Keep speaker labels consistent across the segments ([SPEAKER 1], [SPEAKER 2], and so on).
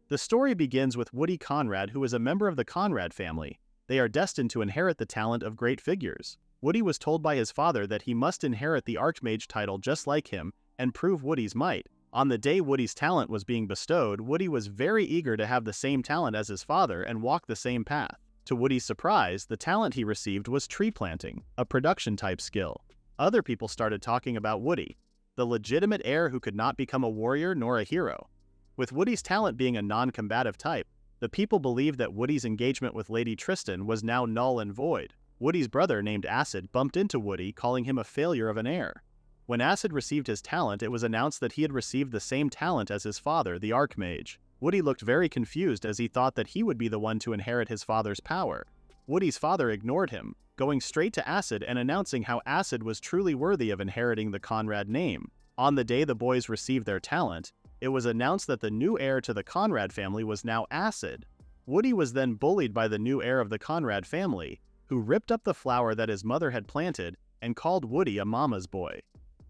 [SPEAKER 1] The story begins with Woody Conrad, who is a member of the Conrad family. They are destined to inherit the talent of great figures. Woody was told by his father that he must inherit the Archmage title just like him and prove Woody's might. On the day Woody's talent was being bestowed, Woody was very eager to have the same talent as his father and walk the same path. To Woody's surprise, the talent he received was tree planting, a production-type skill. Other people started talking about Woody, the legitimate heir who could not become a warrior nor a hero. With Woody's talent being a non-combative type, the people believed that Woody's engagement with Lady Tristan was now null and void. Woody's brother named Acid bumped into Woody, calling him a failure of an heir. When Acid received his talent, it was announced that he had received the same talent as his father, the Archmage. Woody looked very confused as he thought that he would be the one to inherit his father's power. Woody's father ignored him, going straight to Acid and announcing how Acid was truly worthy of inheriting the Conrad name. On the day the boys received their talent, it was announced that the new heir to the Conrad family was now Acid. Woody was then bullied by the new heir of the Conrad family, who ripped up the flower that his mother had planted and called Woody a mama's boy.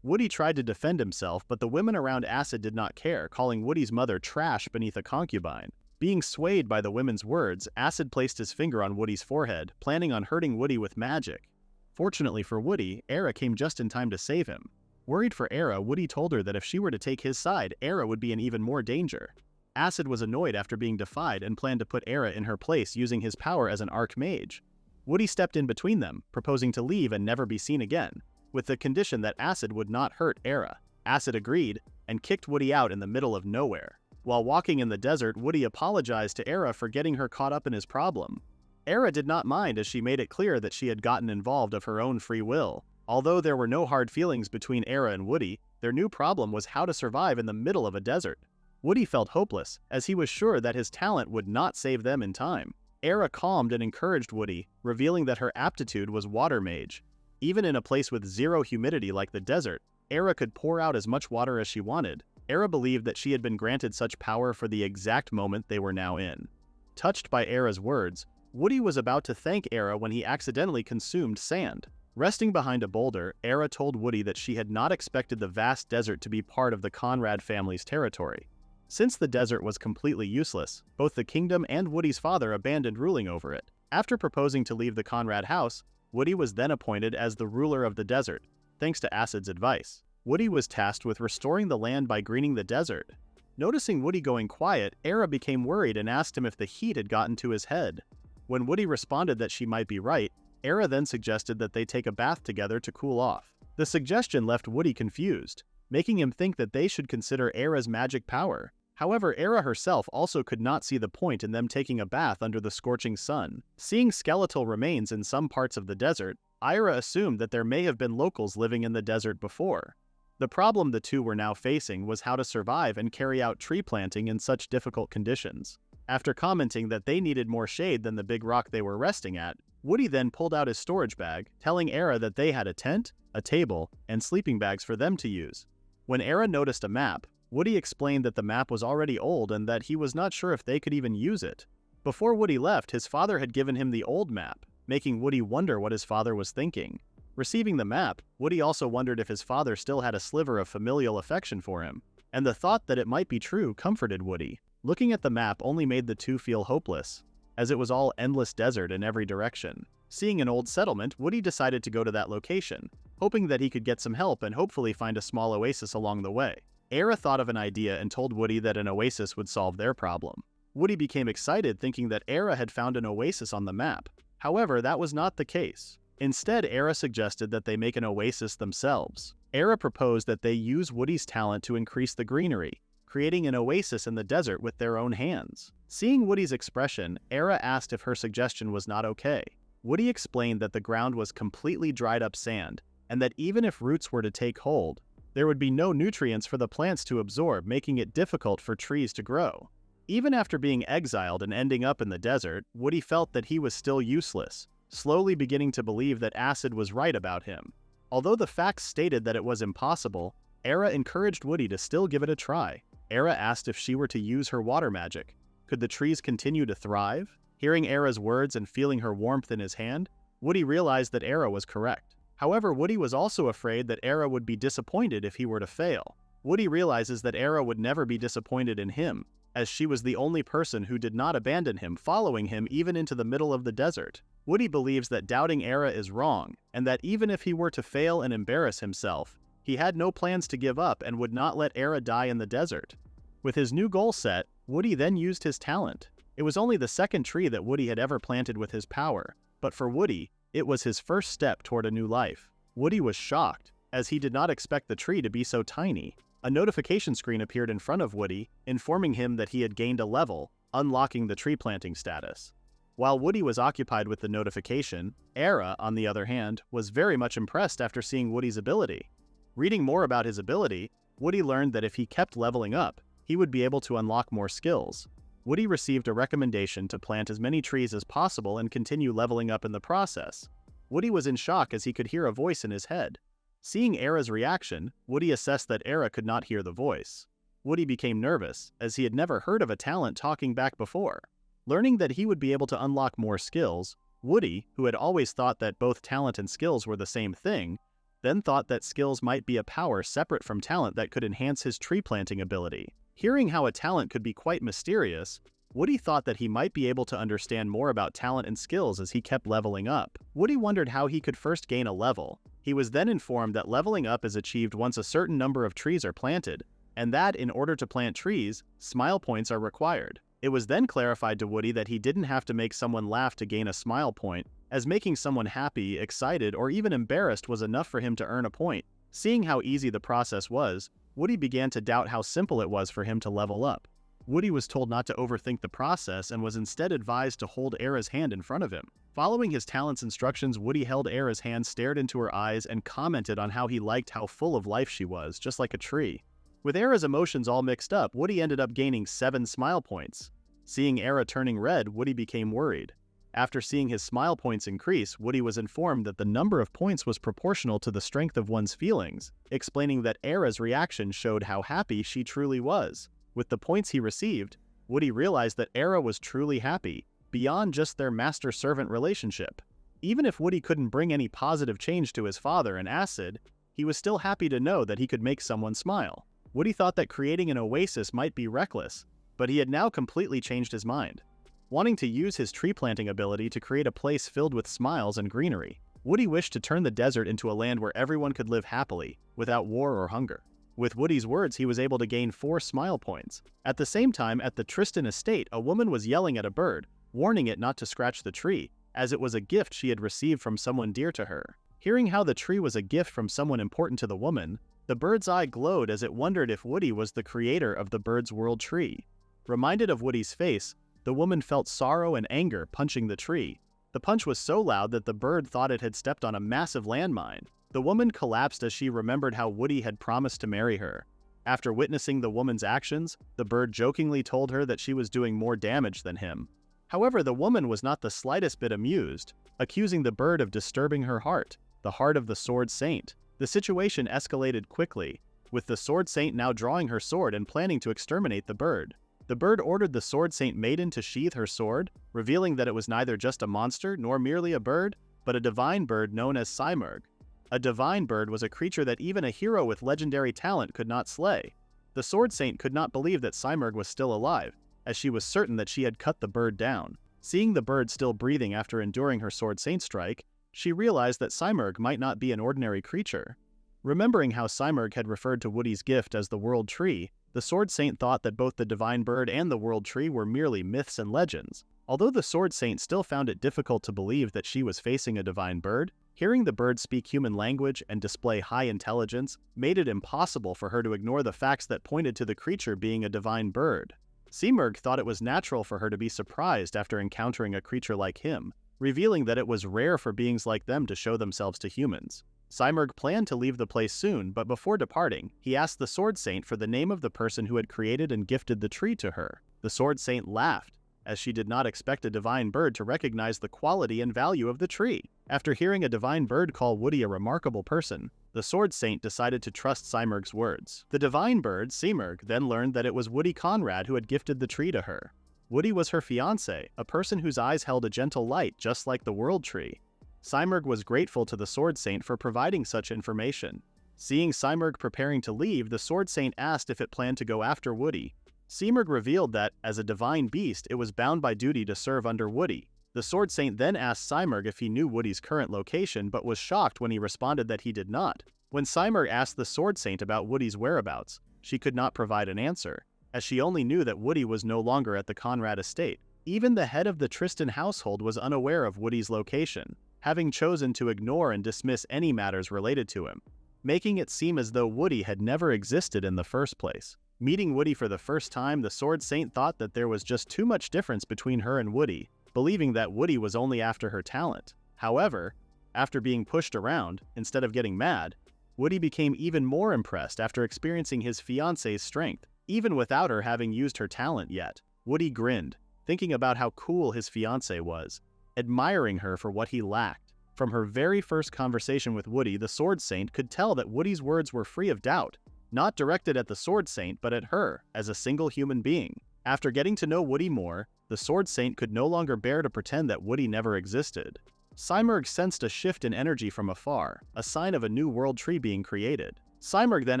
[SPEAKER 1] Woody tried to defend himself, but the women around Acid did not care, calling Woody's mother trash beneath a concubine. Being swayed by the women's words, Acid placed his finger on Woody's forehead, planning on hurting Woody with magic. Fortunately for Woody, Era came just in time to save him. Worried for Era, Woody told her that if she were to take his side, Era would be in even more danger. Acid was annoyed after being defied and planned to put Era in her place using his power as an Archmage. Woody stepped in between them, proposing to leave and never be seen again, with the condition that Acid would not hurt Era. Acid agreed and kicked Woody out in the middle of nowhere. While walking in the desert, Woody apologized to Era for getting her caught up in his problem. Era did not mind as she made it clear that she had gotten involved of her own free will. Although there were no hard feelings between Era and Woody, their new problem was how to survive in the middle of a desert. Woody felt hopeless, as he was sure that his talent would not save them in time. Era calmed and encouraged Woody, revealing that her aptitude was water mage. Even in a place with zero humidity like the desert, Era could pour out as much water as she wanted. Era believed that she had been granted such power for the exact moment they were now in. Touched by Era's words, Woody was about to thank Era when he accidentally consumed sand. Resting behind a boulder, Era told Woody that she had not expected the vast desert to be part of the Conrad family's territory. Since the desert was completely useless, both the kingdom and Woody's father abandoned ruling over it. After proposing to leave the Conrad house, Woody was then appointed as the ruler of the desert, thanks to Acid's advice. Woody was tasked with restoring the land by greening the desert. Noticing Woody going quiet, Era became worried and asked him if the heat had gotten to his head. When Woody responded that she might be right, Era then suggested that they take a bath together to cool off. The suggestion left Woody confused, making him think that they should consider Era's magic power. However, Era herself also could not see the point in them taking a bath under the scorching sun. Seeing skeletal remains in some parts of the desert, Era assumed that there may have been locals living in the desert before. The problem the two were now facing was how to survive and carry out tree planting in such difficult conditions. After commenting that they needed more shade than the big rock they were resting at, Woody then pulled out his storage bag, telling Era that they had a tent, a table, and sleeping bags for them to use. When Era noticed a map, Woody explained that the map was already old and that he was not sure if they could even use it. Before Woody left, his father had given him the old map, making Woody wonder what his father was thinking. Receiving the map, Woody also wondered if his father still had a sliver of familial affection for him, and the thought that it might be true comforted Woody. Looking at the map only made the two feel hopeless, as it was all endless desert in every direction. Seeing an old settlement, Woody decided to go to that location, hoping that he could get some help and hopefully find a small oasis along the way. Era thought of an idea and told Woody that an oasis would solve their problem. Woody became excited thinking that Era had found an oasis on the map. However, that was not the case. Instead, Era suggested that they make an oasis themselves. Era proposed that they use Woody's talent to increase the greenery, creating an oasis in the desert with their own hands. Seeing Woody's expression, Era asked if her suggestion was not okay. Woody explained that the ground was completely dried up sand, and that even if roots were to take hold, there would be no nutrients for the plants to absorb, making it difficult for trees to grow. Even after being exiled and ending up in the desert, Woody felt that he was still useless, slowly beginning to believe that Acid was right about him. Although the facts stated that it was impossible, Era encouraged Woody to still give it a try. Era asked if she were to use her water magic. Could the trees continue to thrive? Hearing Era's words and feeling her warmth in his hand, Woody realized that Era was correct. However, Woody was also afraid that Era would be disappointed if he were to fail. Woody realizes that Era would never be disappointed in him, as she was the only person who did not abandon him, following him even into the middle of the desert. Woody believes that doubting Era is wrong, and that even if he were to fail and embarrass himself, he had no plans to give up and would not let Era die in the desert. With his new goal set, Woody then used his talent. It was only the second tree that Woody had ever planted with his power, but for Woody, it was his first step toward a new life. Woody was shocked, as he did not expect the tree to be so tiny. A notification screen appeared in front of Woody, informing him that he had gained a level, unlocking the tree planting status. While Woody was occupied with the notification, Era, on the other hand, was very much impressed after seeing Woody's ability. Reading more about his ability, Woody learned that if he kept leveling up, he would be able to unlock more skills. Woody received a recommendation to plant as many trees as possible and continue leveling up in the process. Woody was in shock as he could hear a voice in his head. Seeing Era's reaction, Woody assessed that Era could not hear the voice. Woody became nervous, as he had never heard of a talent talking back before. Learning that he would be able to unlock more skills, Woody, who had always thought that both talent and skills were the same thing, then thought that skills might be a power separate from talent that could enhance his tree planting ability. Hearing how a talent could be quite mysterious, Woody thought that he might be able to understand more about talent and skills as he kept leveling up. Woody wondered how he could first gain a level. He was then informed that leveling up is achieved once a certain number of trees are planted, and that in order to plant trees, smile points are required. It was then clarified to Woody that he didn't have to make someone laugh to gain a smile point, as making someone happy, excited, or even embarrassed was enough for him to earn a point. Seeing how easy the process was, Woody began to doubt how simple it was for him to level up. Woody was told not to overthink the process and was instead advised to hold Era's hand in front of him. Following his talent's instructions, Woody held Era's hand, stared into her eyes, and commented on how he liked how full of life she was, just like a tree. With Era's emotions all mixed up, Woody ended up gaining 7 smile points. Seeing Era turning red, Woody became worried. After seeing his smile points increase, Woody was informed that the number of points was proportional to the strength of one's feelings, explaining that Era's reaction showed how happy she truly was. With the points he received, Woody realized that Era was truly happy, beyond just their master-servant relationship. Even if Woody couldn't bring any positive change to his father and Acid, he was still happy to know that he could make someone smile. Woody thought that creating an oasis might be reckless, but he had now completely changed his mind. Wanting to use his tree planting ability to create a place filled with smiles and greenery, Woody wished to turn the desert into a land where everyone could live happily, without war or hunger. With Woody's words, he was able to gain 4 smile points. At the same time, at the Tristan estate, a woman was yelling at a bird, warning it not to scratch the tree, as it was a gift she had received from someone dear to her. Hearing how the tree was a gift from someone important to the woman, the bird's eye glowed as it wondered if Woody was the creator of the bird's world tree. Reminded of Woody's face, the woman felt sorrow and anger punching the tree. The punch was so loud that the bird thought it had stepped on a massive landmine. The woman collapsed as she remembered how Woody had promised to marry her. After witnessing the woman's actions, the bird jokingly told her that she was doing more damage than him. However, the woman was not the slightest bit amused, accusing the bird of disturbing her heart, the heart of the Sword Saint. The situation escalated quickly, with the Sword Saint now drawing her sword and planning to exterminate the bird. The bird ordered the Sword Saint Maiden to sheath her sword, revealing that it was neither just a monster nor merely a bird, but a divine bird known as Simurgh. A divine bird was a creature that even a hero with legendary talent could not slay. The Sword Saint could not believe that Simurgh was still alive, as she was certain that she had cut the bird down. Seeing the bird still breathing after enduring her Sword Saint strike, she realized that Simurgh might not be an ordinary creature. Remembering how Simurgh had referred to Woody's gift as the World Tree, the Sword Saint thought that both the Divine Bird and the World Tree were merely myths and legends. Although the Sword Saint still found it difficult to believe that she was facing a divine bird, hearing the bird speak human language and display high intelligence made it impossible for her to ignore the facts that pointed to the creature being a divine bird. Simurgh thought it was natural for her to be surprised after encountering a creature like him, revealing that it was rare for beings like them to show themselves to humans. Simurgh planned to leave the place soon, but before departing, he asked the Sword Saint for the name of the person who had created and gifted the tree to her. The Sword Saint laughed, as she did not expect a divine bird to recognize the quality and value of the tree. After hearing a divine bird call Woody a remarkable person, the Sword Saint decided to trust Simurgh's words. The divine bird, Simurgh, then learned that it was Woody Conrad who had gifted the tree to her. Woody was her fiancé, a person whose eyes held a gentle light just like the World Tree. Simurgh was grateful to the Sword Saint for providing such information. Seeing Simurgh preparing to leave, the Sword Saint asked if it planned to go after Woody. Seamerg revealed that, as a divine beast, it was bound by duty to serve under Woody. The Sword Saint then asked Seamerg if he knew Woody's current location, but was shocked when he responded that he did not. When Seamerg asked the Sword Saint about Woody's whereabouts, she could not provide an answer, as she only knew that Woody was no longer at the Conrad estate. Even the head of the Tristan household was unaware of Woody's location, having chosen to ignore and dismiss any matters related to him, making it seem as though Woody had never existed in the first place. Meeting Woody for the first time, the Sword Saint thought that there was just too much difference between her and Woody, believing that Woody was only after her talent. However, after being pushed around, instead of getting mad, Woody became even more impressed after experiencing his fiancée's strength, even without her having used her talent yet. Woody grinned, thinking about how cool his fiancée was, admiring her for what he lacked. From her very first conversation with Woody, the Sword Saint could tell that Woody's words were free of doubt, not directed at the Sword Saint but at her, as a single human being. After getting to know Woody more, the Sword Saint could no longer bear to pretend that Woody never existed. Seamerg sensed a shift in energy from afar, a sign of a new world tree being created. Seamerg then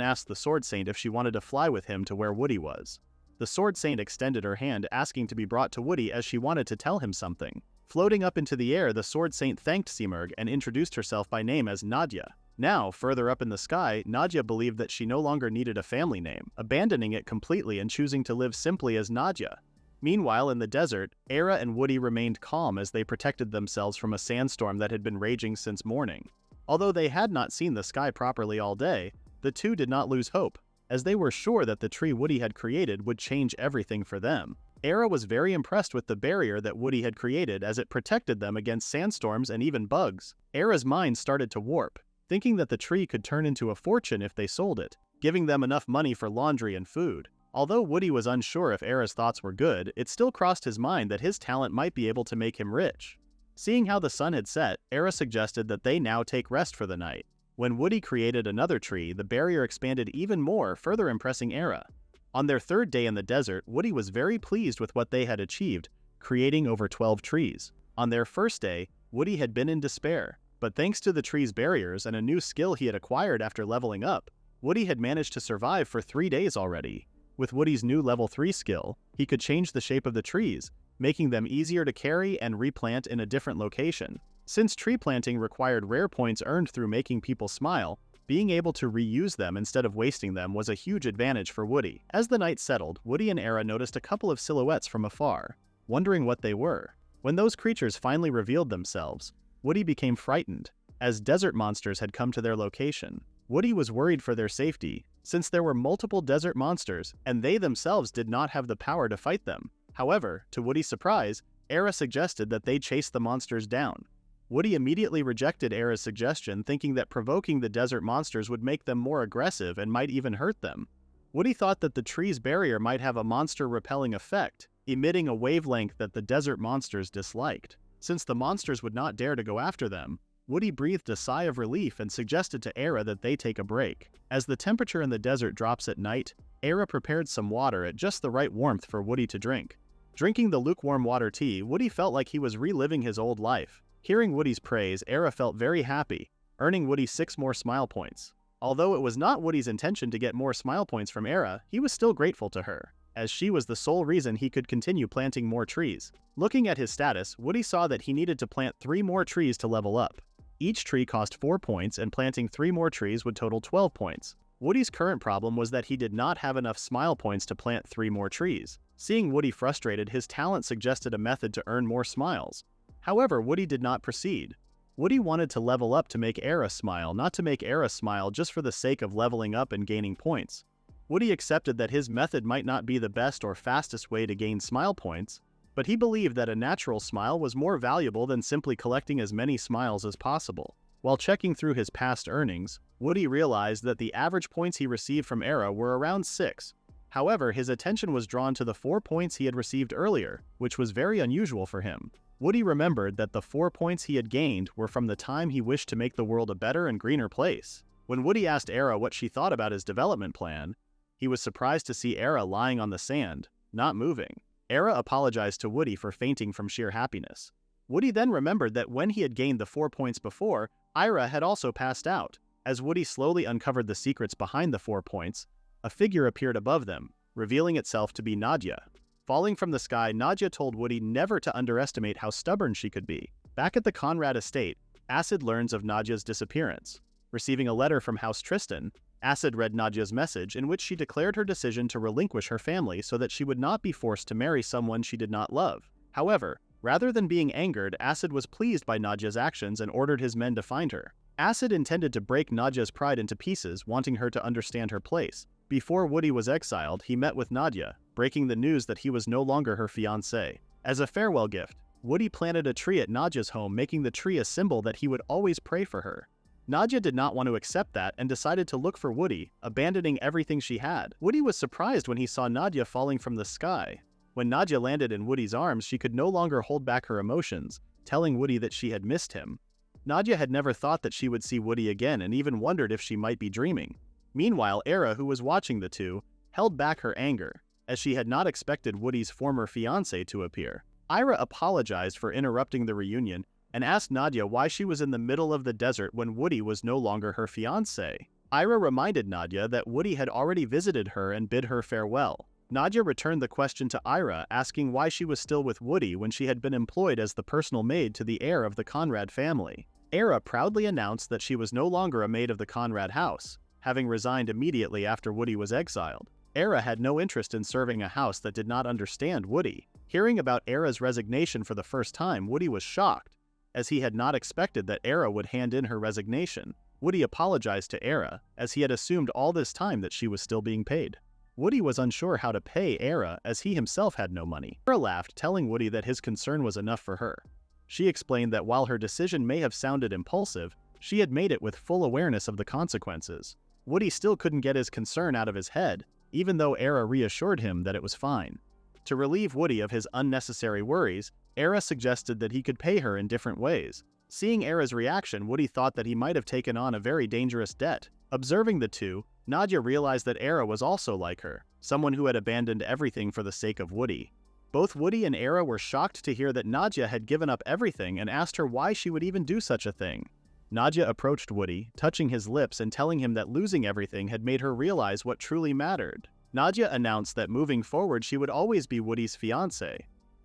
[SPEAKER 1] asked the Sword Saint if she wanted to fly with him to where Woody was. The Sword Saint extended her hand, asking to be brought to Woody as she wanted to tell him something. Floating up into the air, the Sword Saint thanked Seamerg and introduced herself by name as Nadia. Now, further up in the sky, Nadia believed that she no longer needed a family name, abandoning it completely and choosing to live simply as Nadia. Meanwhile, in the desert, Era and Woody remained calm as they protected themselves from a sandstorm that had been raging since morning. Although they had not seen the sky properly all day, the two did not lose hope, as they were sure that the tree Woody had created would change everything for them. Era was very impressed with the barrier that Woody had created, as it protected them against sandstorms and even bugs. Era's mind started to warp, thinking that the tree could turn into a fortune if they sold it, giving them enough money for laundry and food. Although Woody was unsure if Era's thoughts were good, it still crossed his mind that his talent might be able to make him rich. Seeing how the sun had set, Era suggested that they now take rest for the night. When Woody created another tree, the barrier expanded even more, further impressing Era. On their third day in the desert, Woody was very pleased with what they had achieved, creating over 12 trees. On their first day, Woody had been in despair, but thanks to the tree's barriers and a new skill he had acquired after leveling up, Woody had managed to survive for 3 days already. With Woody's new level 3 skill, he could change the shape of the trees, making them easier to carry and replant in a different location. Since tree planting required rare points earned through making people smile, being able to reuse them instead of wasting them was a huge advantage for Woody. As the night settled, Woody and Era noticed a couple of silhouettes from afar, wondering what they were. When those creatures finally revealed themselves, Woody became frightened, as desert monsters had come to their location. Woody was worried for their safety, since there were multiple desert monsters, and they themselves did not have the power to fight them. However, to Woody's surprise, Era suggested that they chase the monsters down. Woody immediately rejected Era's suggestion, thinking that provoking the desert monsters would make them more aggressive and might even hurt them. Woody thought that the tree's barrier might have a monster-repelling effect, emitting a wavelength that the desert monsters disliked. Since the monsters would not dare to go after them, Woody breathed a sigh of relief and suggested to Era that they take a break. As the temperature in the desert drops at night, Era prepared some water at just the right warmth for Woody to drink. Drinking the lukewarm water tea, Woody felt like he was reliving his old life. Hearing Woody's praise, Era felt very happy, earning Woody 6 more smile points. Although it was not Woody's intention to get more smile points from Era, he was still grateful to her, as she was the sole reason he could continue planting more trees. Looking at his status, Woody saw that he needed to plant 3 more trees to level up. Each tree cost 4 points, and planting 3 more trees would total 12 points. Woody's current problem was that he did not have enough smile points to plant 3 more trees. Seeing Woody frustrated, his talent suggested a method to earn more smiles. However, Woody did not proceed. Woody wanted to level up to make Era smile, not to make Era smile just for the sake of leveling up and gaining points. Woody accepted that his method might not be the best or fastest way to gain smile points, but he believed that a natural smile was more valuable than simply collecting as many smiles as possible. While checking through his past earnings, Woody realized that the average points he received from Era were around 6. However, his attention was drawn to the 4 points he had received earlier, which was very unusual for him. Woody remembered that the 4 points he had gained were from the time he wished to make the world a better and greener place. When Woody asked Era what she thought about his development plan, he was surprised to see Era lying on the sand, not moving. Era apologized to Woody for fainting from sheer happiness. Woody then remembered that when he had gained the 4 points before, Ira had also passed out. As Woody slowly uncovered the secrets behind the 4 points, a figure appeared above them, revealing itself to be Nadia. Falling from the sky, Nadia told Woody never to underestimate how stubborn she could be. Back at the Conrad estate, Acid learns of Nadia's disappearance. Receiving a letter from House Tristan, Acid read Nadia's message in which she declared her decision to relinquish her family so that she would not be forced to marry someone she did not love. However, rather than being angered, Acid was pleased by Nadia's actions and ordered his men to find her. Acid intended to break Nadia's pride into pieces, wanting her to understand her place. Before Woody was exiled, he met with Nadia, breaking the news that he was no longer her fiancé. As a farewell gift, Woody planted a tree at Nadia's home, making the tree a symbol that he would always pray for her. Nadia did not want to accept that and decided to look for Woody, abandoning everything she had. Woody was surprised when he saw Nadia falling from the sky. When Nadia landed in Woody's arms, she could no longer hold back her emotions, telling Woody that she had missed him. Nadia had never thought that she would see Woody again and even wondered if she might be dreaming. Meanwhile, Era, who was watching the two, held back her anger, as she had not expected Woody's former fiancé to appear. Ira apologized for interrupting the reunion and asked Nadia why she was in the middle of the desert when Woody was no longer her fiancé. Ira reminded Nadia that Woody had already visited her and bid her farewell. Nadia returned the question to Ira, asking why she was still with Woody when she had been employed as the personal maid to the heir of the Conrad family. Era proudly announced that she was no longer a maid of the Conrad house, having resigned immediately after Woody was exiled. Era had no interest in serving a house that did not understand Woody. Hearing about Era's resignation for the first time, Woody was shocked, as he had not expected that Era would hand in her resignation. Woody apologized to Era, as he had assumed all this time that she was still being paid. Woody was unsure how to pay Era, as he himself had no money. Era laughed, telling Woody that his concern was enough for her. She explained that while her decision may have sounded impulsive, she had made it with full awareness of the consequences. Woody still couldn't get his concern out of his head, even though Era reassured him that it was fine. To relieve Woody of his unnecessary worries, Era suggested that he could pay her in different ways. Seeing Era's reaction, Woody thought that he might have taken on a very dangerous debt. Observing the two, Nadia realized that Era was also like her, someone who had abandoned everything for the sake of Woody. Both Woody and Era were shocked to hear that Nadia had given up everything and asked her why she would even do such a thing. Nadia approached Woody, touching his lips and telling him that losing everything had made her realize what truly mattered. Nadia announced that moving forward she would always be Woody's fiancé.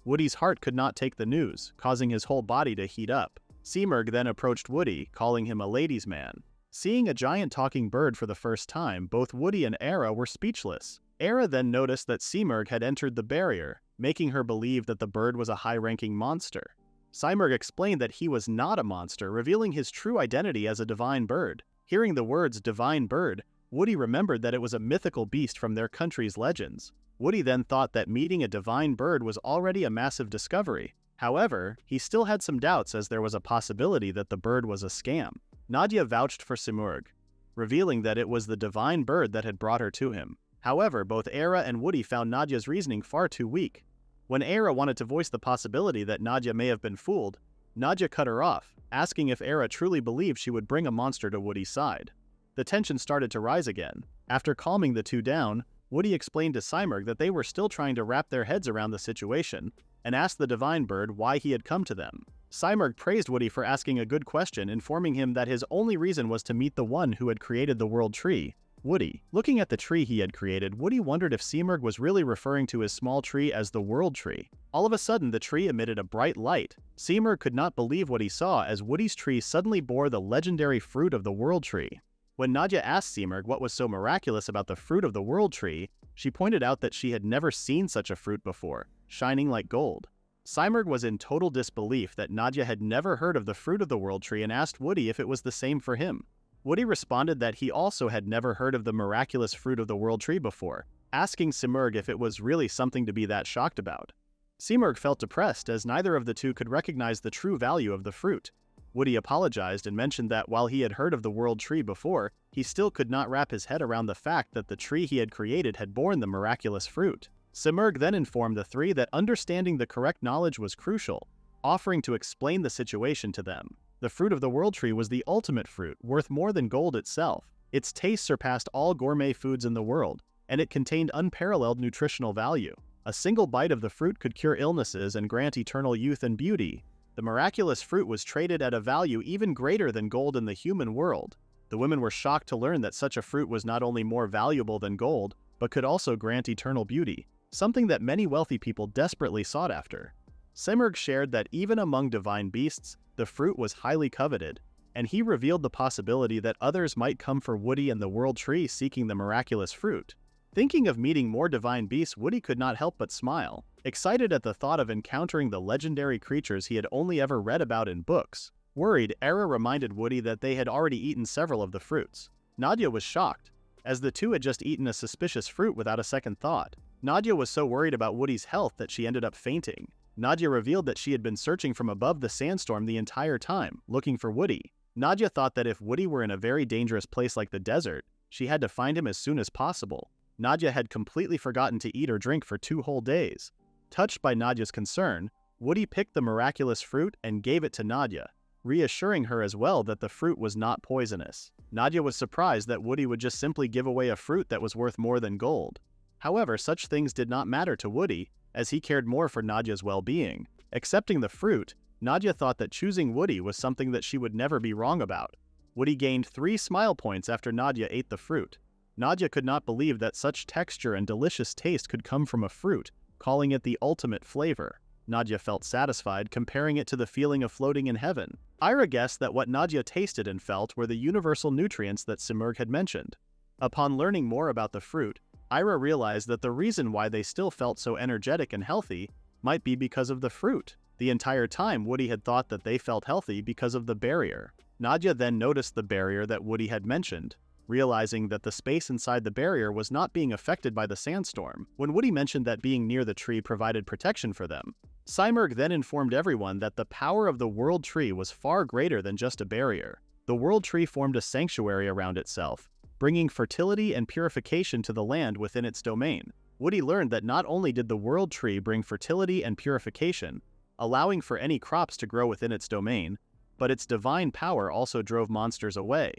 [SPEAKER 1] Woody's heart could not take the news, causing his whole body to heat up. Seamerg then approached Woody, calling him a ladies' man. Seeing a giant talking bird for the first time, both Woody and Era were speechless. Era then noticed that Seamerg had entered the barrier, making her believe that the bird was a high-ranking monster. Seamerg explained that he was not a monster, revealing his true identity as a divine bird. Hearing the words divine bird, Woody remembered that it was a mythical beast from their country's legends. Woody then thought that meeting a divine bird was already a massive discovery. However, he still had some doubts as there was a possibility that the bird was a scam. Nadia vouched for Seamerg, revealing that it was the divine bird that had brought her to him. However, both Era and Woody found Nadia's reasoning far too weak. When Era wanted to voice the possibility that Nadia may have been fooled, Nadia cut her off, asking if Era truly believed she would bring a monster to Woody's side. The tension started to rise again. After calming the two down, Woody explained to Seamerg that they were still trying to wrap their heads around the situation, and asked the divine bird why he had come to them. Seamerg praised Woody for asking a good question, informing him that his only reason was to meet the one who had created the world tree, Woody. Looking at the tree he had created, Woody wondered if Seamerg was really referring to his small tree as the world tree. All of a sudden, the tree emitted a bright light. Seamerg could not believe what he saw as Woody's tree suddenly bore the legendary fruit of the world tree. When Nadia asked Seamerg what was so miraculous about the fruit of the world tree, she pointed out that she had never seen such a fruit before, shining like gold. Seamerg was in total disbelief that Nadia had never heard of the fruit of the world tree and asked Woody if it was the same for him. Woody responded that he also had never heard of the miraculous fruit of the world tree before, asking Seamerg if it was really something to be that shocked about. Seamerg felt depressed as neither of the two could recognize the true value of the fruit. Woody apologized and mentioned that while he had heard of the world tree before, he still could not wrap his head around the fact that the tree he had created had borne the miraculous fruit. Seamerg then informed the three that understanding the correct knowledge was crucial, offering to explain the situation to them. The fruit of the world tree was the ultimate fruit, worth more than gold itself. Its taste surpassed all gourmet foods in the world, and it contained unparalleled nutritional value. A single bite of the fruit could cure illnesses and grant eternal youth and beauty. The miraculous fruit was traded at a value even greater than gold in the human world. The women were shocked to learn that such a fruit was not only more valuable than gold, but could also grant eternal beauty, something that many wealthy people desperately sought after. Simurgh shared that even among divine beasts, the fruit was highly coveted, and he revealed the possibility that others might come for Woody and the World Tree seeking the miraculous fruit. Thinking of meeting more divine beasts, Woody could not help but smile, excited at the thought of encountering the legendary creatures he had only ever read about in books. Worried, Era reminded Woody that they had already eaten several of the fruits. Nadia was shocked, as the two had just eaten a suspicious fruit without a second thought. Nadia was so worried about Woody's health that she ended up fainting. Nadia revealed that she had been searching from above the sandstorm the entire time, looking for Woody. Nadia thought that if Woody were in a very dangerous place like the desert, she had to find him as soon as possible. Nadia had completely forgotten to eat or drink for 2 whole days. Touched by Nadia's concern, Woody picked the miraculous fruit and gave it to Nadia, reassuring her as well that the fruit was not poisonous. Nadia was surprised that Woody would just simply give away a fruit that was worth more than gold. However, such things did not matter to Woody, as he cared more for Nadia's well-being. Accepting the fruit, Nadia thought that choosing Woody was something that she would never be wrong about. Woody gained 3 smile points after Nadia ate the fruit. Nadia could not believe that such texture and delicious taste could come from a fruit, calling it the ultimate flavor. Nadia felt satisfied, comparing it to the feeling of floating in heaven. Ira guessed that what Nadia tasted and felt were the universal nutrients that Simurgh had mentioned. Upon learning more about the fruit, Ira realized that the reason why they still felt so energetic and healthy might be because of the fruit. The entire time, Woody had thought that they felt healthy because of the barrier. Nadia then noticed the barrier that Woody had mentioned, realizing that the space inside the barrier was not being affected by the sandstorm. When Woody mentioned that being near the tree provided protection for them, Simurgh then informed everyone that the power of the World Tree was far greater than just a barrier. The World Tree formed a sanctuary around itself, bringing fertility and purification to the land within its domain. Woody learned that not only did the World Tree bring fertility and purification, allowing for any crops to grow within its domain, but its divine power also drove monsters away.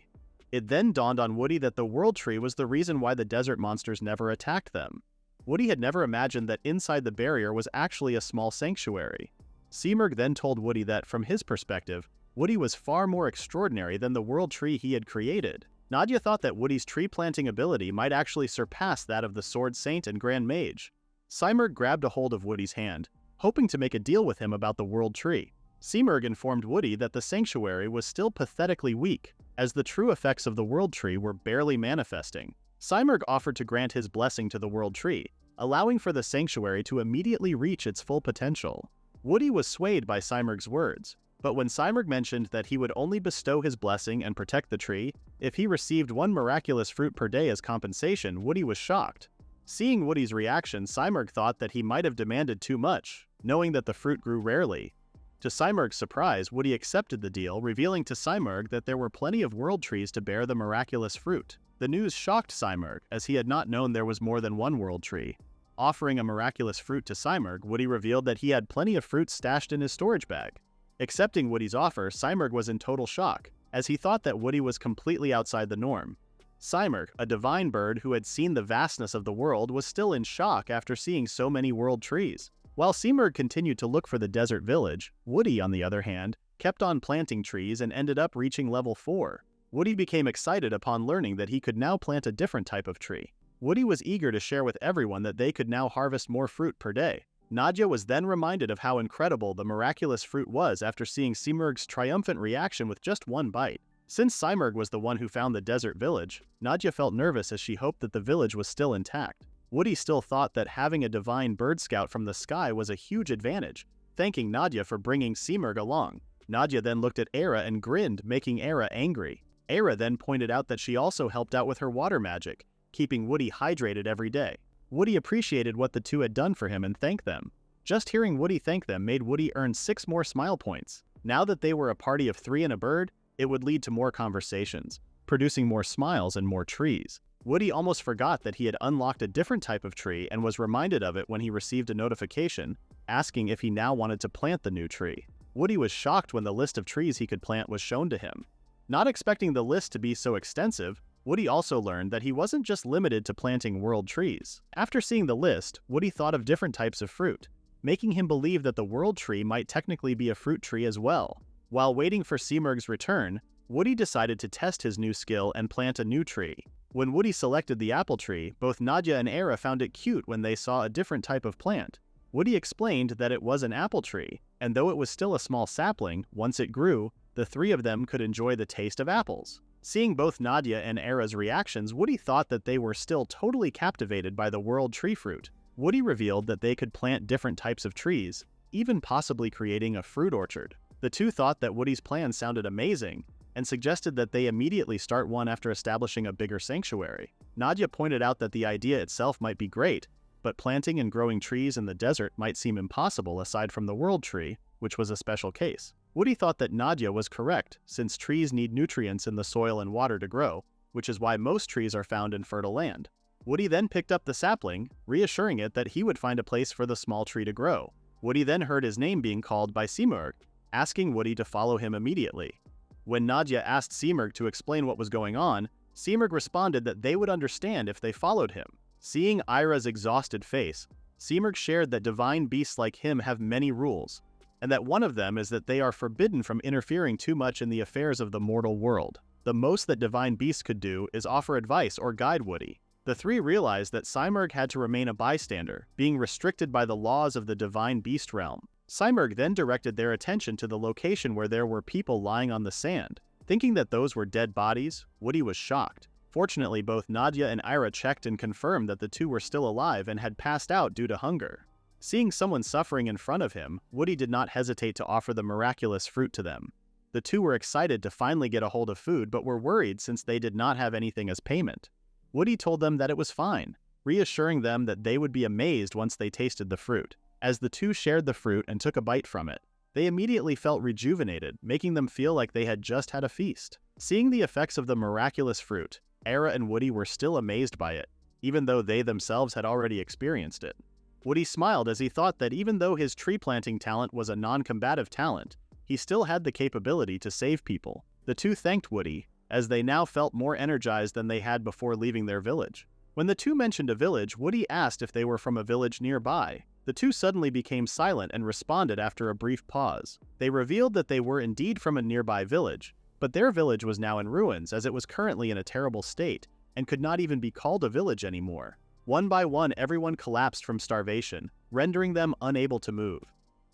[SPEAKER 1] It then dawned on Woody that the World Tree was the reason why the desert monsters never attacked them. Woody had never imagined that inside the barrier was actually a small sanctuary. Simurgh then told Woody that, from his perspective, Woody was far more extraordinary than the World Tree he had created. Nadia thought that Woody's tree-planting ability might actually surpass that of the Sword Saint and Grand Mage. Simurgh grabbed a hold of Woody's hand, hoping to make a deal with him about the World Tree. Simurgh informed Woody that the sanctuary was still pathetically weak, as the true effects of the World Tree were barely manifesting. Simurgh offered to grant his blessing to the World Tree, allowing for the sanctuary to immediately reach its full potential. Woody was swayed by Simurgh's words, but when Simurgh mentioned that he would only bestow his blessing and protect the tree if he received 1 miraculous fruit per day as compensation, Woody was shocked. Seeing Woody's reaction, Simurgh thought that he might have demanded too much, knowing that the fruit grew rarely. To Simurgh's surprise, Woody accepted the deal, revealing to Simurgh that there were plenty of world trees to bear the miraculous fruit. The news shocked Simurgh, as he had not known there was more than 1 world tree. Offering a miraculous fruit to Simurgh, Woody revealed that he had plenty of fruit stashed in his storage bag. Accepting Woody's offer, Simurgh was in total shock, as he thought that Woody was completely outside the norm. Simurgh, a divine bird who had seen the vastness of the world, was still in shock after seeing so many world trees. While Simurgh continued to look for the desert village, Woody, on the other hand, kept on planting trees and ended up reaching level 4. Woody became excited upon learning that he could now plant a different type of tree. Woody was eager to share with everyone that they could now harvest more fruit per day. Nadia was then reminded of how incredible the miraculous fruit was after seeing Simurgh's triumphant reaction with just 1 bite. Since Simurgh was the one who found the desert village, Nadia felt nervous as she hoped that the village was still intact. Woody still thought that having a divine bird scout from the sky was a huge advantage, thanking Nadia for bringing Simurgh along. Nadia then looked at Era and grinned, making Era angry. Era then pointed out that she also helped out with her water magic, keeping Woody hydrated every day. Woody appreciated what the two had done for him and thanked them. Just hearing Woody thank them made Woody earn 6 more smile points. Now that they were a party of 3 and a bird, it would lead to more conversations, producing more smiles and more trees. Woody almost forgot that he had unlocked a different type of tree and was reminded of it when he received a notification asking if he now wanted to plant the new tree. Woody was shocked when the list of trees he could plant was shown to him. Not expecting the list to be so extensive, Woody also learned that he wasn't just limited to planting world trees. After seeing the list, Woody thought of different types of fruit, making him believe that the world tree might technically be a fruit tree as well. While waiting for Simurgh's return, Woody decided to test his new skill and plant a new tree. When Woody selected the apple tree, both Nadia and Era found it cute when they saw a different type of plant. Woody explained that it was an apple tree, and though it was still a small sapling, once it grew, the three of them could enjoy the taste of apples. Seeing both Nadia and Era's reactions, Woody thought that they were still totally captivated by the world tree fruit. Woody revealed that they could plant different types of trees, even possibly creating a fruit orchard. The two thought that Woody's plan sounded amazing, and suggested that they immediately start one after establishing a bigger sanctuary. Nadia pointed out that the idea itself might be great, but planting and growing trees in the desert might seem impossible aside from the world tree, which was a special case. Woody thought that Nadia was correct, since trees need nutrients in the soil and water to grow, which is why most trees are found in fertile land. Woody then picked up the sapling, reassuring it that he would find a place for the small tree to grow. Woody then heard his name being called by Simurgh, asking Woody to follow him immediately. When Nadia asked Simurgh to explain what was going on, Simurgh responded that they would understand if they followed him. Seeing Ira's exhausted face, Simurgh shared that divine beasts like him have many rules, and that one of them is that they are forbidden from interfering too much in the affairs of the mortal world. The most that divine beasts could do is offer advice or guide Woody. The three realized that Simurgh had to remain a bystander, being restricted by the laws of the divine beast realm. Simurgh then directed their attention to the location where there were people lying on the sand. Thinking that those were dead bodies, Woody was shocked. Fortunately, both Nadia and Ira checked and confirmed that the two were still alive and had passed out due to hunger. Seeing someone suffering in front of him, Woody did not hesitate to offer the miraculous fruit to them. The two were excited to finally get a hold of food, but were worried since they did not have anything as payment. Woody told them that it was fine, reassuring them that they would be amazed once they tasted the fruit. As the two shared the fruit and took a bite from it, they immediately felt rejuvenated, making them feel like they had just had a feast. Seeing the effects of the miraculous fruit, Era and Woody were still amazed by it, even though they themselves had already experienced it. Woody smiled as he thought that even though his tree planting talent was a non-combative talent, he still had the capability to save people. The two thanked Woody, as they now felt more energized than they had before leaving their village. When the two mentioned a village, Woody asked if they were from a village nearby. The two suddenly became silent and responded after a brief pause. They revealed that they were indeed from a nearby village, but their village was now in ruins as it was currently in a terrible state and could not even be called a village anymore. One by one, everyone collapsed from starvation, rendering them unable to move.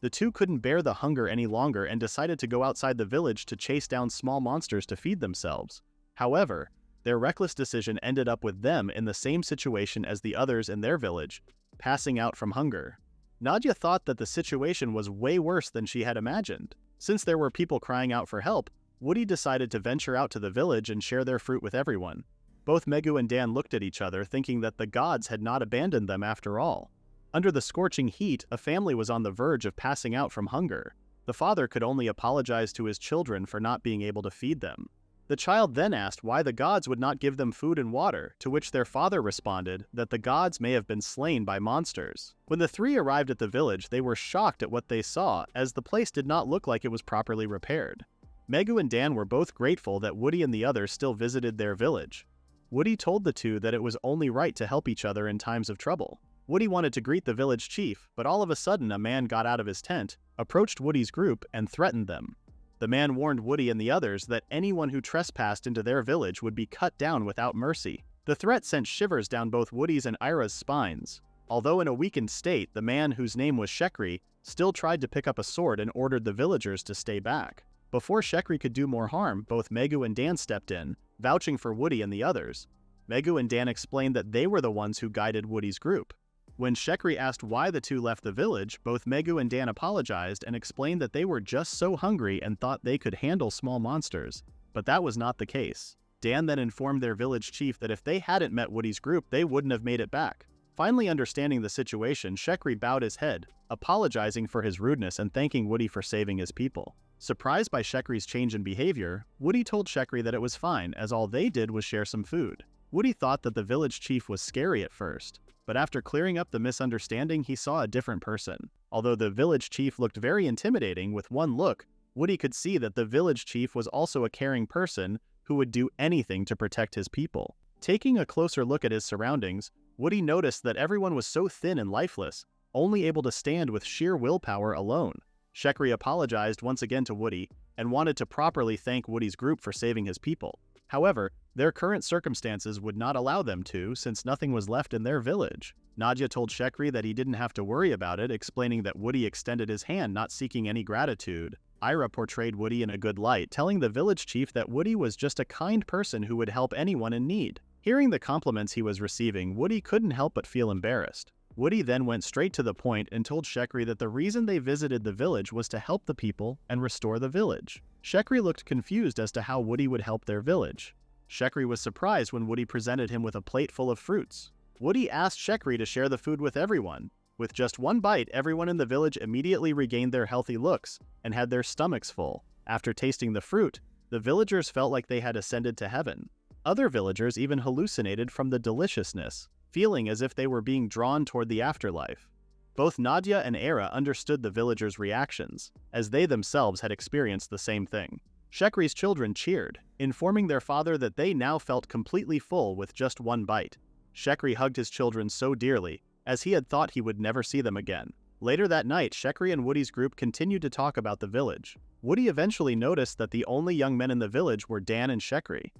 [SPEAKER 1] The two couldn't bear the hunger any longer and decided to go outside the village to chase down small monsters to feed themselves. However, their reckless decision ended up with them in the same situation as the others in their village, passing out from hunger. Nadia thought that the situation was way worse than she had imagined. Since there were people crying out for help, Woody decided to venture out to the village and share their fruit with everyone. Both Megu and Dan looked at each other, thinking that the gods had not abandoned them after all. Under the scorching heat, a family was on the verge of passing out from hunger. The father could only apologize to his children for not being able to feed them. The child then asked why the gods would not give them food and water, to which their father responded that the gods may have been slain by monsters. When the three arrived at the village, they were shocked at what they saw, as the place did not look like it was properly repaired. Megu and Dan were both grateful that Woody and the others still visited their village. Woody told the two that it was only right to help each other in times of trouble. Woody wanted to greet the village chief, but all of a sudden a man got out of his tent, approached Woody's group, and threatened them. The man warned Woody and the others that anyone who trespassed into their village would be cut down without mercy. The threat sent shivers down both Woody's and Ira's spines. Although in a weakened state, the man, whose name was Shekri, still tried to pick up a sword and ordered the villagers to stay back. Before Shekri could do more harm, both Megu and Dan stepped in, vouching for Woody and the others. Megu and Dan explained that they were the ones who guided Woody's group. When Shekri asked why the two left the village, both Megu and Dan apologized and explained that they were just so hungry and thought they could handle small monsters. But that was not the case. Dan then informed their village chief that if they hadn't met Woody's group, they wouldn't have made it back. Finally understanding the situation, Shekri bowed his head, apologizing for his rudeness and thanking Woody for saving his people. Surprised by Shekri's change in behavior, Woody told Shekri that it was fine, as all they did was share some food. Woody thought that the village chief was scary at first, but after clearing up the misunderstanding, he saw a different person. Although the village chief looked very intimidating with one look, Woody could see that the village chief was also a caring person who would do anything to protect his people. Taking a closer look at his surroundings, Woody noticed that everyone was so thin and lifeless, only able to stand with sheer willpower alone. Shekri apologized once again to Woody and wanted to properly thank Woody's group for saving his people. However, their current circumstances would not allow them to, since nothing was left in their village. Nadia told Shekri that he didn't have to worry about it, explaining that Woody extended his hand, not seeking any gratitude. Ira portrayed Woody in a good light, telling the village chief that Woody was just a kind person who would help anyone in need. Hearing the compliments he was receiving, Woody couldn't help but feel embarrassed. Woody then went straight to the point and told Shekri that the reason they visited the village was to help the people and restore the village. Shekri looked confused as to how Woody would help their village. Shekri was surprised when Woody presented him with a plate full of fruits. Woody asked Shekri to share the food with everyone. With just one bite, everyone in the village immediately regained their healthy looks and had their stomachs full. After tasting the fruit, the villagers felt like they had ascended to heaven. Other villagers even hallucinated from the deliciousness, feeling as if they were being drawn toward the afterlife. Both Nadia and Era understood the villagers' reactions, as they themselves had experienced the same thing. Shekri's children cheered, informing their father that they now felt completely full with just one bite. Shekri hugged his children so dearly, as he had thought he would never see them again. Later that night, Shekri and Woody's group continued to talk about the village. Woody eventually noticed that the only young men in the village were Dan and Shekri.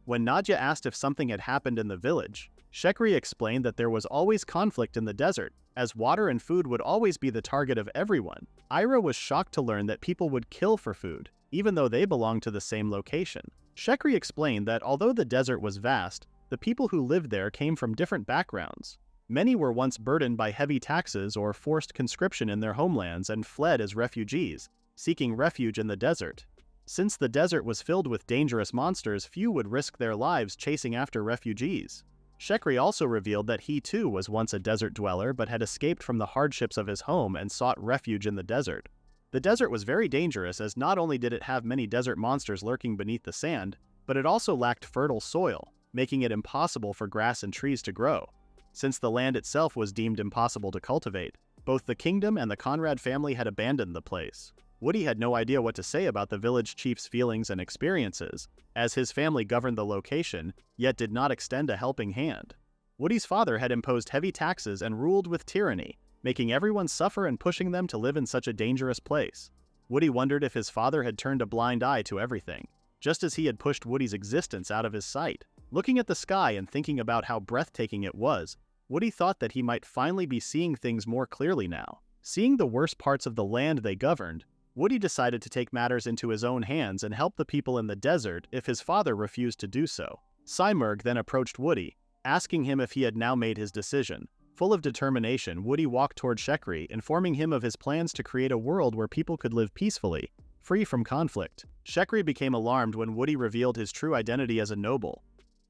[SPEAKER 1] When Nadia asked if something had happened in the village, Shekri explained that there was always conflict in the desert, as water and food would always be the target of everyone. Ira was shocked to learn that people would kill for food, even though they belonged to the same location. Shekri explained that although the desert was vast, the people who lived there came from different backgrounds. Many were once burdened by heavy taxes or forced conscription in their homelands and fled as refugees, seeking refuge in the desert. Since the desert was filled with dangerous monsters, few would risk their lives chasing after refugees. Shekri also revealed that he too was once a desert dweller but had escaped from the hardships of his home and sought refuge in the desert. The desert was very dangerous, as not only did it have many desert monsters lurking beneath the sand, but it also lacked fertile soil, making it impossible for grass and trees to grow. Since the land itself was deemed impossible to cultivate, both the kingdom and the Conrad family had abandoned the place. Woody had no idea what to say about the village chief's feelings and experiences, as his family governed the location, yet did not extend a helping hand. Woody's father had imposed heavy taxes and ruled with tyranny, making everyone suffer and pushing them to live in such a dangerous place. Woody wondered if his father had turned a blind eye to everything, just as he had pushed Woody's existence out of his sight. Looking at the sky and thinking about how breathtaking it was, Woody thought that he might finally be seeing things more clearly now. Seeing the worst parts of the land they governed, Woody decided to take matters into his own hands and help the people in the desert if his father refused to do so. Simurg then approached Woody, asking him if he had now made his decision. Full of determination, Woody walked toward Shekri, informing him of his plans to create a world where people could live peacefully, free from conflict. Shekri became alarmed when Woody revealed his true identity as a noble.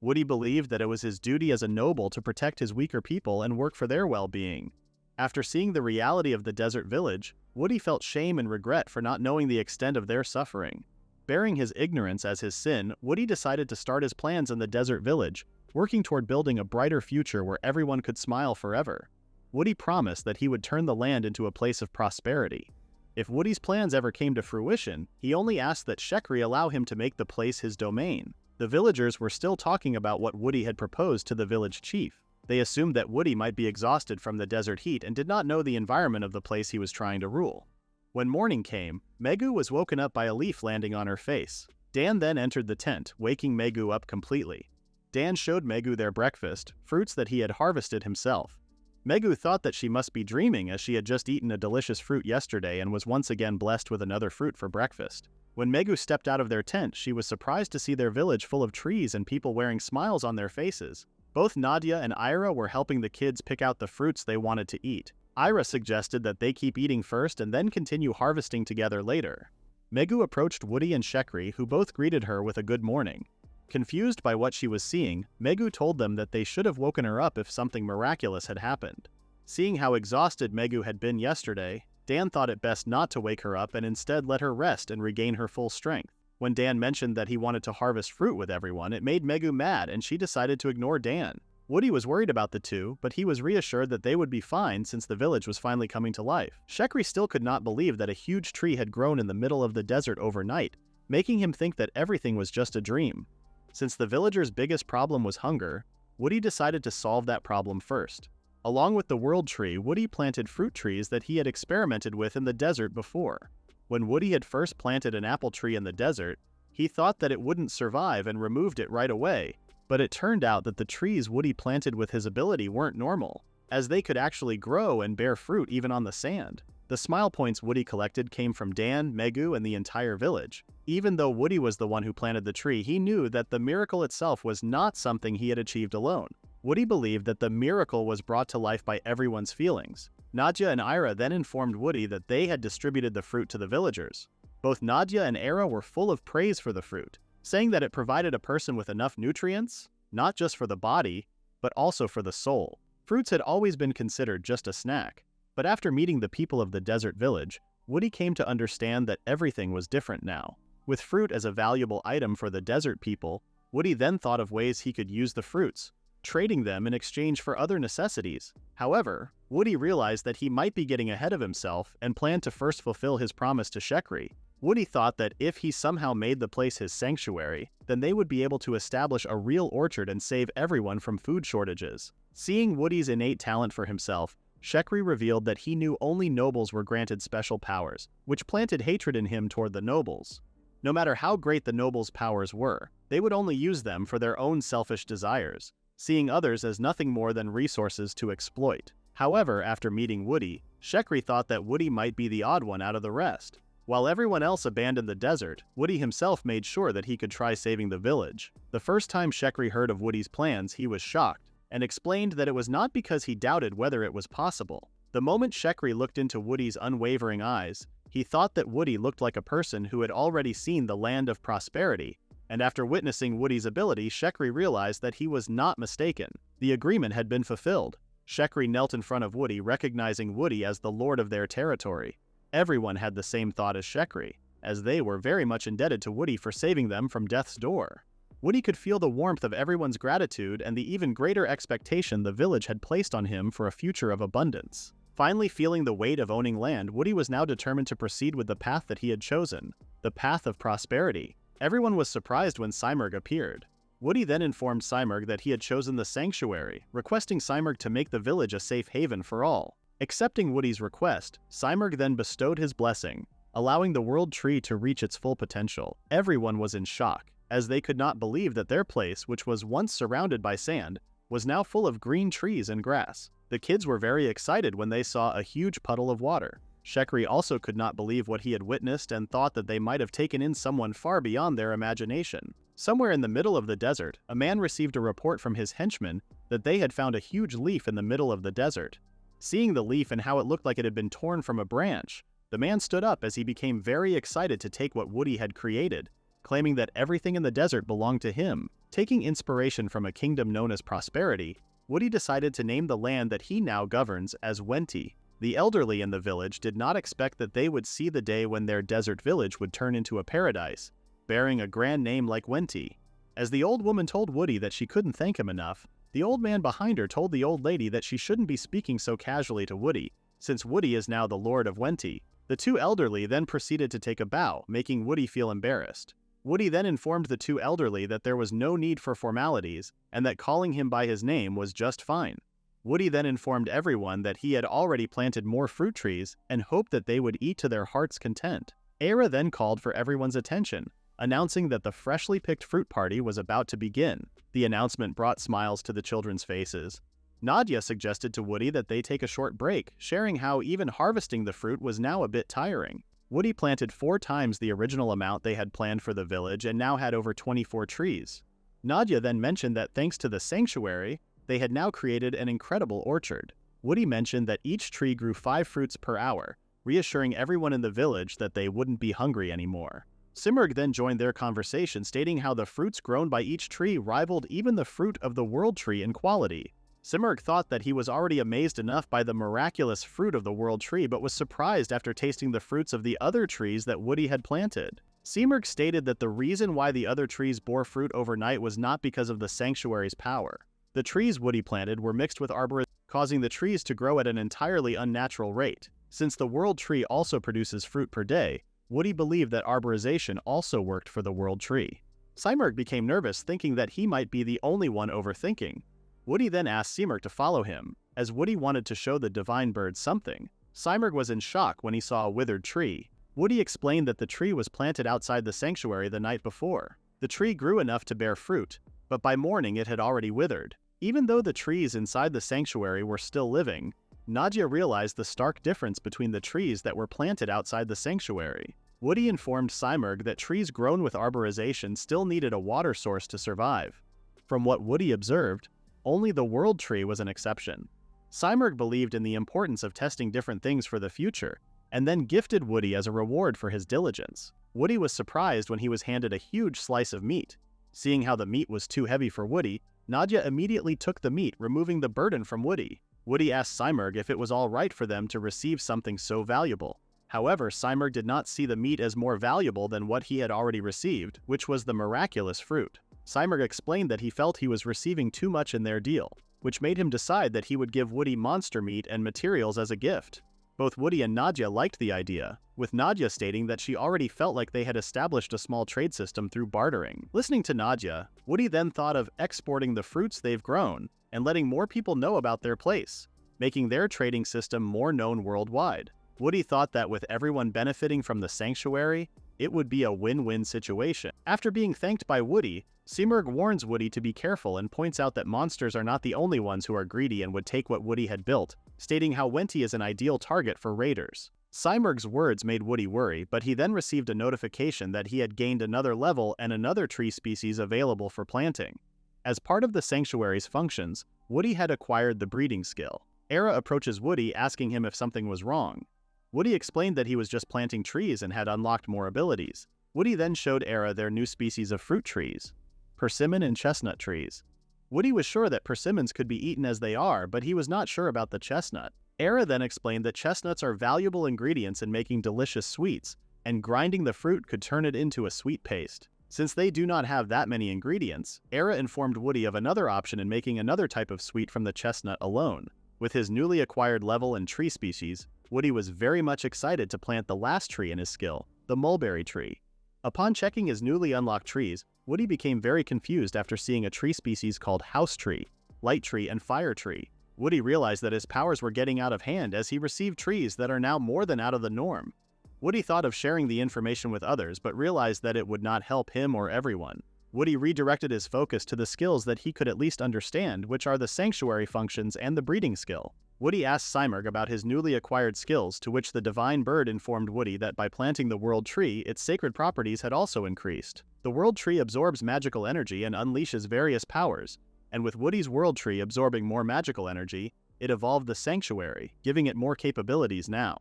[SPEAKER 1] Woody believed that it was his duty as a noble to protect his weaker people and work for their well-being. After seeing the reality of the desert village, Woody felt shame and regret for not knowing the extent of their suffering. Bearing his ignorance as his sin, Woody decided to start his plans in the desert village, working toward building a brighter future where everyone could smile forever. Woody promised that he would turn the land into a place of prosperity. If Woody's plans ever came to fruition, he only asked that Shekri allow him to make the place his domain. The villagers were still talking about what Woody had proposed to the village chief. They assumed that Woody might be exhausted from the desert heat and did not know the environment of the place he was trying to rule. When morning came, Megu was woken up by a leaf landing on her face. Dan then entered the tent, waking Megu up completely. Dan showed Megu their breakfast, fruits that he had harvested himself. Megu thought that she must be dreaming, as she had just eaten a delicious fruit yesterday and was once again blessed with another fruit for breakfast. When Megu stepped out of their tent, she was surprised to see their village full of trees and people wearing smiles on their faces. Both Nadia and Ira were helping the kids pick out the fruits they wanted to eat. Ira suggested that they keep eating first and then continue harvesting together later. Megu approached Woody and Shekri, who both greeted her with a good morning. Confused by what she was seeing, Megu told them that they should have woken her up if something miraculous had happened. Seeing how exhausted Megu had been yesterday, Dan thought it best not to wake her up and instead let her rest and regain her full strength. When Dan mentioned that he wanted to harvest fruit with everyone, it made Megu mad and she decided to ignore Dan. Woody was worried about the two, but he was reassured that they would be fine since the village was finally coming to life. Shekri still could not believe that a huge tree had grown in the middle of the desert overnight, making him think that everything was just a dream. Since the villagers' biggest problem was hunger, Woody decided to solve that problem first. Along with the world tree, Woody planted fruit trees that he had experimented with in the desert before. When Woody had first planted an apple tree in the desert, He thought that it wouldn't survive and removed it right away, but it turned out that the trees Woody planted with his ability weren't normal, as they could actually grow and bear fruit even on the sand. The smile points Woody collected came from Dan, Megu, and the entire village. Even though Woody was the one who planted the tree, he knew that the miracle itself was not something he had achieved alone. Woody believed that the miracle was brought to life by everyone's feelings. Nadia and Ira then informed Woody that they had distributed the fruit to the villagers. Both Nadia and Ira were full of praise for the fruit, saying that it provided a person with enough nutrients, not just for the body, but also for the soul. Fruits had always been considered just a snack, but after meeting the people of the desert village, Woody came to understand that everything was different now. With fruit as a valuable item for the desert people, Woody then thought of ways he could use the fruits, trading them in exchange for other necessities. However, Woody realized that he might be getting ahead of himself and planned to first fulfill his promise to Shekri. Woody thought that if he somehow made the place his sanctuary, then they would be able to establish a real orchard and save everyone from food shortages. Seeing Woody's innate talent for himself, Shekri revealed that he knew only nobles were granted special powers, which planted hatred in him toward the nobles. No matter how great the nobles' powers were, they would only use them for their own selfish desires, seeing others as nothing more than resources to exploit. However, after meeting Woody, Shekri thought that Woody might be the odd one out of the rest. While everyone else abandoned the desert, Woody himself made sure that he could try saving the village. The first time Shekri heard of Woody's plans, he was shocked, and explained that it was not because he doubted whether it was possible. The moment Shekri looked into Woody's unwavering eyes, he thought that Woody looked like a person who had already seen the land of prosperity, and after witnessing Woody's ability, Shekri realized that he was not mistaken. The agreement had been fulfilled. Shekri knelt in front of Woody, recognizing Woody as the lord of their territory. Everyone had the same thought as Shekri, as they were very much indebted to Woody for saving them from death's door. Woody could feel the warmth of everyone's gratitude and the even greater expectation the village had placed on him for a future of abundance. Finally feeling the weight of owning land, Woody was now determined to proceed with the path that he had chosen, the path of prosperity. Everyone was surprised when Simurgh appeared. Woody then informed Simurgh that he had chosen the sanctuary, requesting Simurgh to make the village a safe haven for all. Accepting Woody's request, Simurgh then bestowed his blessing, allowing the world tree to reach its full potential. Everyone was in shock, as they could not believe that their place, which was once surrounded by sand, was now full of green trees and grass. The kids were very excited when they saw a huge puddle of water. Shekri also could not believe what he had witnessed and thought that they might have taken in someone far beyond their imagination. Somewhere in the middle of the desert, a man received a report from his henchmen that they had found a huge leaf in the middle of the desert. Seeing the leaf and how it looked like it had been torn from a branch, the man stood up as he became very excited to take what Woody had created, claiming that everything in the desert belonged to him. Taking inspiration from a kingdom known as Prosperity, Woody decided to name the land that he now governs as Wenti. The elderly in the village did not expect that they would see the day when their desert village would turn into a paradise, bearing a grand name like Wenti. As the old woman told Woody that she couldn't thank him enough, the old man behind her told the old lady that she shouldn't be speaking so casually to Woody, since Woody is now the Lord of Wenti. The two elderly then proceeded to take a bow, making Woody feel embarrassed. Woody then informed the two elderly that there was no need for formalities, and that calling him by his name was just fine. Woody then informed everyone that he had already planted more fruit trees and hoped that they would eat to their heart's content. Era then called for everyone's attention, announcing that the freshly picked fruit party was about to begin. The announcement brought smiles to the children's faces. Nadia suggested to Woody that they take a short break, sharing how even harvesting the fruit was now a bit tiring. Woody planted 4 times the original amount they had planned for the village and now had over 24 trees. Nadia then mentioned that thanks to the sanctuary, they had now created an incredible orchard. Woody mentioned that each tree grew 5 fruits per hour, reassuring everyone in the village that they wouldn't be hungry anymore. Simurgh then joined their conversation, stating how the fruits grown by each tree rivaled even the fruit of the world tree in quality. Simurgh thought that he was already amazed enough by the miraculous fruit of the world tree, but was surprised after tasting the fruits of the other trees that Woody had planted. Simurgh stated that the reason why the other trees bore fruit overnight was not because of the sanctuary's power. The trees Woody planted were mixed with arborism, causing the trees to grow at an entirely unnatural rate. Since the world tree also produces fruit per day, Woody believed that arborization also worked for the world tree. Simurgh became nervous, thinking that he might be the only one overthinking. Woody then asked Simurgh to follow him, as Woody wanted to show the divine bird something. Simurgh was in shock when he saw a withered tree. Woody explained that the tree was planted outside the sanctuary the night before. The tree grew enough to bear fruit, but by morning it had already withered. Even though the trees inside the sanctuary were still living, Nadia realized the stark difference between the trees that were planted outside the sanctuary. Woody informed Simurgh that trees grown with arborization still needed a water source to survive. From what Woody observed, only the world tree was an exception. Simurgh believed in the importance of testing different things for the future, and then gifted Woody as a reward for his diligence. Woody was surprised when he was handed a huge slice of meat. Seeing how the meat was too heavy for Woody, Nadia immediately took the meat, removing the burden from Woody. Woody asked Simurgh if it was all right for them to receive something so valuable. However, Simurgh did not see the meat as more valuable than what he had already received, which was the miraculous fruit. Simurgh explained that he felt he was receiving too much in their deal, which made him decide that he would give Woody monster meat and materials as a gift. Both Woody and Nadia liked the idea, with Nadia stating that she already felt like they had established a small trade system through bartering. Listening to Nadia, Woody then thought of exporting the fruits they've grown and letting more people know about their place, making their trading system more known worldwide. Woody thought that with everyone benefiting from the sanctuary, it would be a win-win situation. After being thanked by Woody, Simurgh warns Woody to be careful and points out that monsters are not the only ones who are greedy and would take what Woody had built, stating how Wenti is an ideal target for raiders. Simurgh's words made Woody worry, but he then received a notification that he had gained another level and another tree species available for planting. As part of the sanctuary's functions, Woody had acquired the breeding skill. Era approaches Woody asking him if something was wrong. Woody explained that he was just planting trees and had unlocked more abilities. Woody then showed Era their new species of fruit trees, persimmon and chestnut trees. Woody was sure that persimmons could be eaten as they are, but he was not sure about the chestnut. Era then explained that chestnuts are valuable ingredients in making delicious sweets, and grinding the fruit could turn it into a sweet paste. Since they do not have that many ingredients, Era informed Woody of another option in making another type of sweet from the chestnut alone. With his newly acquired level and tree species, Woody was very much excited to plant the last tree in his skill, the mulberry tree. Upon checking his newly unlocked trees, Woody became very confused after seeing a tree species called house tree, light tree, and fire tree. Woody realized that his powers were getting out of hand as he received trees that are now more than out of the norm. Woody thought of sharing the information with others but realized that it would not help him or everyone. Woody redirected his focus to the skills that he could at least understand, which are the sanctuary functions and the breeding skill. Woody asked Simurgh about his newly acquired skills, to which the divine bird informed Woody that by planting the world tree, its sacred properties had also increased. The world tree absorbs magical energy and unleashes various powers, and with Woody's world tree absorbing more magical energy, it evolved the sanctuary, giving it more capabilities now.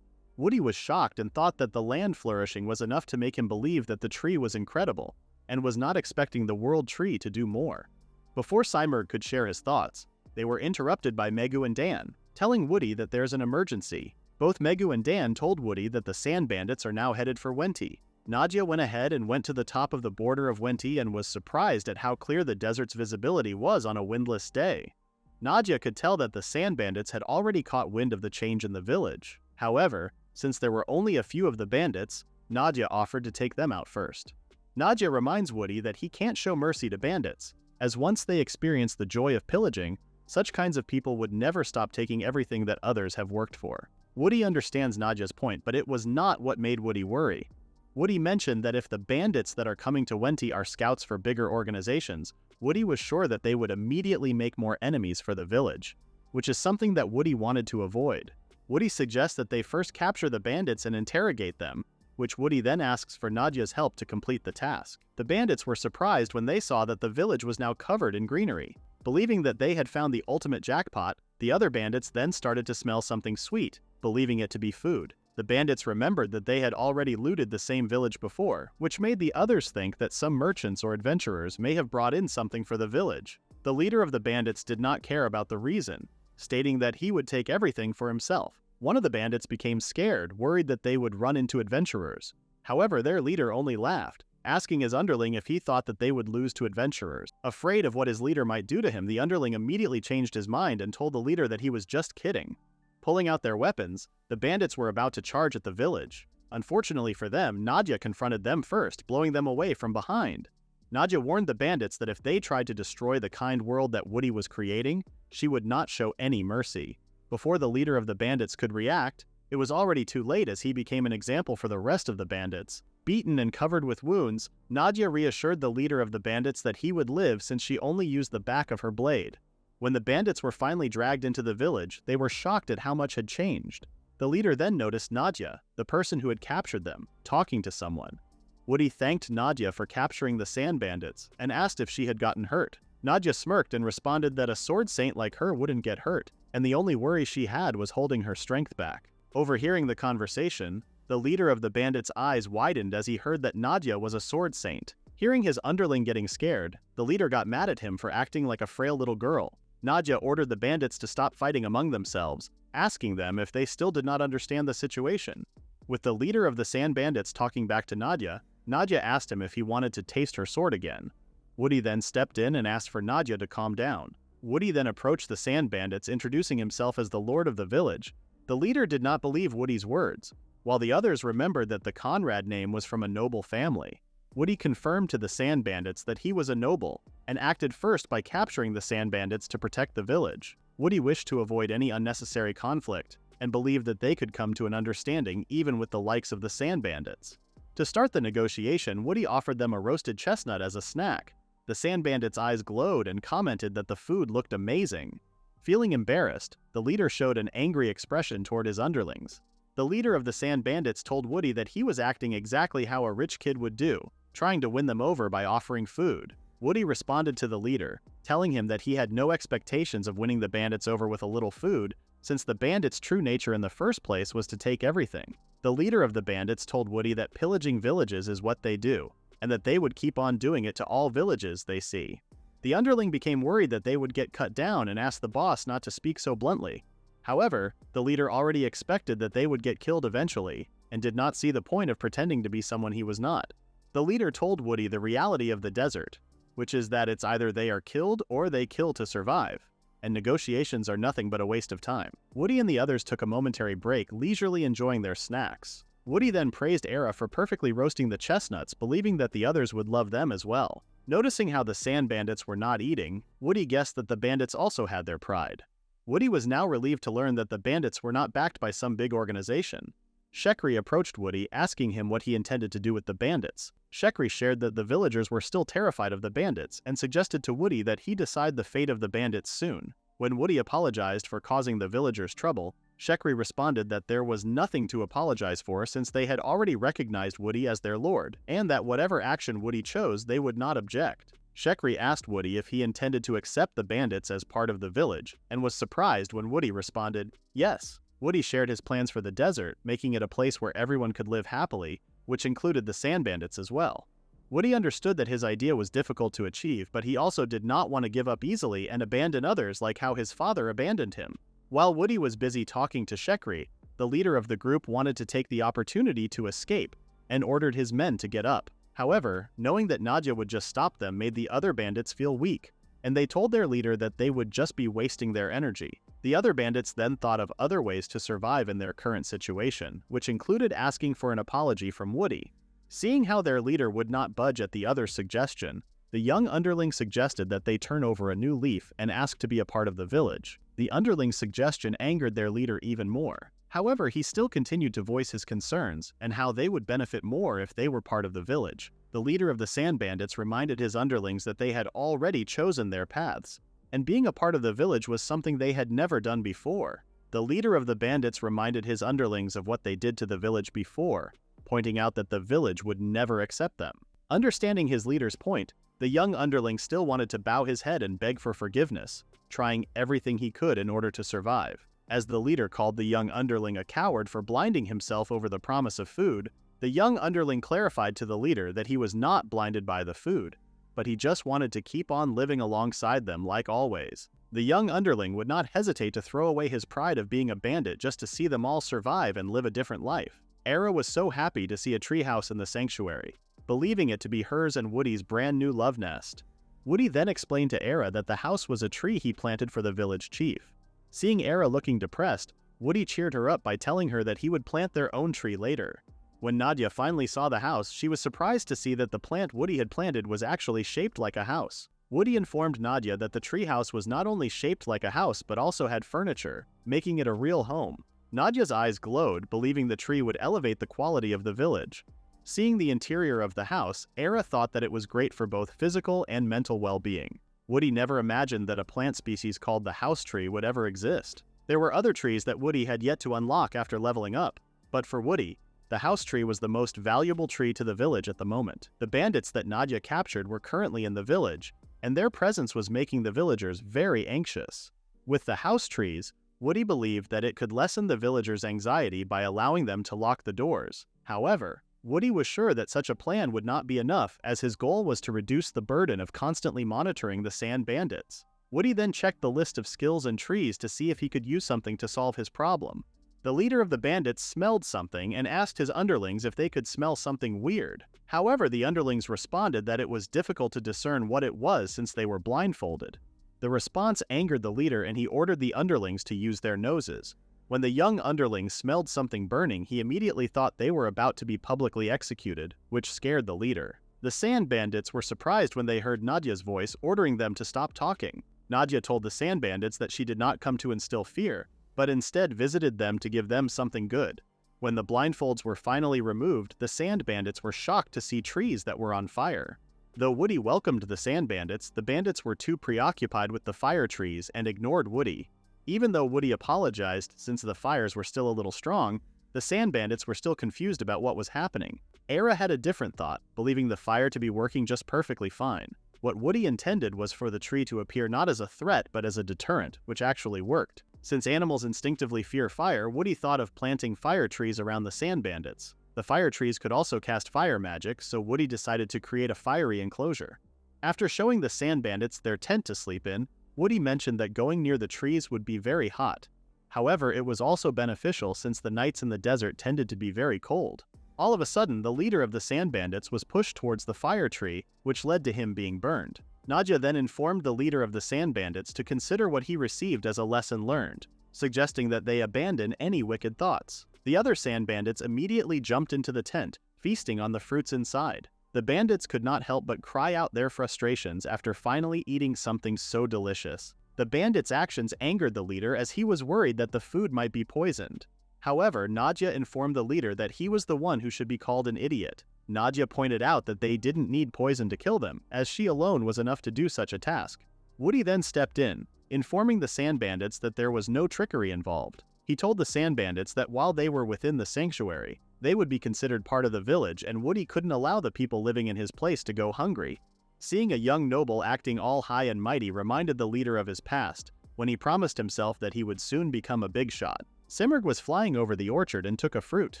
[SPEAKER 1] Woody was shocked and thought that the land flourishing was enough to make him believe that the tree was incredible, and was not expecting the world tree to do more. Before Simurgh could share his thoughts, they were interrupted by Megu and Dan, telling Woody that there's an emergency. Both Megu and Dan told Woody that the sand bandits are now headed for Wenti. Nadia went ahead and went to the top of the border of Wenti and was surprised at how clear the desert's visibility was on a windless day. Nadia could tell that the sand bandits had already caught wind of the change in the village. However, since there were only a few of the bandits, Nadia offered to take them out first. Nadia reminds Woody that he can't show mercy to bandits, as once they experience the joy of pillaging, such kinds of people would never stop taking everything that others have worked for. Woody understands Nadia's point, but it was not what made Woody worry. Woody mentioned that if the bandits that are coming to Wenti are scouts for bigger organizations, Woody was sure that they would immediately make more enemies for the village, which is something that Woody wanted to avoid. Woody suggests that they first capture the bandits and interrogate them, which Woody then asks for Nadia's help to complete the task. The bandits were surprised when they saw that the village was now covered in greenery. Believing that they had found the ultimate jackpot, the other bandits then started to smell something sweet, believing it to be food. The bandits remembered that they had already looted the same village before, which made the others think that some merchants or adventurers may have brought in something for the village. The leader of the bandits did not care about the reason, stating that he would take everything for himself. One of the bandits became scared, worried that they would run into adventurers. However, their leader only laughed, asking his underling if he thought that they would lose to adventurers. Afraid of what his leader might do to him, the underling immediately changed his mind and told the leader that he was just kidding. Pulling out their weapons, the bandits were about to charge at the village. Unfortunately for them, Nadia confronted them first, blowing them away from behind. Nadia warned the bandits that if they tried to destroy the kind world that Woody was creating, she would not show any mercy. Before the leader of the bandits could react, It was already too late as he became an example for the rest of the bandits. Beaten and covered with wounds, Nadia reassured the leader of the bandits that he would live since she only used the back of her blade. When the bandits were finally dragged into the village, they were shocked at how much had changed. The leader then noticed Nadia, the person who had captured them, talking to someone. Woody thanked Nadia for capturing the sand bandits and asked if she had gotten hurt. Nadia smirked and responded that a sword saint like her wouldn't get hurt, and the only worry she had was holding her strength back. Overhearing the conversation, the leader of the bandits' eyes widened as he heard that Nadia was a sword saint. Hearing his underling getting scared, the leader got mad at him for acting like a frail little girl. Nadia ordered the bandits to stop fighting among themselves, asking them if they still did not understand the situation. With the leader of the sand bandits talking back to Nadia, Nadia asked him if he wanted to taste her sword again. Woody then stepped in and asked for Nadia to calm down. Woody then approached the sand bandits, introducing himself as the lord of the village. The leader did not believe Woody's words, while the others remembered that the Conrad name was from a noble family. Woody confirmed to the sand bandits that he was a noble, and acted first by capturing the sand bandits to protect the village. Woody wished to avoid any unnecessary conflict, and believed that they could come to an understanding even with the likes of the sand bandits. To start the negotiation, Woody offered them a roasted chestnut as a snack. The sand bandits' eyes glowed and commented that the food looked amazing. Feeling embarrassed, the leader showed an angry expression toward his underlings. The leader of the sand bandits told Woody that he was acting exactly how a rich kid would do, trying to win them over by offering food. Woody responded to the leader, telling him that he had no expectations of winning the bandits over with a little food, since the bandits' true nature in the first place was to take everything. The leader of the bandits told Woody that pillaging villages is what they do, and that they would keep on doing it to all villages they see. The underling became worried that they would get cut down and asked the boss not to speak so bluntly. However, the leader already expected that they would get killed eventually, and did not see the point of pretending to be someone he was not. The leader told Woody the reality of the desert, which is that it's either they are killed or they kill to survive, and negotiations are nothing but a waste of time. Woody and the others took a momentary break, leisurely enjoying their snacks. Woody then praised Era for perfectly roasting the chestnuts, believing that the others would love them as well. Noticing how the sand bandits were not eating, Woody guessed that the bandits also had their pride. Woody was now relieved to learn that the bandits were not backed by some big organization. Shekri approached Woody, asking him what he intended to do with the bandits. Shekri shared that the villagers were still terrified of the bandits, and suggested to Woody that he decide the fate of the bandits soon. When Woody apologized for causing the villagers trouble, Shekri responded that there was nothing to apologize for since they had already recognized Woody as their lord, and that whatever action Woody chose they would not object. Shekri asked Woody if he intended to accept the bandits as part of the village, and was surprised when Woody responded, yes. Woody shared his plans for the desert, making it a place where everyone could live happily, which included the sand bandits as well. Woody understood that his idea was difficult to achieve, but he also did not want to give up easily and abandon others like how his father abandoned him. While Woody was busy talking to Shekri, the leader of the group wanted to take the opportunity to escape, and ordered his men to get up. However, knowing that Nadia would just stop them made the other bandits feel weak, and they told their leader that they would just be wasting their energy. The other bandits then thought of other ways to survive in their current situation, which included asking for an apology from Woody. Seeing how their leader would not budge at the other's suggestion, the young underling suggested that they turn over a new leaf and ask to be a part of the village. The underling's suggestion angered their leader even more. However, he still continued to voice his concerns, and how they would benefit more if they were part of the village. The leader of the sand bandits reminded his underlings that they had already chosen their paths, and being a part of the village was something they had never done before. The leader of the bandits reminded his underlings of what they did to the village before, pointing out that the village would never accept them. Understanding his leader's point, the young underling still wanted to bow his head and beg for forgiveness, trying everything he could in order to survive. As the leader called the young underling a coward for blinding himself over the promise of food, the young underling clarified to the leader that he was not blinded by the food, but he just wanted to keep on living alongside them like always. The young underling would not hesitate to throw away his pride of being a bandit just to see them all survive and live a different life. Era was so happy to see a treehouse in the sanctuary, believing it to be hers and Woody's brand new love nest. Woody then explained to Era that the house was a tree he planted for the village chief. Seeing Era looking depressed, Woody cheered her up by telling her that he would plant their own tree later. When Nadia finally saw the house, she was surprised to see that the plant Woody had planted was actually shaped like a house. Woody informed Nadia that the treehouse was not only shaped like a house but also had furniture, making it a real home. Nadia's eyes glowed, believing the tree would elevate the quality of the village. Seeing the interior of the house, Era thought that it was great for both physical and mental well-being. Woody never imagined that a plant species called the house tree would ever exist. There were other trees that Woody had yet to unlock after leveling up, but for Woody, the house tree was the most valuable tree to the village at the moment. The bandits that Nadia captured were currently in the village, and their presence was making the villagers very anxious. With the house trees, Woody believed that it could lessen the villagers' anxiety by allowing them to lock the doors. However, Woody was sure that such a plan would not be enough, as his goal was to reduce the burden of constantly monitoring the sand bandits. Woody then checked the list of skills and trees to see if he could use something to solve his problem. The leader of the bandits smelled something and asked his underlings if they could smell something weird. However, the underlings responded that it was difficult to discern what it was since they were blindfolded. The response angered the leader, and he ordered the underlings to use their noses. When the young underling smelled something burning, he immediately thought they were about to be publicly executed, which scared the leader. The sand bandits were surprised when they heard Nadia's voice ordering them to stop talking. Nadia told the sand bandits that she did not come to instill fear, but instead visited them to give them something good. When the blindfolds were finally removed, the sand bandits were shocked to see trees that were on fire. Though Woody welcomed the sand bandits, the bandits were too preoccupied with the fire trees and ignored Woody. Even though Woody apologized since the fires were still a little strong, the sand bandits were still confused about what was happening. Era had a different thought, believing the fire to be working just perfectly fine. What Woody intended was for the tree to appear not as a threat but as a deterrent, which actually worked. Since animals instinctively fear fire, Woody thought of planting fire trees around the sand bandits. The fire trees could also cast fire magic, so Woody decided to create a fiery enclosure. After showing the sand bandits their tent to sleep in, Woody mentioned that going near the trees would be very hot. However, it was also beneficial since the nights in the desert tended to be very cold. All of a sudden, the leader of the sand bandits was pushed towards the fire tree, which led to him being burned. Nadia then informed the leader of the sand bandits to consider what he received as a lesson learned, suggesting that they abandon any wicked thoughts. The other sand bandits immediately jumped into the tent, feasting on the fruits inside. The bandits could not help but cry out their frustrations after finally eating something so delicious. The bandits' actions angered the leader, as he was worried that the food might be poisoned. However, Nadia informed the leader that he was the one who should be called an idiot. Nadia pointed out that they didn't need poison to kill them, as she alone was enough to do such a task. Woody then stepped in, informing the sand bandits that there was no trickery involved. He told the sand bandits that while they were within the sanctuary, they would be considered part of the village, and Woody couldn't allow the people living in his place to go hungry. Seeing a young noble acting all high and mighty reminded the leader of his past, when he promised himself that he would soon become a big shot. Simurgh was flying over the orchard and took a fruit,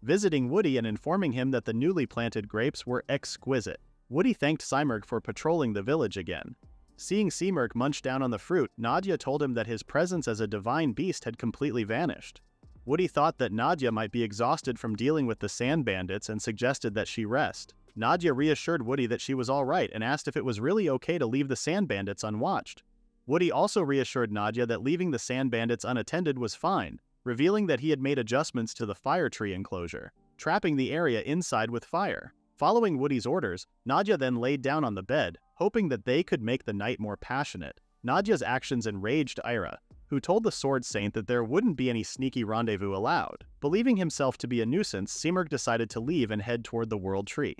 [SPEAKER 1] visiting Woody and informing him that the newly planted grapes were exquisite. Woody thanked Simurgh for patrolling the village again. Seeing Simurgh munch down on the fruit, Nadia told him that his presence as a divine beast had completely vanished. Woody thought that Nadia might be exhausted from dealing with the sand bandits and suggested that she rest. Nadia reassured Woody that she was alright and asked if it was really okay to leave the sand bandits unwatched. Woody also reassured Nadia that leaving the sand bandits unattended was fine, revealing that he had made adjustments to the fire tree enclosure, trapping the area inside with fire. Following Woody's orders, Nadia then laid down on the bed, hoping that they could make the night more passionate. Nadia's actions enraged Ira, who told the Sword Saint that there wouldn't be any sneaky rendezvous allowed. Believing himself to be a nuisance, Simurgh decided to leave and head toward the World Tree.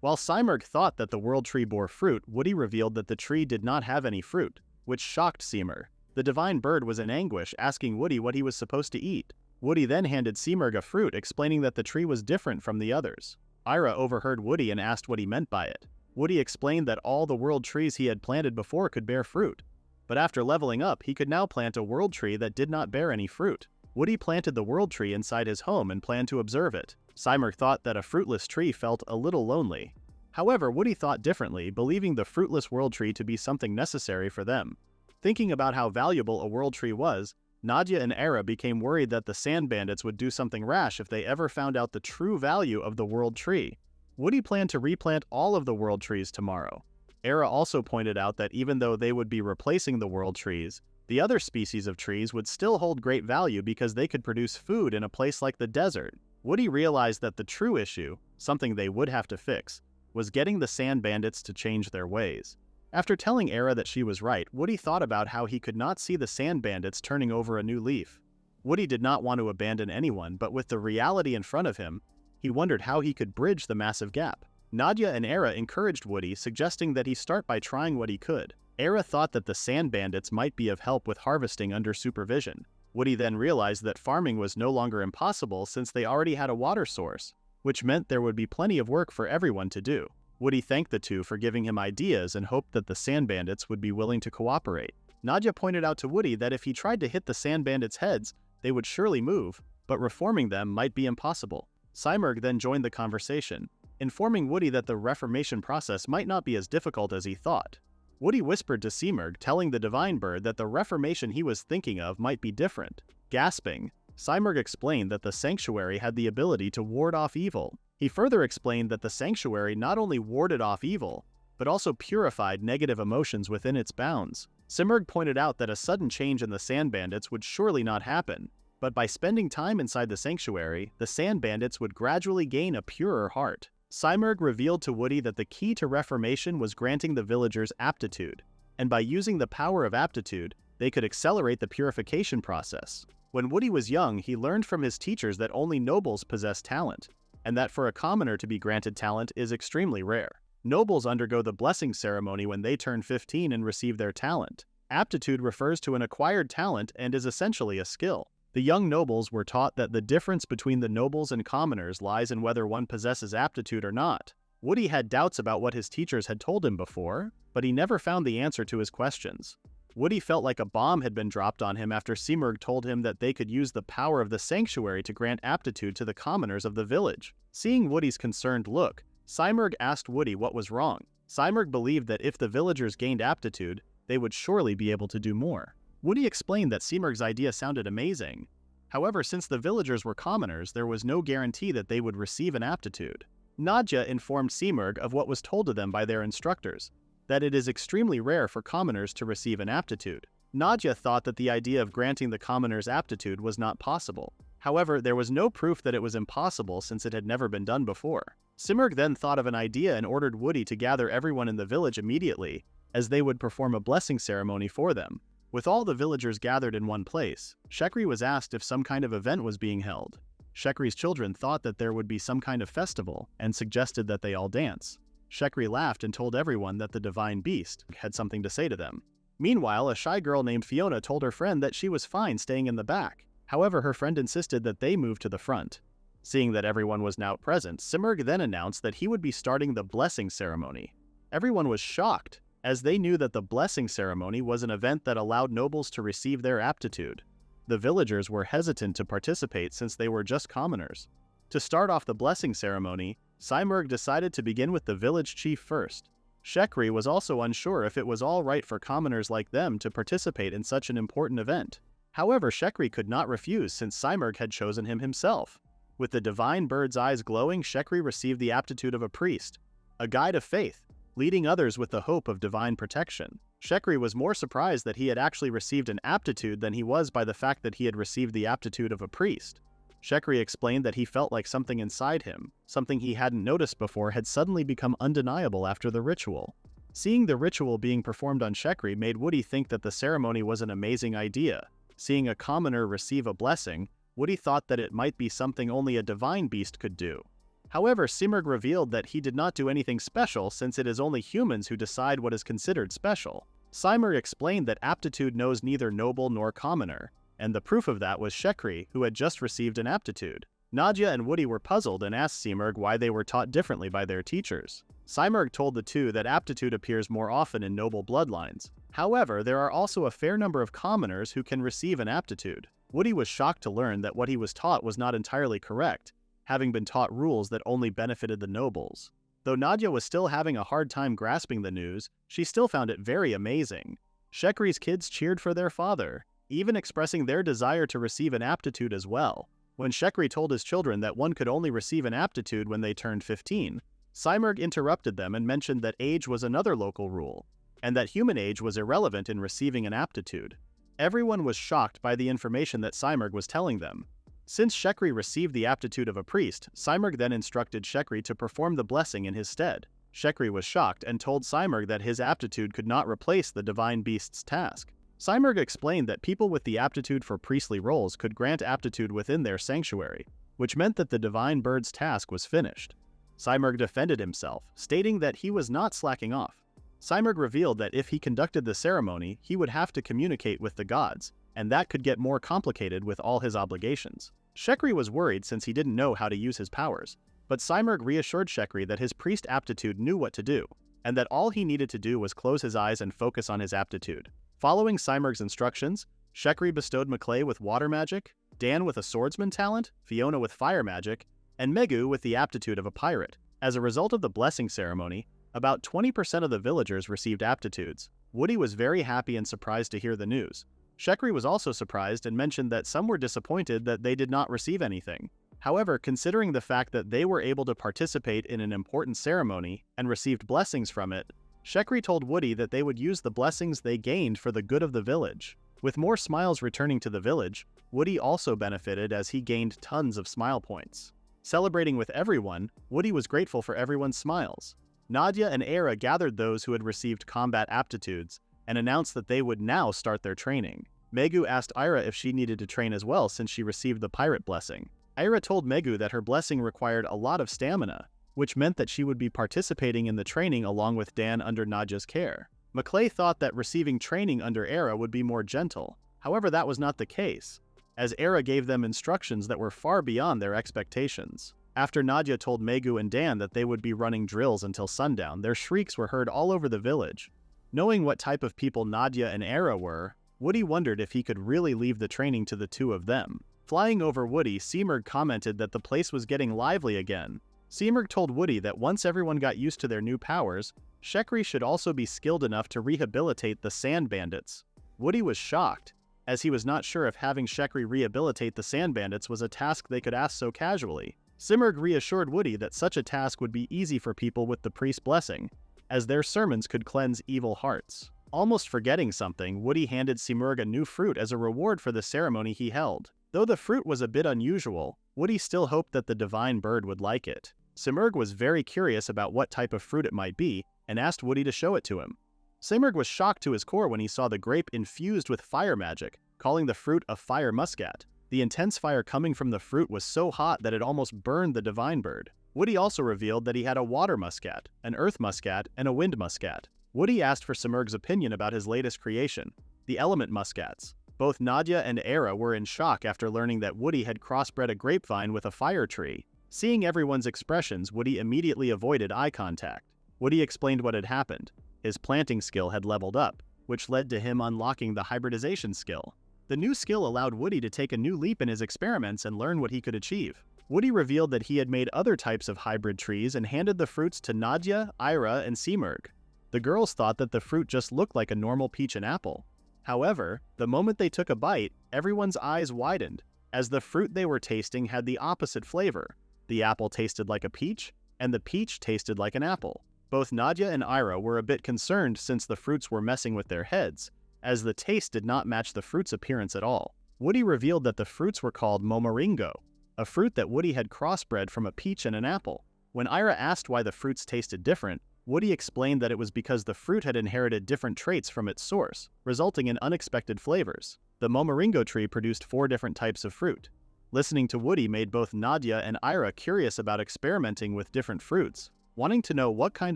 [SPEAKER 1] While Simurgh thought that the World Tree bore fruit, Woody revealed that the tree did not have any fruit, which shocked Simurgh. The divine bird was in anguish, asking Woody what he was supposed to eat. Woody then handed Simurgh a fruit, explaining that the tree was different from the others. Ira overheard Woody and asked what he meant by it. Woody explained that all the world trees he had planted before could bear fruit, but after leveling up, he could now plant a world tree that did not bear any fruit. Woody planted the world tree inside his home and planned to observe it. Simurgh thought that a fruitless tree felt a little lonely. However, Woody thought differently, believing the fruitless world tree to be something necessary for them. Thinking about how valuable a world tree was, Nadia and Era became worried that the sand bandits would do something rash if they ever found out the true value of the world tree. Woody planned to replant all of the world trees tomorrow. Era also pointed out that even though they would be replacing the world trees, the other species of trees would still hold great value because they could produce food in a place like the desert. Woody realized that the true issue, something they would have to fix, was getting the sand bandits to change their ways. After telling Era that she was right, Woody thought about how he could not see the sand bandits turning over a new leaf. Woody did not want to abandon anyone, but with the reality in front of him, he wondered how he could bridge the massive gap. Nadia and Era encouraged Woody, suggesting that he start by trying what he could. Era thought that the sand bandits might be of help with harvesting under supervision. Woody then realized that farming was no longer impossible since they already had a water source, which meant there would be plenty of work for everyone to do. Woody thanked the two for giving him ideas and hoped that the sand bandits would be willing to cooperate. Nadia pointed out to Woody that if he tried to hit the sand bandits' heads, they would surely move, but reforming them might be impossible. Simurgh then joined the conversation, informing Woody that the reformation process might not be as difficult as he thought. Woody whispered to Simurgh, telling the divine bird that the reformation he was thinking of might be different. Gasping, Simurgh explained that the sanctuary had the ability to ward off evil. He further explained that the sanctuary not only warded off evil, but also purified negative emotions within its bounds. Simurgh pointed out that a sudden change in the sand bandits would surely not happen, but by spending time inside the sanctuary, the sand bandits would gradually gain a purer heart. Simurgh revealed to Woody that the key to reformation was granting the villagers aptitude, and by using the power of aptitude, they could accelerate the purification process. When Woody was young, he learned from his teachers that only nobles possess talent, and that for a commoner to be granted talent is extremely rare. Nobles undergo the blessing ceremony when they turn 15 and receive their talent. Aptitude refers to an acquired talent and is essentially a skill. The young nobles were taught that the difference between the nobles and commoners lies in whether one possesses aptitude or not. Woody had doubts about what his teachers had told him before, but he never found the answer to his questions. Woody felt like a bomb had been dropped on him after Simurgh told him that they could use the power of the sanctuary to grant aptitude to the commoners of the village. Seeing Woody's concerned look, Simurgh asked Woody what was wrong. Simurgh believed that if the villagers gained aptitude, they would surely be able to do more. Woody explained that Simurgh's idea sounded amazing. However, since the villagers were commoners, there was no guarantee that they would receive an aptitude. Nadia informed Simurgh of what was told to them by their instructors, that it is extremely rare for commoners to receive an aptitude. Nadia thought that the idea of granting the commoners aptitude was not possible. However, there was no proof that it was impossible since it had never been done before. Simurgh then thought of an idea and ordered Woody to gather everyone in the village immediately, as they would perform a blessing ceremony for them. With all the villagers gathered in one place, Shekri was asked if some kind of event was being held. Shekri's children thought that there would be some kind of festival and suggested that they all dance. Shekri laughed and told everyone that the divine beast had something to say to them. Meanwhile, a shy girl named Fiona told her friend that she was fine staying in the back. However, her friend insisted that they move to the front. Seeing that everyone was now present, Simurgh then announced that he would be starting the blessing ceremony. Everyone was shocked, as they knew that the blessing ceremony was an event that allowed nobles to receive their aptitude. The villagers were hesitant to participate since they were just commoners. To start off the blessing ceremony, Simurgh decided to begin with the village chief first. Shekri was also unsure if it was all right for commoners like them to participate in such an important event. However, Shekri could not refuse since Simurgh had chosen him himself. With the divine bird's eyes glowing, Shekri received the aptitude of a priest, a guide of faith, leading others with the hope of divine protection. Shekri was more surprised that he had actually received an aptitude than he was by the fact that he had received the aptitude of a priest. Shekri explained that he felt like something inside him, something he hadn't noticed before, had suddenly become undeniable after the ritual. Seeing the ritual being performed on Shekri made Woody think that the ceremony was an amazing idea. Seeing a commoner receive a blessing, Woody thought that it might be something only a divine beast could do. However, Simurgh revealed that he did not do anything special since it is only humans who decide what is considered special. Simurgh explained that aptitude knows neither noble nor commoner, and the proof of that was Shekri, who had just received an aptitude. Nadia and Woody were puzzled and asked Simurgh why they were taught differently by their teachers. Simurgh told the two that aptitude appears more often in noble bloodlines. However, there are also a fair number of commoners who can receive an aptitude. Woody was shocked to learn that what he was taught was not entirely correct, having been taught rules that only benefited the nobles. Though Nadia was still having a hard time grasping the news, she still found it very amazing. Shekri's kids cheered for their father, even expressing their desire to receive an aptitude as well. When Shekri told his children that one could only receive an aptitude when they turned 15, Simurgh interrupted them and mentioned that age was another local rule, and that human age was irrelevant in receiving an aptitude. Everyone was shocked by the information that Simurgh was telling them. Since Shekri received the aptitude of a priest, Simurgh then instructed Shekri to perform the blessing in his stead. Shekri was shocked and told Simurgh that his aptitude could not replace the divine beast's task. Simurgh explained that people with the aptitude for priestly roles could grant aptitude within their sanctuary, which meant that the divine bird's task was finished. Simurgh defended himself, stating that he was not slacking off. Simurgh revealed that if he conducted the ceremony, he would have to communicate with the gods, and that could get more complicated with all his obligations. Shekri was worried since he didn't know how to use his powers, but Simurgh reassured Shekri that his priest aptitude knew what to do, and that all he needed to do was close his eyes and focus on his aptitude. Following Simurgh's instructions, Shekri bestowed Maclay with water magic, Dan with a swordsman talent, Fiona with fire magic, and Megu with the aptitude of a pirate. As a result of the blessing ceremony, about 20% of the villagers received aptitudes. Woody was very happy and surprised to hear the news. Shekri was also surprised and mentioned that some were disappointed that they did not receive anything. However, considering the fact that they were able to participate in an important ceremony and received blessings from it, Shekri told Woody that they would use the blessings they gained for the good of the village. With more smiles returning to the village, Woody also benefited as he gained tons of smile points. Celebrating with everyone, Woody was grateful for everyone's smiles. Nadia and Era gathered those who had received combat aptitudes and announced that they would now start their training. Megu asked Ira if she needed to train as well since she received the pirate blessing. Ira told Megu that her blessing required a lot of stamina, which meant that she would be participating in the training along with Dan under Nadia's care. Maclay thought that receiving training under Era would be more gentle. However, that was not the case, as Era gave them instructions that were far beyond their expectations. After Nadia told Megu and Dan that they would be running drills until sundown, their shrieks were heard all over the village. Knowing what type of people Nadia and Era were, Woody wondered if he could really leave the training to the two of them. Flying over Woody, Simurgh commented that the place was getting lively again. Simurgh told Woody that once everyone got used to their new powers, Shekri should also be skilled enough to rehabilitate the sand bandits. Woody was shocked, as he was not sure if having Shekri rehabilitate the sand bandits was a task they could ask so casually. Simurgh reassured Woody that such a task would be easy for people with the priest's blessing, as their sermons could cleanse evil hearts. Almost forgetting something, Woody handed Simurgh a new fruit as a reward for the ceremony he held. Though the fruit was a bit unusual, Woody still hoped that the divine bird would like it. Simurgh was very curious about what type of fruit it might be, and asked Woody to show it to him. Simurgh was shocked to his core when he saw the grape infused with fire magic, calling the fruit a fire muscat. The intense fire coming from the fruit was so hot that it almost burned the divine bird. Woody also revealed that he had a water muscat, an earth muscat, and a wind muscat. Woody asked for Simurgh's opinion about his latest creation, the element muscats. Both Nadia and Era were in shock after learning that Woody had crossbred a grapevine with a fire tree. Seeing everyone's expressions, Woody immediately avoided eye contact. Woody explained what had happened. His planting skill had leveled up, which led to him unlocking the hybridization skill. The new skill allowed Woody to take a new leap in his experiments and learn what he could achieve. Woody revealed that he had made other types of hybrid trees and handed the fruits to Nadia, Ira, and Simurgh. The girls thought that the fruit just looked like a normal peach and apple. However, the moment they took a bite, everyone's eyes widened, as the fruit they were tasting had the opposite flavor. The apple tasted like a peach, and the peach tasted like an apple. Both Nadia and Ira were a bit concerned since the fruits were messing with their heads, as the taste did not match the fruit's appearance at all. Woody revealed that the fruits were called momoringo, a fruit that Woody had crossbred from a peach and an apple. When Ira asked why the fruits tasted different, Woody explained that it was because the fruit had inherited different traits from its source, resulting in unexpected flavors. The momoringo tree produced 4 different types of fruit. Listening to Woody made both Nadia and Ira curious about experimenting with different fruits, wanting to know what kind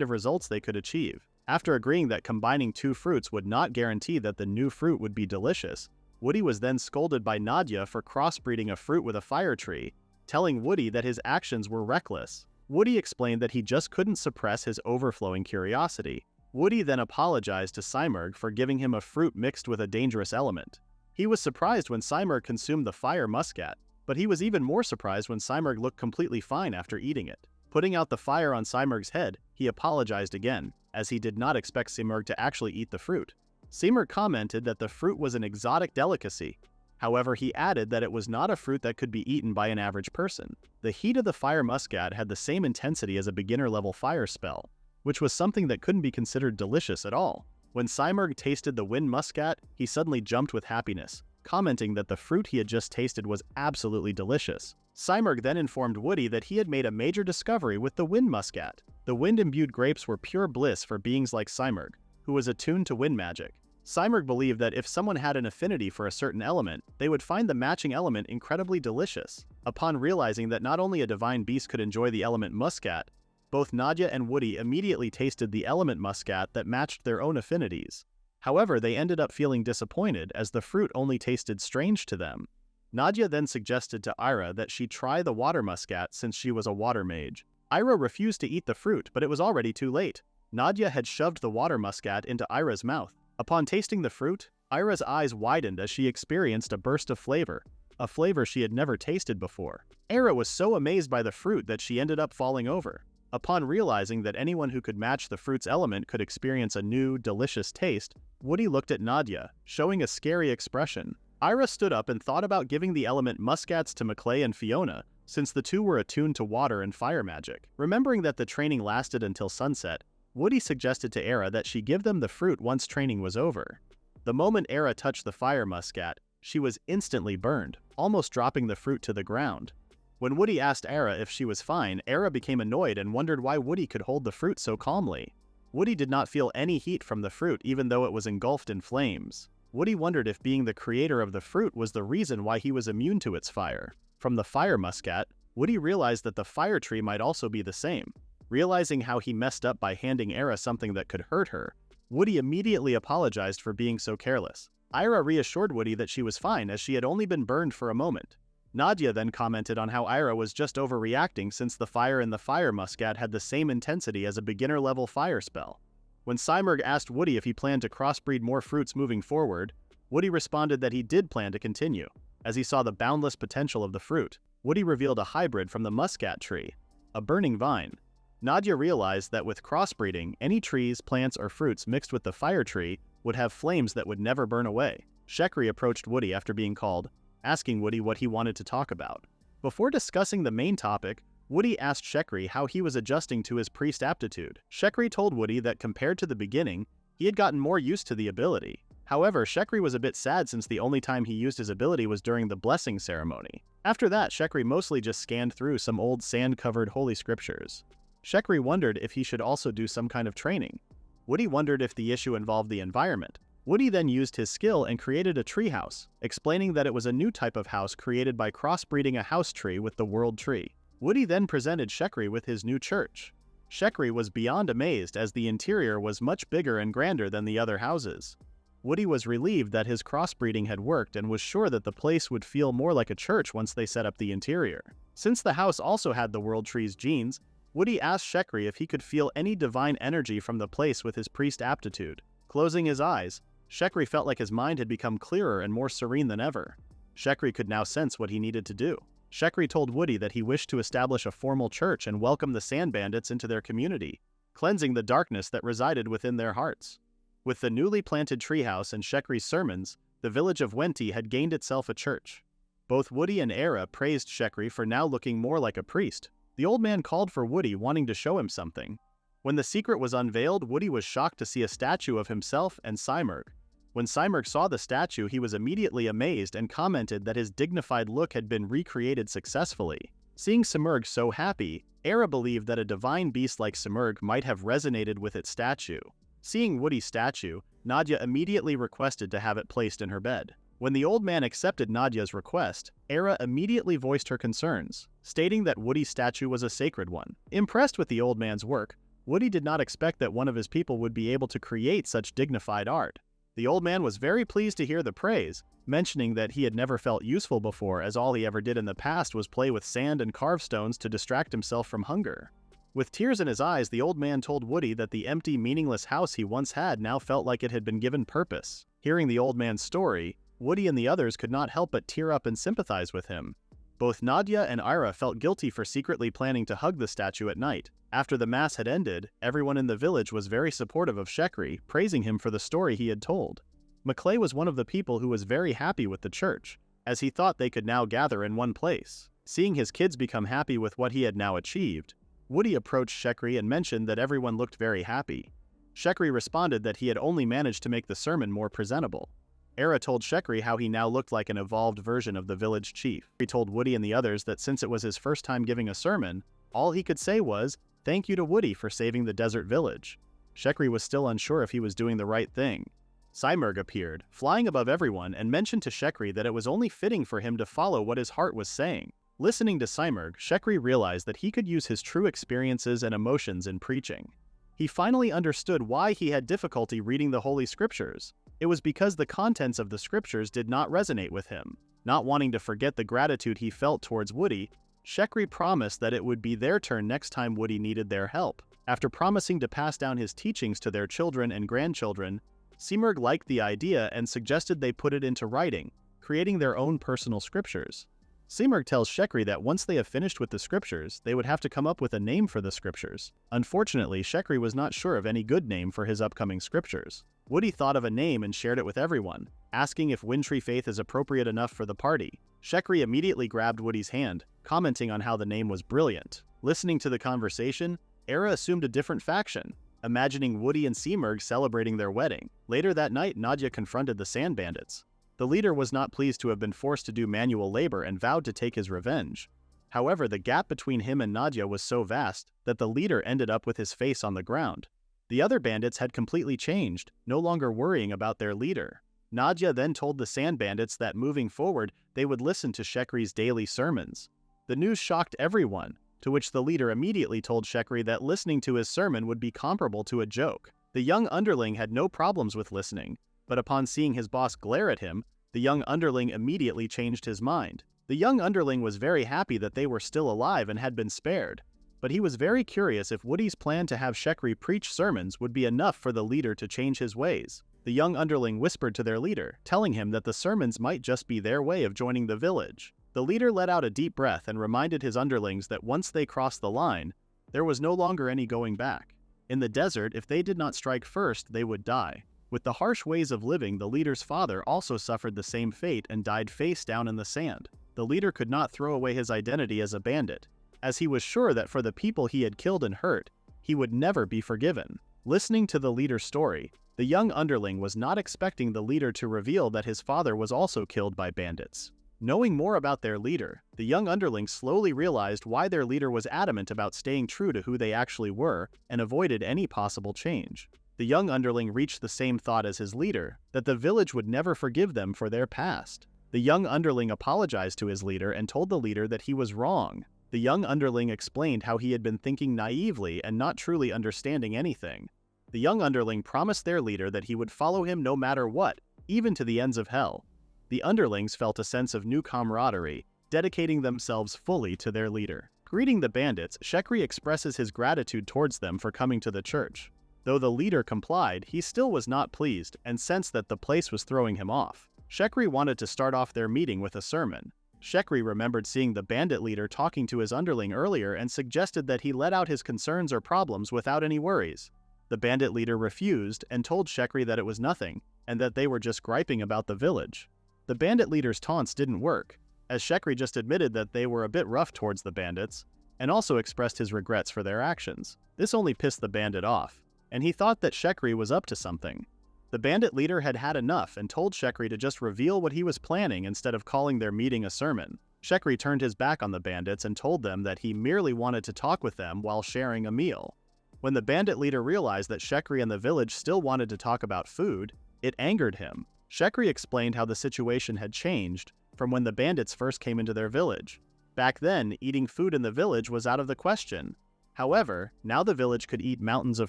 [SPEAKER 1] of results they could achieve. After agreeing that combining 2 fruits would not guarantee that the new fruit would be delicious, Woody was then scolded by Nadia for crossbreeding a fruit with a fire tree, telling Woody that his actions were reckless. Woody explained that he just couldn't suppress his overflowing curiosity. Woody then apologized to Simurgh for giving him a fruit mixed with a dangerous element. He was surprised when Simurgh consumed the fire muscat, but he was even more surprised when Simurgh looked completely fine after eating it. Putting out the fire on Simurgh's head, he apologized again, as he did not expect Simurgh to actually eat the fruit. Simurgh commented that the fruit was an exotic delicacy. However, he added that it was not a fruit that could be eaten by an average person. The heat of the fire muscat had the same intensity as a beginner-level fire spell, which was something that couldn't be considered delicious at all. When Simurgh tasted the wind muscat, he suddenly jumped with happiness, commenting that the fruit he had just tasted was absolutely delicious. Simurgh then informed Woody that he had made a major discovery with the wind muscat. The wind-imbued grapes were pure bliss for beings like Simurgh, who was attuned to wind magic. Simurgh believed that if someone had an affinity for a certain element, they would find the matching element incredibly delicious. Upon realizing that not only a divine beast could enjoy the element muscat, both Nadia and Woody immediately tasted the element muscat that matched their own affinities. However, they ended up feeling disappointed as the fruit only tasted strange to them. Nadia then suggested to Ira that she try the water muscat since she was a water mage. Ira refused to eat the fruit, but it was already too late. Nadia had shoved the water muscat into Ira's mouth. Upon tasting the fruit, Ira's eyes widened as she experienced a burst of flavor, a flavor she had never tasted before. Ira was so amazed by the fruit that she ended up falling over. Upon realizing that anyone who could match the fruit's element could experience a new, delicious taste, Woody looked at Nadia, showing a scary expression. Ira stood up and thought about giving the element muscats to Maclay and Fiona, since the two were attuned to water and fire magic. Remembering that the training lasted until sunset, Woody suggested to Era that she give them the fruit once training was over. The moment Era touched the fire muscat, she was instantly burned, almost dropping the fruit to the ground. When Woody asked Era if she was fine, Era became annoyed and wondered why Woody could hold the fruit so calmly. Woody did not feel any heat from the fruit even though it was engulfed in flames. Woody wondered if being the creator of the fruit was the reason why he was immune to its fire. From the fire muscat, Woody realized that the fire tree might also be the same. Realizing how he messed up by handing Era something that could hurt her, Woody immediately apologized for being so careless. Ira reassured Woody that she was fine as she had only been burned for a moment. Nadia then commented on how Ira was just overreacting since the fire in the fire muscat had the same intensity as a beginner-level fire spell. When Simurgh asked Woody if he planned to crossbreed more fruits moving forward, Woody responded that he did plan to continue. As he saw the boundless potential of the fruit, Woody revealed a hybrid from the muscat tree, a burning vine. Nadia realized that with crossbreeding, any trees, plants, or fruits mixed with the fire tree would have flames that would never burn away. Shekri approached Woody after being called, asking Woody what he wanted to talk about. Before discussing the main topic, Woody asked Shekri how he was adjusting to his priest aptitude. Shekri told Woody that compared to the beginning, he had gotten more used to the ability. However, Shekri was a bit sad since the only time he used his ability was during the blessing ceremony. After that, Shekri mostly just scanned through some old sand-covered holy scriptures. Shekri wondered if he should also do some kind of training. Woody wondered if the issue involved the environment. Woody then used his skill and created a treehouse, explaining that it was a new type of house created by crossbreeding a house tree with the world tree. Woody then presented Shekri with his new church. Shekri was beyond amazed as the interior was much bigger and grander than the other houses. Woody was relieved that his crossbreeding had worked and was sure that the place would feel more like a church once they set up the interior. Since the house also had the world tree's genes, Woody asked Shekri if he could feel any divine energy from the place with his priest aptitude. Closing his eyes, Shekri felt like his mind had become clearer and more serene than ever. Shekri could now sense what he needed to do. Shekri told Woody that he wished to establish a formal church and welcome the Sand Bandits into their community, cleansing the darkness that resided within their hearts. With the newly planted treehouse and Shekri's sermons, the village of Wenti had gained itself a church. Both Woody and Era praised Shekri for now looking more like a priest. The old man called for Woody, wanting to show him something. When the secret was unveiled, Woody was shocked to see a statue of himself and Simurgh. When Simurgh saw the statue, he was immediately amazed and commented that his dignified look had been recreated successfully. Seeing Simurgh so happy, Era believed that a divine beast like Simurgh might have resonated with its statue. Seeing Woody's statue, Nadia immediately requested to have it placed in her bed. When the old man accepted Nadia's request, Era immediately voiced her concerns, stating that Woody's statue was a sacred one. Impressed with the old man's work, Woody did not expect that one of his people would be able to create such dignified art. The old man was very pleased to hear the praise, mentioning that he had never felt useful before as all he ever did in the past was play with sand and carve stones to distract himself from hunger. With tears in his eyes, the old man told Woody that the empty, meaningless house he once had now felt like it had been given purpose. Hearing the old man's story, Woody and the others could not help but tear up and sympathize with him. Both Nadia and Ira felt guilty for secretly planning to hug the statue at night. After the mass had ended, everyone in the village was very supportive of Shekri, praising him for the story he had told. Maclay was one of the people who was very happy with the church, as he thought they could now gather in one place. Seeing his kids become happy with what he had now achieved, Woody approached Shekri and mentioned that everyone looked very happy. Shekri responded that he had only managed to make the sermon more presentable. Era told Shekri how he now looked like an evolved version of the village chief. He told Woody and the others that since it was his first time giving a sermon, all he could say was, "Thank you to Woody for saving the desert village." Shekri was still unsure if he was doing the right thing. Simurg appeared, flying above everyone, and mentioned to Shekri that it was only fitting for him to follow what his heart was saying. Listening to Simurg, Shekri realized that he could use his true experiences and emotions in preaching. He finally understood why he had difficulty reading the Holy Scriptures. It was because the contents of the Scriptures did not resonate with him. Not wanting to forget the gratitude he felt towards Woody, Shekri promised that it would be their turn next time Woody needed their help. After promising to pass down his teachings to their children and grandchildren, Simurg liked the idea and suggested they put it into writing, creating their own personal scriptures. Simurg tells Shekri that once they have finished with the scriptures, they would have to come up with a name for the scriptures. Unfortunately, Shekri was not sure of any good name for his upcoming scriptures. Woody thought of a name and shared it with everyone, asking if Wintry Faith is appropriate enough for the party. Shekri immediately grabbed Woody's hand, commenting on how the name was brilliant. Listening to the conversation, Era assumed a different faction, imagining Woody and Simurg celebrating their wedding. Later that night, Nadia confronted the Sand Bandits. The leader was not pleased to have been forced to do manual labor and vowed to take his revenge. However, the gap between him and Nadia was so vast that the leader ended up with his face on the ground. The other bandits had completely changed, no longer worrying about their leader. Nadia then told the Sand Bandits that moving forward, they would listen to Shekri's daily sermons. The news shocked everyone, to which the leader immediately told Shekri that listening to his sermon would be comparable to a joke. The young underling had no problems with listening, but upon seeing his boss glare at him, the young underling immediately changed his mind. The young underling was very happy that they were still alive and had been spared, but he was very curious if Woody's plan to have Shekri preach sermons would be enough for the leader to change his ways. The young underling whispered to their leader, telling him that the sermons might just be their way of joining the village. The leader let out a deep breath and reminded his underlings that once they crossed the line, there was no longer any going back. In the desert, if they did not strike first, they would die. With the harsh ways of living, the leader's father also suffered the same fate and died face down in the sand. The leader could not throw away his identity as a bandit, as he was sure that for the people he had killed and hurt, he would never be forgiven. Listening to the leader's story, the young underling was not expecting the leader to reveal that his father was also killed by bandits. Knowing more about their leader, the young underling slowly realized why their leader was adamant about staying true to who they actually were and avoided any possible change. The young underling reached the same thought as his leader, that the village would never forgive them for their past. The young underling apologized to his leader and told the leader that he was wrong. The young underling explained how he had been thinking naively and not truly understanding anything. The young underling promised their leader that he would follow him no matter what, even to the ends of hell. The underlings felt a sense of new camaraderie, dedicating themselves fully to their leader. Greeting the bandits, Shekri expresses his gratitude towards them for coming to the church. Though the leader complied, he still was not pleased and sensed that the place was throwing him off. Shekri wanted to start off their meeting with a sermon. Shekri remembered seeing the bandit leader talking to his underling earlier and suggested that he let out his concerns or problems without any worries. The bandit leader refused and told Shekri that it was nothing, and that they were just griping about the village. The bandit leader's taunts didn't work, as Shekri just admitted that they were a bit rough towards the bandits, and also expressed his regrets for their actions. This only pissed the bandit off, and he thought that Shekri was up to something. The bandit leader had had enough and told Shekri to just reveal what he was planning instead of calling their meeting a sermon. Shekri turned his back on the bandits and told them that he merely wanted to talk with them while sharing a meal. When the bandit leader realized that Shekri and the village still wanted to talk about food, it angered him. Shekri explained how the situation had changed from when the bandits first came into their village. Back then, eating food in the village was out of the question. However, now the village could eat mountains of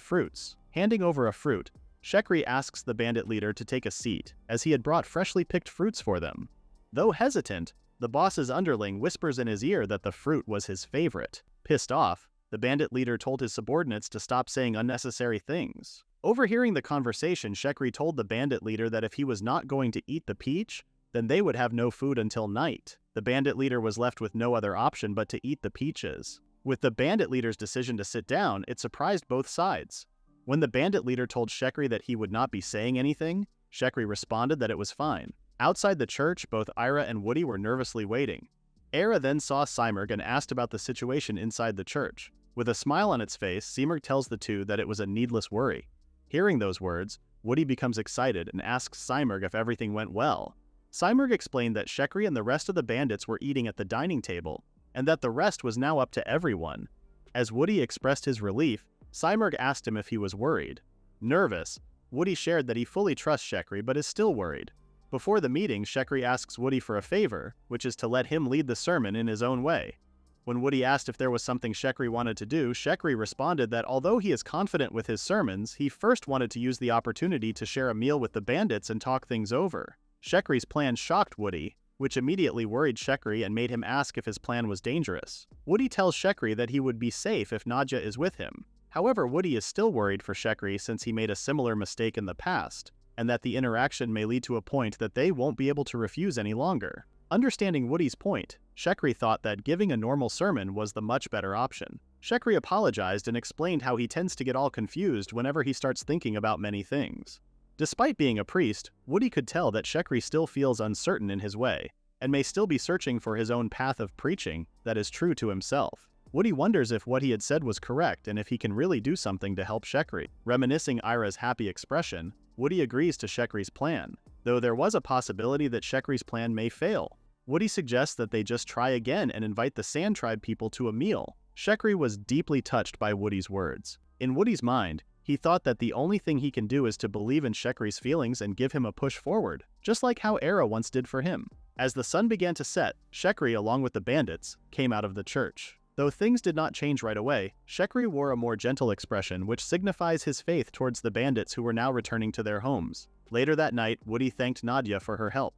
[SPEAKER 1] fruits. Handing over a fruit, Shekri asks the bandit leader to take a seat, as he had brought freshly picked fruits for them. Though hesitant, the boss's underling whispers in his ear that the fruit was his favorite. Pissed off, the bandit leader told his subordinates to stop saying unnecessary things. Overhearing the conversation, Shekri told the bandit leader that if he was not going to eat the peach, then they would have no food until night. The bandit leader was left with no other option but to eat the peaches. With the bandit leader's decision to sit down, it surprised both sides. When the bandit leader told Shekri that he would not be saying anything, Shekri responded that it was fine. Outside the church, both Ira and Woody were nervously waiting. Ira then saw Simurg and asked about the situation inside the church. With a smile on its face, Simurg tells the two that it was a needless worry. Hearing those words, Woody becomes excited and asks Simurg if everything went well. Simurg explained that Shekri and the rest of the bandits were eating at the dining table, and that the rest was now up to everyone. As Woody expressed his relief, Simurg asked him if he was worried. Nervous, Woody shared that he fully trusts Shekri but is still worried. Before the meeting, Shekri asks Woody for a favor, which is to let him lead the sermon in his own way. When Woody asked if there was something Shekri wanted to do, Shekri responded that although he is confident with his sermons, he first wanted to use the opportunity to share a meal with the bandits and talk things over. Shekri's plan shocked Woody, which immediately worried Shekri and made him ask if his plan was dangerous. Woody tells Shekri that he would be safe if Nadia is with him. However, Woody is still worried for Shekri since he made a similar mistake in the past, and that the interaction may lead to a point that they won't be able to refuse any longer. Understanding Woody's point, Shekri thought that giving a normal sermon was the much better option. Shekri apologized and explained how he tends to get all confused whenever he starts thinking about many things. Despite being a priest, Woody could tell that Shekri still feels uncertain in his way, and may still be searching for his own path of preaching that is true to himself. Woody wonders if what he had said was correct and if he can really do something to help Shekri. Reminiscing Ira's happy expression, Woody agrees to Shekri's plan, though there was a possibility that Shekri's plan may fail. Woody suggests that they just try again and invite the Sand Tribe people to a meal. Shekri was deeply touched by Woody's words. In Woody's mind, he thought that the only thing he can do is to believe in Shekri's feelings and give him a push forward, just like how Ira once did for him. As the sun began to set, Shekri, along with the bandits, came out of the church. Though things did not change right away, Shekri wore a more gentle expression which signifies his faith towards the bandits who were now returning to their homes. Later that night, Woody thanked Nadia for her help.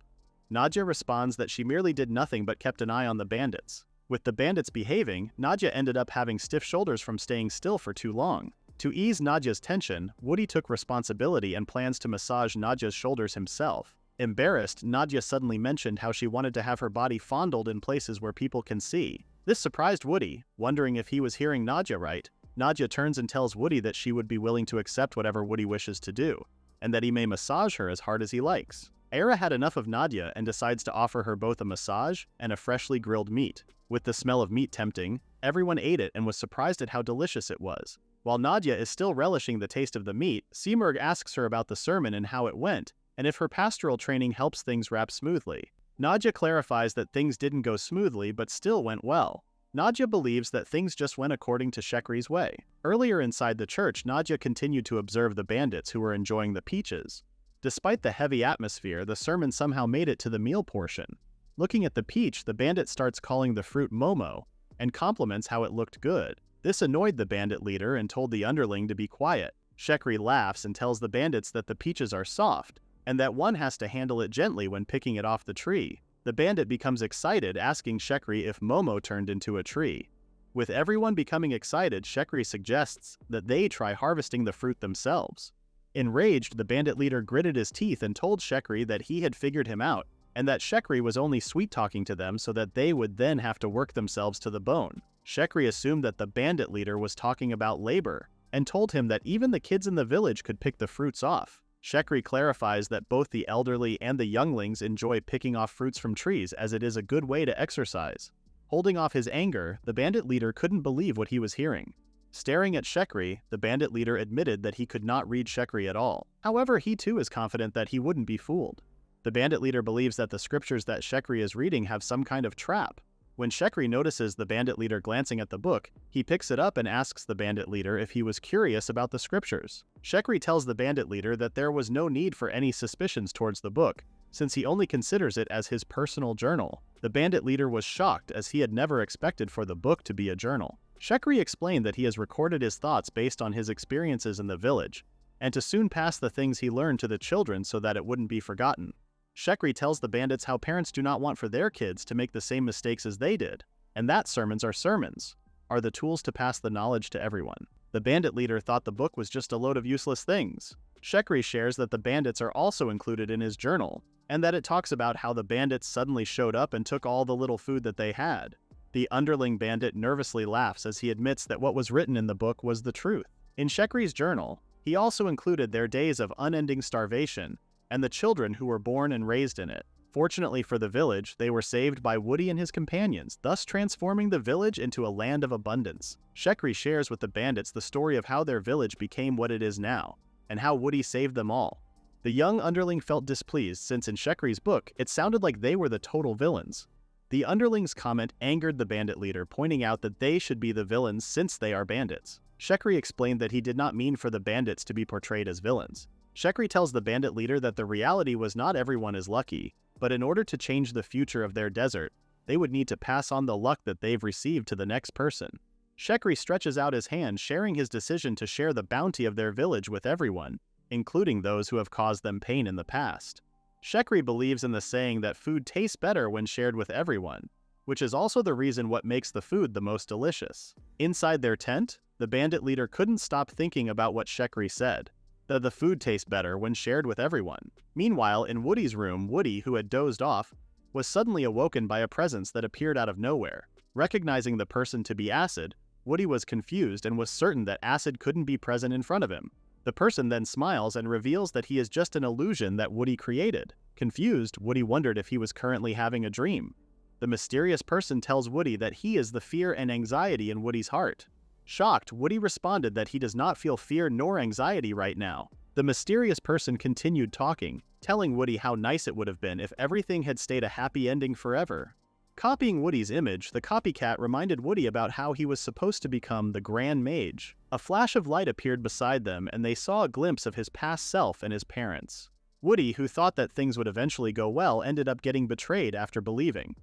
[SPEAKER 1] Nadia responds that she merely did nothing but kept an eye on the bandits. With the bandits behaving, Nadia ended up having stiff shoulders from staying still for too long. To ease Nadia's tension, Woody took responsibility and plans to massage Nadia's shoulders himself. Embarrassed, Nadia suddenly mentioned how she wanted to have her body fondled in places where people can see. This surprised Woody, wondering if he was hearing Nadia right. Nadia turns and tells Woody that she would be willing to accept whatever Woody wishes to do, and that he may massage her as hard as he likes. Ira had enough of Nadia and decides to offer her both a massage and a freshly grilled meat. With the smell of meat tempting, everyone ate it and was surprised at how delicious it was. While Nadia is still relishing the taste of the meat, Seamerg asks her about the sermon and how it went, and if her pastoral training helps things wrap smoothly. Nadia clarifies that things didn't go smoothly but still went well. Nadia believes that things just went according to Shekri's way. Earlier inside the church, Nadia continued to observe the bandits who were enjoying the peaches. Despite the heavy atmosphere, the sermon somehow made it to the meal portion. Looking at the peach, the bandit starts calling the fruit Momo, and compliments how it looked good. This annoyed the bandit leader and told the underling to be quiet. Shekri laughs and tells the bandits that the peaches are soft, and that one has to handle it gently when picking it off the tree. The bandit becomes excited, asking Shekri if Momo turned into a tree. With everyone becoming excited, Shekri suggests that they try harvesting the fruit themselves. Enraged, the bandit leader gritted his teeth and told Shekri that he had figured him out, and that Shekri was only sweet-talking to them so that they would then have to work themselves to the bone. Shekri assumed that the bandit leader was talking about labor, and told him that even the kids in the village could pick the fruits off. Shekri clarifies that both the elderly and the younglings enjoy picking off fruits from trees as it is a good way to exercise. Holding off his anger, the bandit leader couldn't believe what he was hearing. Staring at Shekri, the bandit leader admitted that he could not read Shekri at all. However, he too is confident that he wouldn't be fooled. The bandit leader believes that the scriptures that Shekri is reading have some kind of trap. When Shekri notices the bandit leader glancing at the book, he picks it up and asks the bandit leader if he was curious about the scriptures. Shekri tells the bandit leader that there was no need for any suspicions towards the book, since he only considers it as his personal journal. The bandit leader was shocked as he had never expected for the book to be a journal. Shekri explained that he has recorded his thoughts based on his experiences in the village, and to soon pass the things he learned to the children so that it wouldn't be forgotten. Shekri tells the bandits how parents do not want for their kids to make the same mistakes as they did, and that sermons are the tools to pass the knowledge to everyone. The bandit leader thought the book was just a load of useless things. Shekri shares that the bandits are also included in his journal, and that it talks about how the bandits suddenly showed up and took all the little food that they had. The underling bandit nervously laughs as he admits that what was written in the book was the truth. In Shekri's journal, he also included their days of unending starvation and the children who were born and raised in it. Fortunately for the village, they were saved by Woody and his companions, thus transforming the village into a land of abundance. Shekri shares with the bandits the story of how their village became what it is now, and how Woody saved them all. The young underling felt displeased since in Shekri's book, it sounded like they were the total villains. The underling's comment angered the bandit leader, pointing out that they should be the villains since they are bandits. Shekri explained that he did not mean for the bandits to be portrayed as villains. Shekri tells the bandit leader that the reality was not everyone is lucky, but in order to change the future of their desert, they would need to pass on the luck that they've received to the next person. Shekri stretches out his hand, sharing his decision to share the bounty of their village with everyone, including those who have caused them pain in the past. Shekri believes in the saying that food tastes better when shared with everyone, which is also the reason what makes the food the most delicious. Inside their tent, the bandit leader couldn't stop thinking about what Shekri said, that the food tastes better when shared with everyone. Meanwhile, in Woody's room, Woody, who had dozed off, was suddenly awoken by a presence that appeared out of nowhere. Recognizing the person to be Acid, Woody was confused and was certain that Acid couldn't be present in front of him. The person then smiles and reveals that he is just an illusion that Woody created. Confused, Woody wondered if he was currently having a dream. The mysterious person tells Woody that he is the fear and anxiety in Woody's heart. Shocked, Woody responded that he does not feel fear nor anxiety right now. The mysterious person continued talking, telling Woody how nice it would have been if everything had stayed a happy ending forever. Copying Woody's image, the copycat reminded Woody about how he was supposed to become the Grand Mage. A flash of light appeared beside them, and they saw a glimpse of his past self and his parents. Woody, who thought that things would eventually go well, ended up getting betrayed after believing.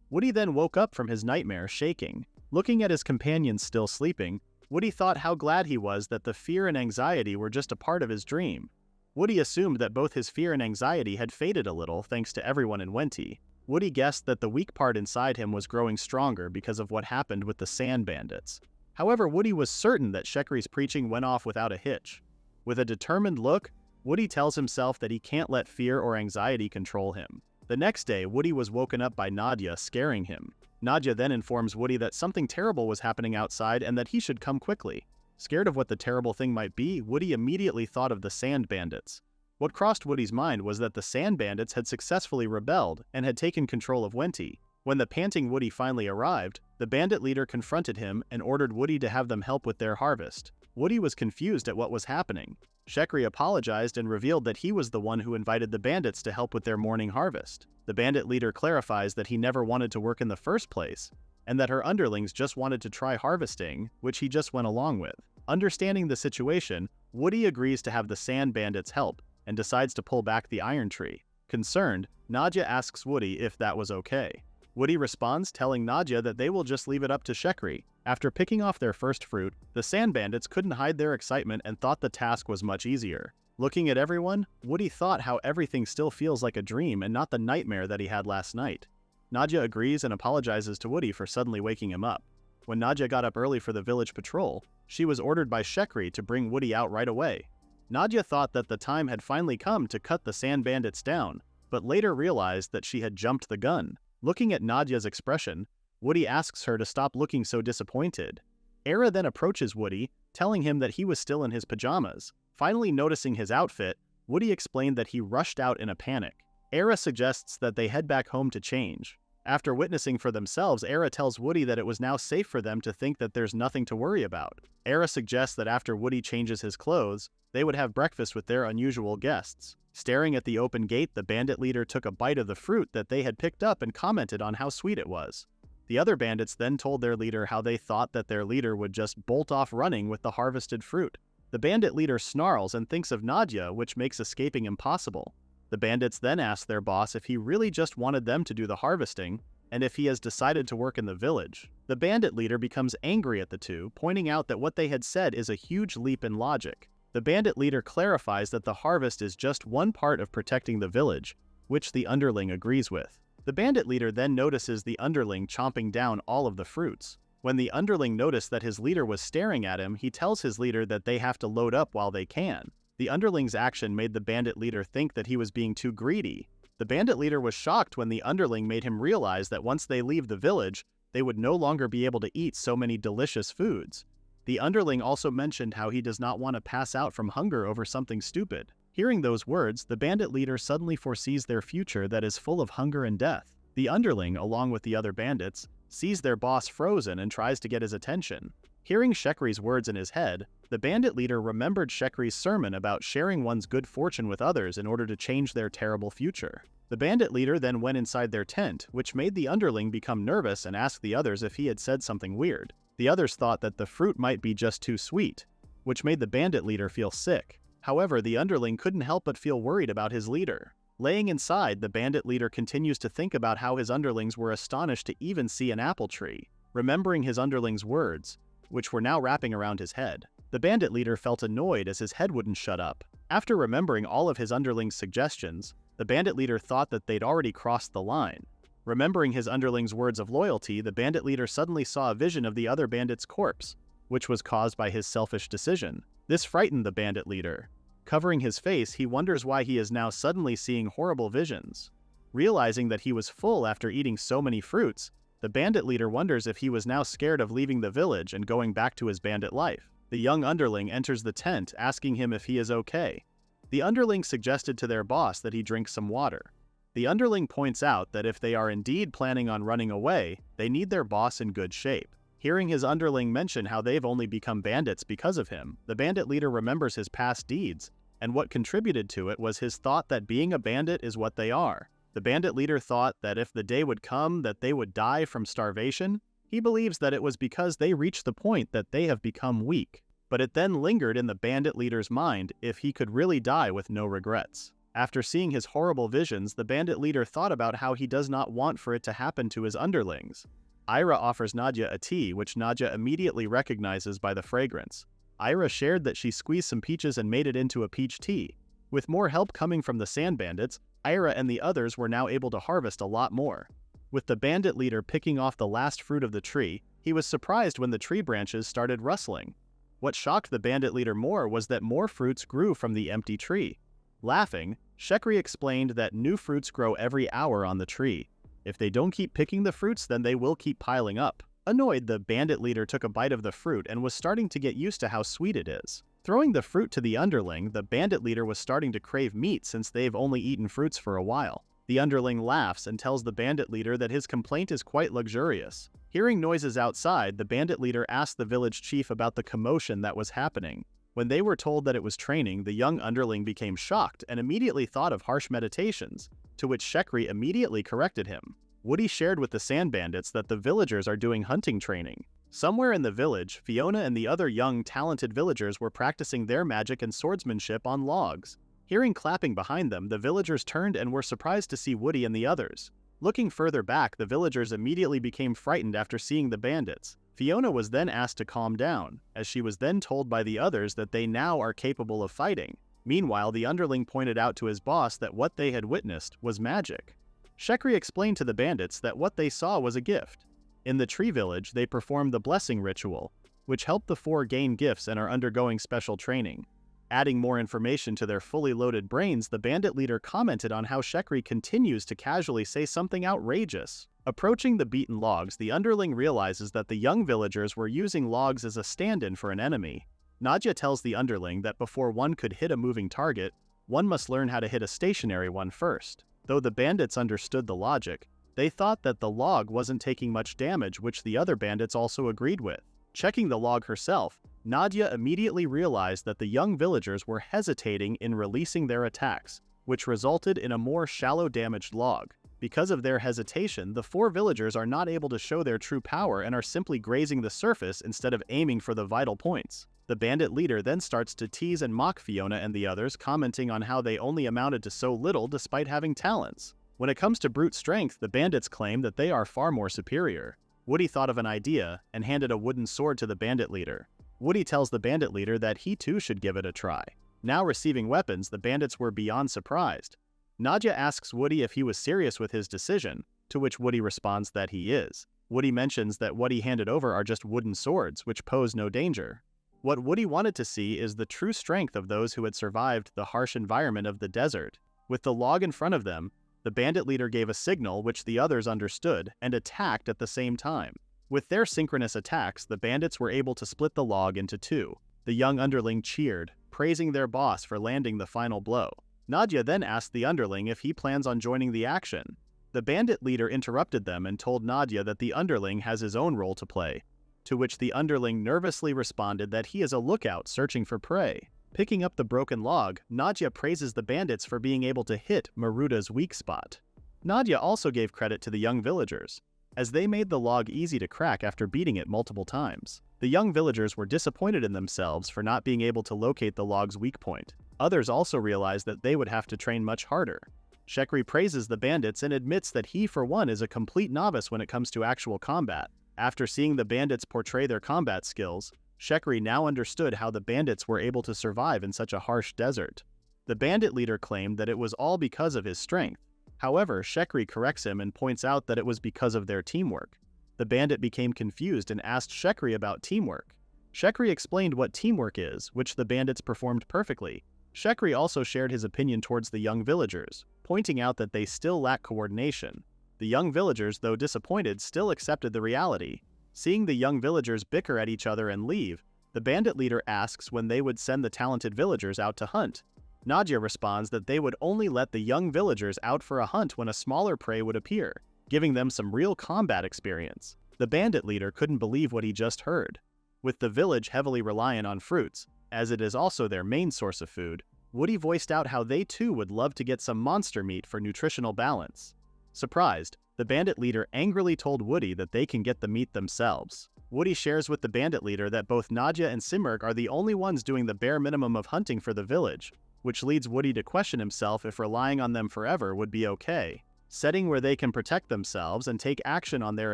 [SPEAKER 1] Woody then woke up from his nightmare, shaking. Looking at his companions still sleeping, Woody thought how glad he was that the fear and anxiety were just a part of his dream. Woody assumed that both his fear and anxiety had faded a little thanks to everyone in Wenti. Woody guessed that the weak part inside him was growing stronger because of what happened with the sand bandits. However, Woody was certain that Shekri's preaching went off without a hitch. With a determined look, Woody tells himself that he can't let fear or anxiety control him. The next day, Woody was woken up by Nadia, scaring him. Nadia then informs Woody that something terrible was happening outside and that he should come quickly. Scared of what the terrible thing might be, Woody immediately thought of the sand bandits. What crossed Woody's mind was that the sand bandits had successfully rebelled and had taken control of Wenti. When the panting Woody finally arrived, the bandit leader confronted him and ordered Woody to have them help with their harvest. Woody was confused at what was happening. Shekri apologized and revealed that he was the one who invited the bandits to help with their morning harvest. The bandit leader clarifies that he never wanted to work in the first place, and that her underlings just wanted to try harvesting, which he just went along with. Understanding the situation, Woody agrees to have the sand bandits help, and decides to pull back the iron tree. Concerned, Nadia asks Woody if that was okay. Woody responds, telling Nadia that they will just leave it up to Shekri. After picking off their first fruit, the sand bandits couldn't hide their excitement and thought the task was much easier. Looking at everyone, Woody thought how everything still feels like a dream and not the nightmare that he had last night. Nadia agrees and apologizes to Woody for suddenly waking him up. When Nadia got up early for the village patrol, she was ordered by Shekri to bring Woody out right away. Nadia thought that the time had finally come to cut the sand bandits down, but later realized that she had jumped the gun. Looking at Nadia's expression, Woody asks her to stop looking so disappointed. Era then approaches Woody, telling him that he was still in his pajamas. Finally noticing his outfit, Woody explained that he rushed out in a panic. Era suggests that they head back home to change. After witnessing for themselves, Era tells Woody that it was now safe for them to think that there's nothing to worry about. Era suggests that after Woody changes his clothes, they would have breakfast with their unusual guests. Staring at the open gate, the bandit leader took a bite of the fruit that they had picked up and commented on how sweet it was. The other bandits then told their leader how they thought that their leader would just bolt off running with the harvested fruit. The bandit leader snarls and thinks of Nadia, which makes escaping impossible. The bandits then ask their boss if he really just wanted them to do the harvesting, and if he has decided to work in the village. The bandit leader becomes angry at the two, pointing out that what they had said is a huge leap in logic. The bandit leader clarifies that the harvest is just one part of protecting the village, which the underling agrees with. The bandit leader then notices the underling chomping down all of the fruits. When the underling noticed that his leader was staring at him, he tells his leader that they have to load up while they can. The underling's action made the bandit leader think that he was being too greedy. The bandit leader was shocked when the underling made him realize that once they leave the village, they would no longer be able to eat so many delicious foods. The underling also mentioned how he does not want to pass out from hunger over something stupid. Hearing those words, the bandit leader suddenly foresees their future that is full of hunger and death. The underling, along with the other bandits, sees their boss frozen and tries to get his attention. Hearing Shekri's words in his head, the bandit leader remembered Shekri's sermon about sharing one's good fortune with others in order to change their terrible future. The bandit leader then went inside their tent, which made the underling become nervous and ask the others if he had said something weird. The others thought that the fruit might be just too sweet, which made the bandit leader feel sick. However, the underling couldn't help but feel worried about his leader. Laying inside, the bandit leader continues to think about how his underlings were astonished to even see an apple tree, remembering his underlings' words, which were now wrapping around his head. The bandit leader felt annoyed as his head wouldn't shut up. After remembering all of his underlings' suggestions, the bandit leader thought that they'd already crossed the line. Remembering his underlings' words of loyalty, the bandit leader suddenly saw a vision of the other bandit's corpse, which was caused by his selfish decision. This frightened the bandit leader. Covering his face, he wonders why he is now suddenly seeing horrible visions. Realizing that he was full after eating so many fruits, the bandit leader wonders if he was now scared of leaving the village and going back to his bandit life. The young underling enters the tent, asking him if he is okay. The underling suggested to their boss that he drink some water. The underling points out that if they are indeed planning on running away, they need their boss in good shape. Hearing his underling mention how they've only become bandits because of him, the bandit leader remembers his past deeds, and what contributed to it was his thought that being a bandit is what they are. The bandit leader thought that if the day would come that they would die from starvation, he believes that it was because they reached the point that they have become weak. But it then lingered in the bandit leader's mind if he could really die with no regrets. After seeing his horrible visions, the bandit leader thought about how he does not want for it to happen to his underlings. Ira offers Nadia a tea, which Nadia immediately recognizes by the fragrance. Ira shared that she squeezed some peaches and made it into a peach tea. With more help coming from the sand bandits, Ira and the others were now able to harvest a lot more. With the bandit leader picking off the last fruit of the tree, he was surprised when the tree branches started rustling. What shocked the bandit leader more was that more fruits grew from the empty tree. Laughing, Shekri explained that new fruits grow every hour on the tree. If they don't keep picking the fruits, then they will keep piling up. Annoyed, the bandit leader took a bite of the fruit and was starting to get used to how sweet it is. Throwing the fruit to the underling, the bandit leader was starting to crave meat since they've only eaten fruits for a while. The underling laughs and tells the bandit leader that his complaint is quite luxurious. Hearing noises outside, the bandit leader asked the village chief about the commotion that was happening. When they were told that it was training, the young underling became shocked and immediately thought of harsh meditations, to which Shekri immediately corrected him. Woody shared with the sand bandits that the villagers are doing hunting training. Somewhere in the village, Fiona and the other young, talented villagers were practicing their magic and swordsmanship on logs. Hearing clapping behind them, the villagers turned and were surprised to see Woody and the others. Looking further back, the villagers immediately became frightened after seeing the bandits. Fiona was then asked to calm down, as she was then told by the others that they now are capable of fighting. Meanwhile, the underling pointed out to his boss that what they had witnessed was magic. Shekri explained to the bandits that what they saw was a gift. In the tree village, they performed the blessing ritual, which helped the four gain gifts and are undergoing special training. Adding more information to their fully loaded brains, the bandit leader commented on how Shekri continues to casually say something outrageous. Approaching the beaten logs, the underling realizes that the young villagers were using logs as a stand-in for an enemy. Nadia tells the underling that before one could hit a moving target, one must learn how to hit a stationary one first. Though the bandits understood the logic, they thought that the log wasn't taking much damage, which the other bandits also agreed with. Checking the log herself, Nadia immediately realized that the young villagers were hesitating in releasing their attacks, which resulted in a more shallow damaged log. Because of their hesitation, the four villagers are not able to show their true power and are simply grazing the surface instead of aiming for the vital points. The bandit leader then starts to tease and mock Fiona and the others, commenting on how they only amounted to so little despite having talents. When it comes to brute strength, the bandits claim that they are far more superior. Woody thought of an idea and handed a wooden sword to the bandit leader. Woody tells the bandit leader that he too should give it a try. Now receiving weapons, the bandits were beyond surprised. Nadia asks Woody if he was serious with his decision, to which Woody responds that he is. Woody mentions that what he handed over are just wooden swords, which pose no danger. What Woody wanted to see is the true strength of those who had survived the harsh environment of the desert. With the log in front of them, the bandit leader gave a signal which the others understood and attacked at the same time. With their synchronous attacks, the bandits were able to split the log into two. The young underling cheered, praising their boss for landing the final blow. Nadia then asked the underling if he plans on joining the action. The bandit leader interrupted them and told Nadia that the underling has his own role to play, to which the underling nervously responded that he is a lookout searching for prey. Picking up the broken log, Nadia praises the bandits for being able to hit Maruda's weak spot. Nadia also gave credit to the young villagers, as they made the log easy to crack after beating it multiple times. The young villagers were disappointed in themselves for not being able to locate the log's weak point. Others also realize that they would have to train much harder. Shekri praises the bandits and admits that he for one is a complete novice when it comes to actual combat. After seeing the bandits portray their combat skills, Shekri now understood how the bandits were able to survive in such a harsh desert. The bandit leader claimed that it was all because of his strength. However, Shekri corrects him and points out that it was because of their teamwork. The bandit became confused and asked Shekri about teamwork. Shekri explained what teamwork is, which the bandits performed perfectly. Shekri also shared his opinion towards the young villagers, pointing out that they still lack coordination. The young villagers, though disappointed, still accepted the reality. Seeing the young villagers bicker at each other and leave, the bandit leader asks when they would send the talented villagers out to hunt. Nadia responds that they would only let the young villagers out for a hunt when a smaller prey would appear, giving them some real combat experience. The bandit leader couldn't believe what he just heard. With the village heavily reliant on fruits, as it is also their main source of food, Woody voiced out how they too would love to get some monster meat for nutritional balance. Surprised, the bandit leader angrily told Woody that they can get the meat themselves. Woody shares with the bandit leader that both Nadia and Simurgh are the only ones doing the bare minimum of hunting for the village, which leads Woody to question himself if relying on them forever would be okay. Setting where they can protect themselves and take action on their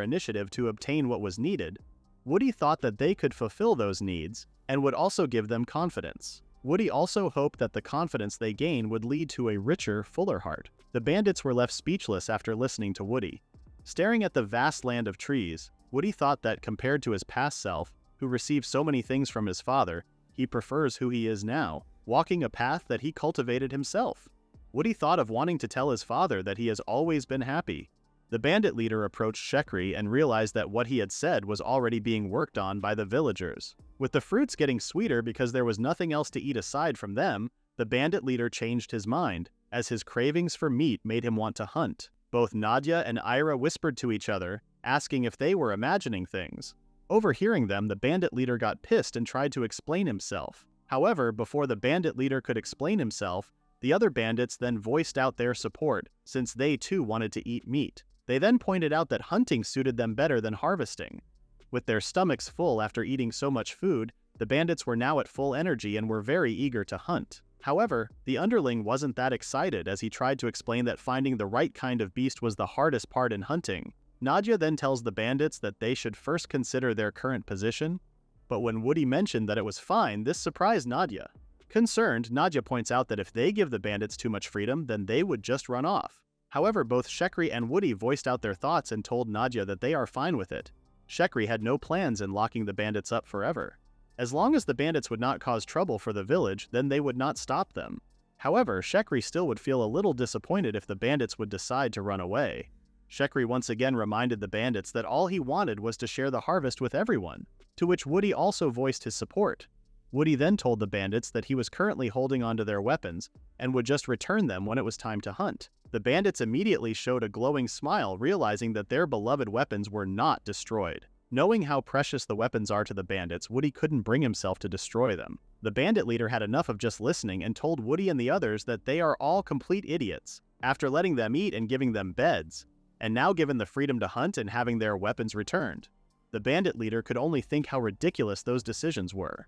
[SPEAKER 1] initiative to obtain what was needed, Woody thought that they could fulfill those needs and would also give them confidence. Woody also hoped that the confidence they gain would lead to a richer, fuller heart. The bandits were left speechless after listening to Woody. Staring at the vast land of trees, Woody thought that compared to his past self, who received so many things from his father, he prefers who he is now, walking a path that he cultivated himself. Woody thought of wanting to tell his father that he has always been happy. The bandit leader approached Shekri and realized that what he had said was already being worked on by the villagers. With the fruits getting sweeter because there was nothing else to eat aside from them, the bandit leader changed his mind, as his cravings for meat made him want to hunt. Both Nadia and Ira whispered to each other, asking if they were imagining things. Overhearing them, the bandit leader got pissed and tried to explain himself. However, before the bandit leader could explain himself, the other bandits then voiced out their support, since they too wanted to eat meat. They then pointed out that hunting suited them better than harvesting. With their stomachs full after eating so much food, the bandits were now at full energy and were very eager to hunt. However, the underling wasn't that excited as he tried to explain that finding the right kind of beast was the hardest part in hunting. Nadia then tells the bandits that they should first consider their current position, but when Woody mentioned that it was fine, this surprised Nadia. Concerned, Nadia points out that if they give the bandits too much freedom, then they would just run off. However, both Shekri and Woody voiced out their thoughts and told Nadia that they are fine with it. Shekri had no plans in locking the bandits up forever. As long as the bandits would not cause trouble for the village, then they would not stop them. However, Shekri still would feel a little disappointed if the bandits would decide to run away. Shekri once again reminded the bandits that all he wanted was to share the harvest with everyone, to which Woody also voiced his support. Woody then told the bandits that he was currently holding onto their weapons and would just return them when it was time to hunt. The bandits immediately showed a glowing smile, realizing that their beloved weapons were not destroyed. Knowing how precious the weapons are to the bandits, Woody couldn't bring himself to destroy them. The bandit leader had enough of just listening and told Woody and the others that they are all complete idiots, after letting them eat and giving them beds, and now given the freedom to hunt and having their weapons returned. The bandit leader could only think how ridiculous those decisions were.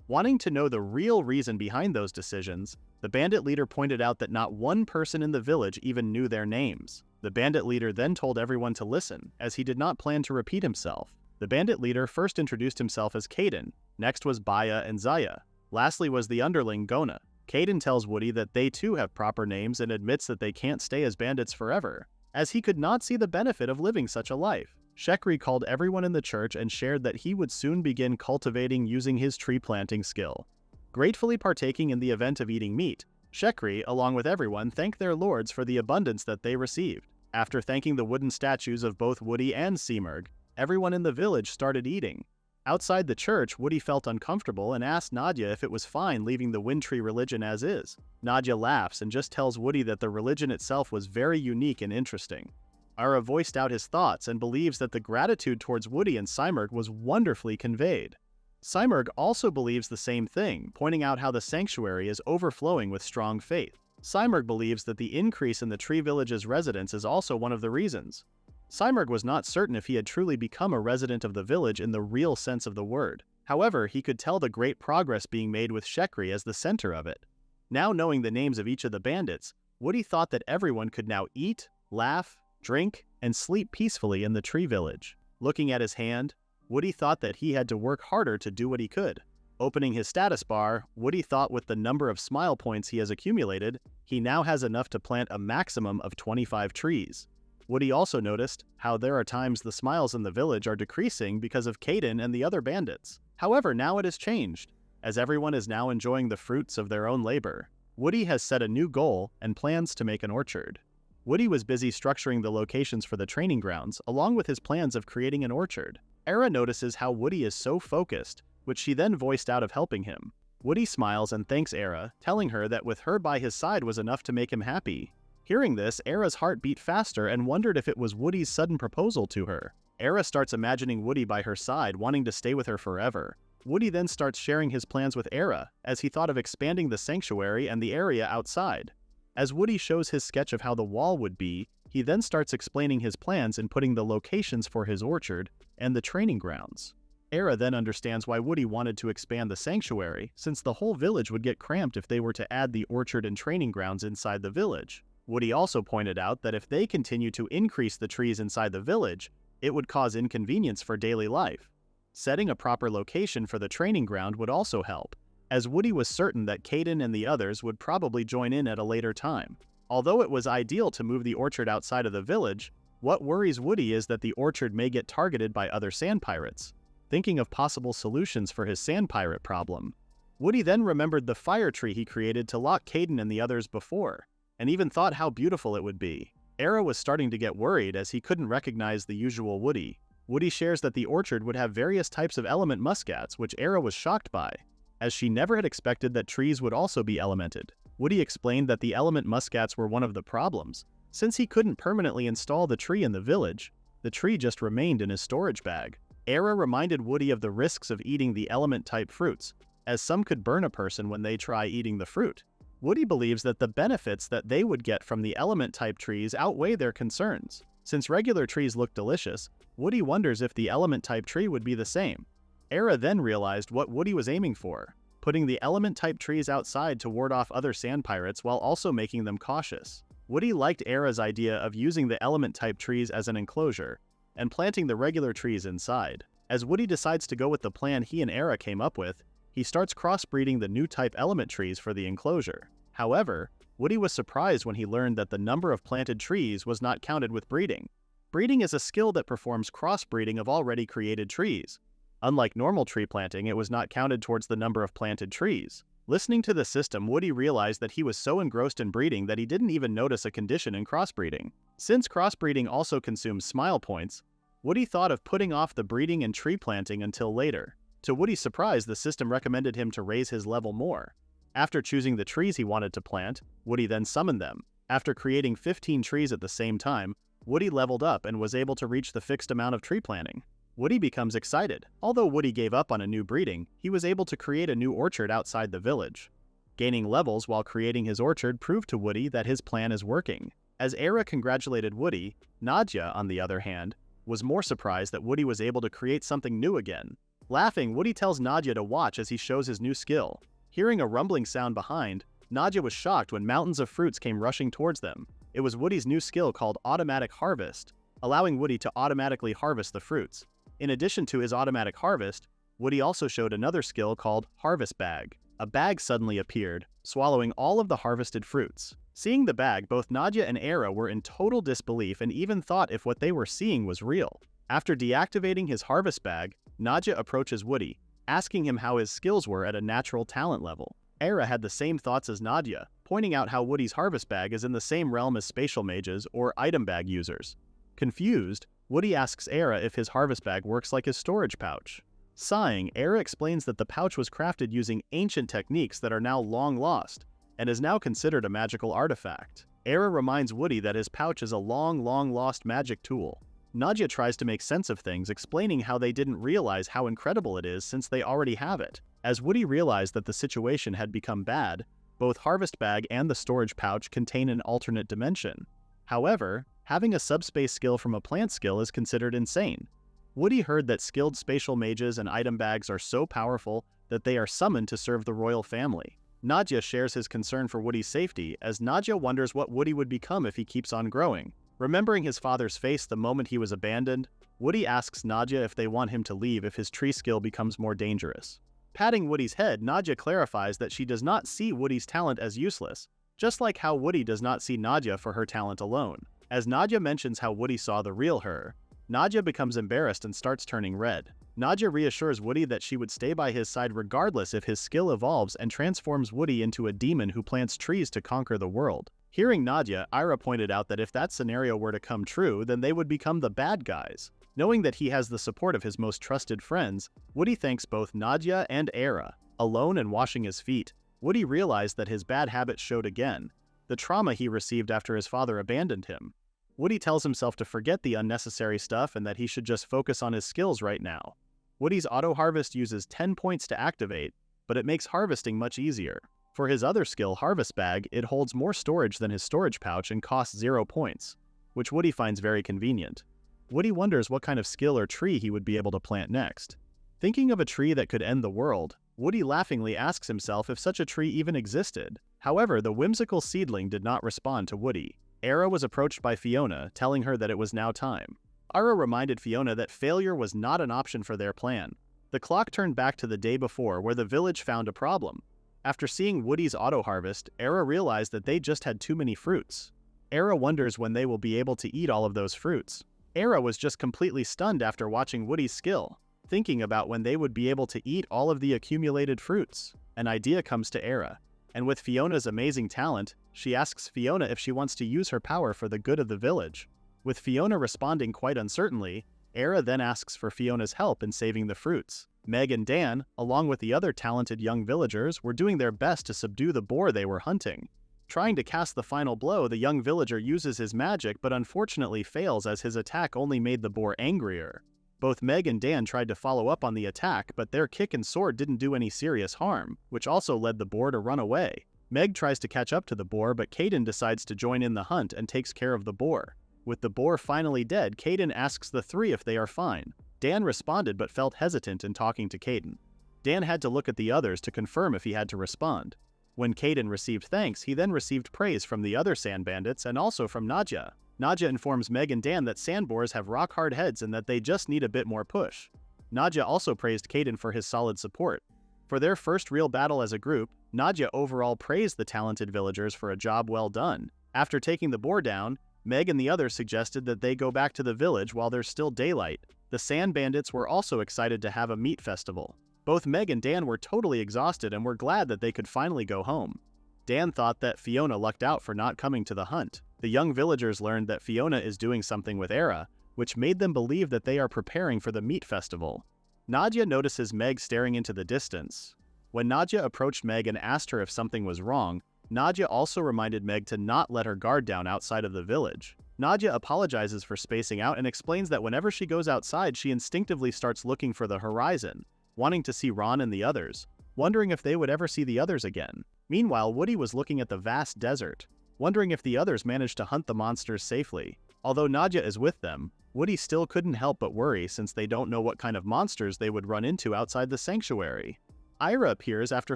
[SPEAKER 1] Wanting to know the real reason behind those decisions, the bandit leader pointed out that not one person in the village even knew their names. The bandit leader then told everyone to listen, as he did not plan to repeat himself. The bandit leader first introduced himself as Caden, next was Baya and Zaya, lastly was the underling Gona. Caden tells Woody that they too have proper names and admits that they can't stay as bandits forever, as he could not see the benefit of living such a life. Shekri called everyone in the church and shared that he would soon begin cultivating using his tree planting skill. Gratefully partaking in the event of eating meat, Shekri, along with everyone, thanked their lords for the abundance that they received. After thanking the wooden statues of both Woody and Simurgh, everyone in the village started eating. Outside the church, Woody felt uncomfortable and asked Nadia if it was fine leaving the wind tree religion as is. Nadia laughs and just tells Woody that the religion itself was very unique and interesting. Ira voiced out his thoughts and believes that the gratitude towards Woody and Simurgh was wonderfully conveyed. Simurgh also believes the same thing, pointing out how the sanctuary is overflowing with strong faith. Simurgh believes that the increase in the tree village's residents is also one of the reasons. Simurgh was not certain if he had truly become a resident of the village in the real sense of the word. However, he could tell the great progress being made with Shekri as the center of it. Now knowing the names of each of the bandits, Woody thought that everyone could now eat, laugh, drink, and sleep peacefully in the tree village. Looking at his hand, Woody thought that he had to work harder to do what he could. Opening his status bar, Woody thought with the number of smile points he has accumulated, he now has enough to plant a maximum of 25 trees. Woody also noticed how there are times the smiles in the village are decreasing because of Caden and the other bandits. However, now it has changed, as everyone is now enjoying the fruits of their own labor. Woody has set a new goal and plans to make an orchard. Woody was busy structuring the locations for the training grounds, along with his plans of creating an orchard. Era notices how Woody is so focused, which she then voiced out of helping him. Woody smiles and thanks Era, telling her that with her by his side was enough to make him happy. Hearing this, Era's heart beat faster and wondered if it was Woody's sudden proposal to her. Era starts imagining Woody by her side, wanting to stay with her forever. Woody then starts sharing his plans with Era, as he thought of expanding the sanctuary and the area outside. As Woody shows his sketch of how the wall would be, he then starts explaining his plans and putting the locations for his orchard and the training grounds. Era then understands why Woody wanted to expand the sanctuary, since the whole village would get cramped if they were to add the orchard and training grounds inside the village. Woody also pointed out that if they continue to increase the trees inside the village, it would cause inconvenience for daily life. Setting a proper location for the training ground would also help, as Woody was certain that Caden and the others would probably join in at a later time. Although it was ideal to move the orchard outside of the village, what worries Woody is that the orchard may get targeted by other sand pirates. Thinking of possible solutions for his sand pirate problem, Woody then remembered the fire tree he created to lock Caden and the others before, and even thought how beautiful it would be. Era was starting to get worried as he couldn't recognize the usual Woody. Woody shares that the orchard would have various types of element muscats, which Era was shocked by, as she never had expected that trees would also be elemented. Woody explained that the element muscats were one of the problems. Since he couldn't permanently install the tree in the village, the tree just remained in his storage bag. Era reminded Woody of the risks of eating the element-type fruits, as some could burn a person when they try eating the fruit. Woody believes that the benefits that they would get from the element-type trees outweigh their concerns. Since regular trees look delicious, Woody wonders if the element-type tree would be the same. Era then realized what Woody was aiming for, putting the element-type trees outside to ward off other sand pirates while also making them cautious. Woody liked Era's idea of using the element-type trees as an enclosure, and planting the regular trees inside. As Woody decides to go with the plan he and Era came up with, he starts crossbreeding the new type element trees for the enclosure. However, Woody was surprised when he learned that the number of planted trees was not counted with breeding. Breeding is a skill that performs crossbreeding of already created trees. Unlike normal tree planting, it was not counted towards the number of planted trees. Listening to the system, Woody realized that he was so engrossed in breeding that he didn't even notice a condition in crossbreeding. Since crossbreeding also consumes smile points, Woody thought of putting off the breeding and tree planting until later. To Woody's surprise, the system recommended him to raise his level more. After choosing the trees he wanted to plant, Woody then summoned them. After creating 15 trees at the same time, Woody leveled up and was able to reach the fixed amount of tree planting. Woody becomes excited. Although Woody gave up on a new breeding, he was able to create a new orchard outside the village. Gaining levels while creating his orchard proved to Woody that his plan is working. As Era congratulated Woody, Nadia, on the other hand, was more surprised that Woody was able to create something new again. Laughing, Woody tells Nadia to watch as he shows his new skill. Hearing a rumbling sound behind, Nadia was shocked when mountains of fruits came rushing towards them. It was Woody's new skill called Automatic Harvest, allowing Woody to automatically harvest the fruits. In addition to his automatic harvest, Woody also showed another skill called Harvest Bag. A bag suddenly appeared, swallowing all of the harvested fruits. Seeing the bag, both Nadia and Era were in total disbelief and even thought if what they were seeing was real. After deactivating his harvest bag, Nadia approaches Woody, asking him how his skills were at a natural talent level. Era had the same thoughts as Nadia, pointing out how Woody's harvest bag is in the same realm as spatial mages or item bag users. Confused, Woody asks Era if his harvest bag works like his storage pouch. Sighing, Era explains that the pouch was crafted using ancient techniques that are now long lost, and is now considered a magical artifact. Era reminds Woody that his pouch is a long lost magic tool. Nadia tries to make sense of things, explaining how they didn't realize how incredible it is since they already have it. As Woody realized that the situation had become bad, both Harvest Bag and the storage pouch contain an alternate dimension. However, having a subspace skill from a plant skill is considered insane. Woody heard that skilled spatial mages and item bags are so powerful that they are summoned to serve the royal family. Nadja shares his concern for Woody's safety, as Nadja wonders what Woody would become if he keeps on growing. Remembering his father's face the moment he was abandoned, Woody asks Nadja if they want him to leave if his tree skill becomes more dangerous. Patting Woody's head, Nadja clarifies that she does not see Woody's talent as useless, just like how Woody does not see Nadja for her talent alone. As Nadja mentions how Woody saw the real her, Nadja becomes embarrassed and starts turning red. Nadja reassures Woody that she would stay by his side regardless if his skill evolves and transforms Woody into a demon who plants trees to conquer the world. Hearing Nadja, Ira pointed out that if that scenario were to come true, then they would become the bad guys. Knowing that he has the support of his most trusted friends, Woody thanks both Nadja and Ira. Alone and washing his feet, Woody realized that his bad habits showed again, the trauma he received after his father abandoned him. Woody tells himself to forget the unnecessary stuff and that he should just focus on his skills right now. Woody's auto-harvest uses 10 points to activate, but it makes harvesting much easier. For his other skill, Harvest Bag, it holds more storage than his storage pouch and costs 0 points, which Woody finds very convenient. Woody wonders what kind of skill or tree he would be able to plant next. Thinking of a tree that could end the world, Woody laughingly asks himself if such a tree even existed. However, the whimsical seedling did not respond to Woody. Ira was approached by Fiona, telling her that it was now time. Ira reminded Fiona that failure was not an option for their plan. The clock turned back to the day before, where the village found a problem. After seeing Woody's auto-harvest, Ira realized that they just had too many fruits. Ira wonders when they will be able to eat all of those fruits. Ira was just completely stunned after watching Woody's skill, thinking about when they would be able to eat all of the accumulated fruits. An idea comes to Ira, and with Fiona's amazing talent, she asks Fiona if she wants to use her power for the good of the village. With Fiona responding quite uncertainly, Ira then asks for Fiona's help in saving the fruits. Meg and Dan, along with the other talented young villagers, were doing their best to subdue the boar they were hunting. Trying to cast the final blow, the young villager uses his magic but unfortunately fails as his attack only made the boar angrier. Both Meg and Dan tried to follow up on the attack, but their kick and sword didn't do any serious harm, which also led the boar to run away. Meg tries to catch up to the boar, but Caden decides to join in the hunt and takes care of the boar. With the boar finally dead, Caden asks the three if they are fine. Dan responded but felt hesitant in talking to Caden. Dan had to look at the others to confirm if he had to respond. When Caden received thanks, he then received praise from the other sand bandits and also from Nadja. Nadja informs Meg and Dan that sand boars have rock-hard heads and that they just need a bit more push. Nadja also praised Caden for his solid support. For their first real battle as a group, Nadja overall praised the talented villagers for a job well done. After taking the boar down, Meg and the others suggested that they go back to the village while there's still daylight. The sand bandits were also excited to have a meat festival. Both Meg and Dan were totally exhausted and were glad that they could finally go home. Dan thought that Fiona lucked out for not coming to the hunt. The young villagers learned that Fiona is doing something with Ira, which made them believe that they are preparing for the meat festival. Nadja notices Meg staring into the distance. When Nadja approached Meg and asked her if something was wrong, Nadja also reminded Meg to not let her guard down outside of the village. Nadja apologizes for spacing out and explains that whenever she goes outside, she instinctively starts looking for the horizon, wanting to see Ron and the others, wondering if they would ever see the others again. Meanwhile, Woody was looking at the vast desert, wondering if the others managed to hunt the monsters safely. Although Nadja is with them, Woody still couldn't help but worry since they don't know what kind of monsters they would run into outside the sanctuary. Ira appears after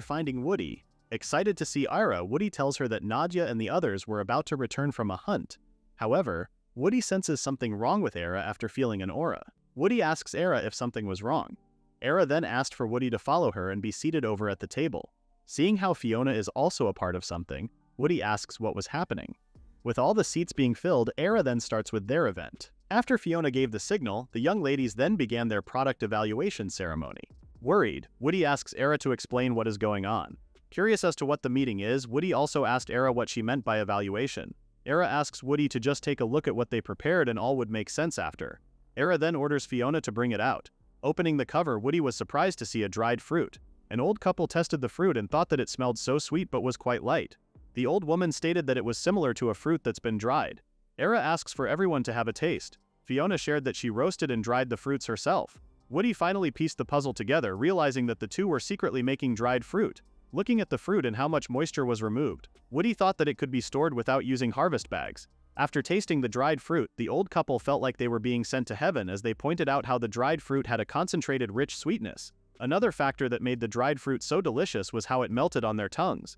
[SPEAKER 1] finding Woody. Excited to see Ira, Woody tells her that Nadja and the others were about to return from a hunt. However, Woody senses something wrong with Ira after feeling an aura. Woody asks Ira if something was wrong. Ira then asked for Woody to follow her and be seated over at the table. Seeing how Fiona is also a part of something, Woody asks what was happening. With all the seats being filled, Ira then starts with their event. After Fiona gave the signal, the young ladies then began their product evaluation ceremony. Worried, Woody asks Ira to explain what is going on. Curious as to what the meeting is, Woody also asked Ira what she meant by evaluation. Ira asks Woody to just take a look at what they prepared and all would make sense after. Ira then orders Fiona to bring it out. Opening the cover, Woody was surprised to see a dried fruit. An old couple tested the fruit and thought that it smelled so sweet but was quite light. The old woman stated that it was similar to a fruit that's been dried. Ira asks for everyone to have a taste. Fiona shared that she roasted and dried the fruits herself. Woody finally pieced the puzzle together, realizing that the two were secretly making dried fruit. Looking at the fruit and how much moisture was removed, Woody thought that it could be stored without using harvest bags. After tasting the dried fruit, the old couple felt like they were being sent to heaven as they pointed out how the dried fruit had a concentrated rich sweetness. Another factor that made the dried fruit so delicious was how it melted on their tongues.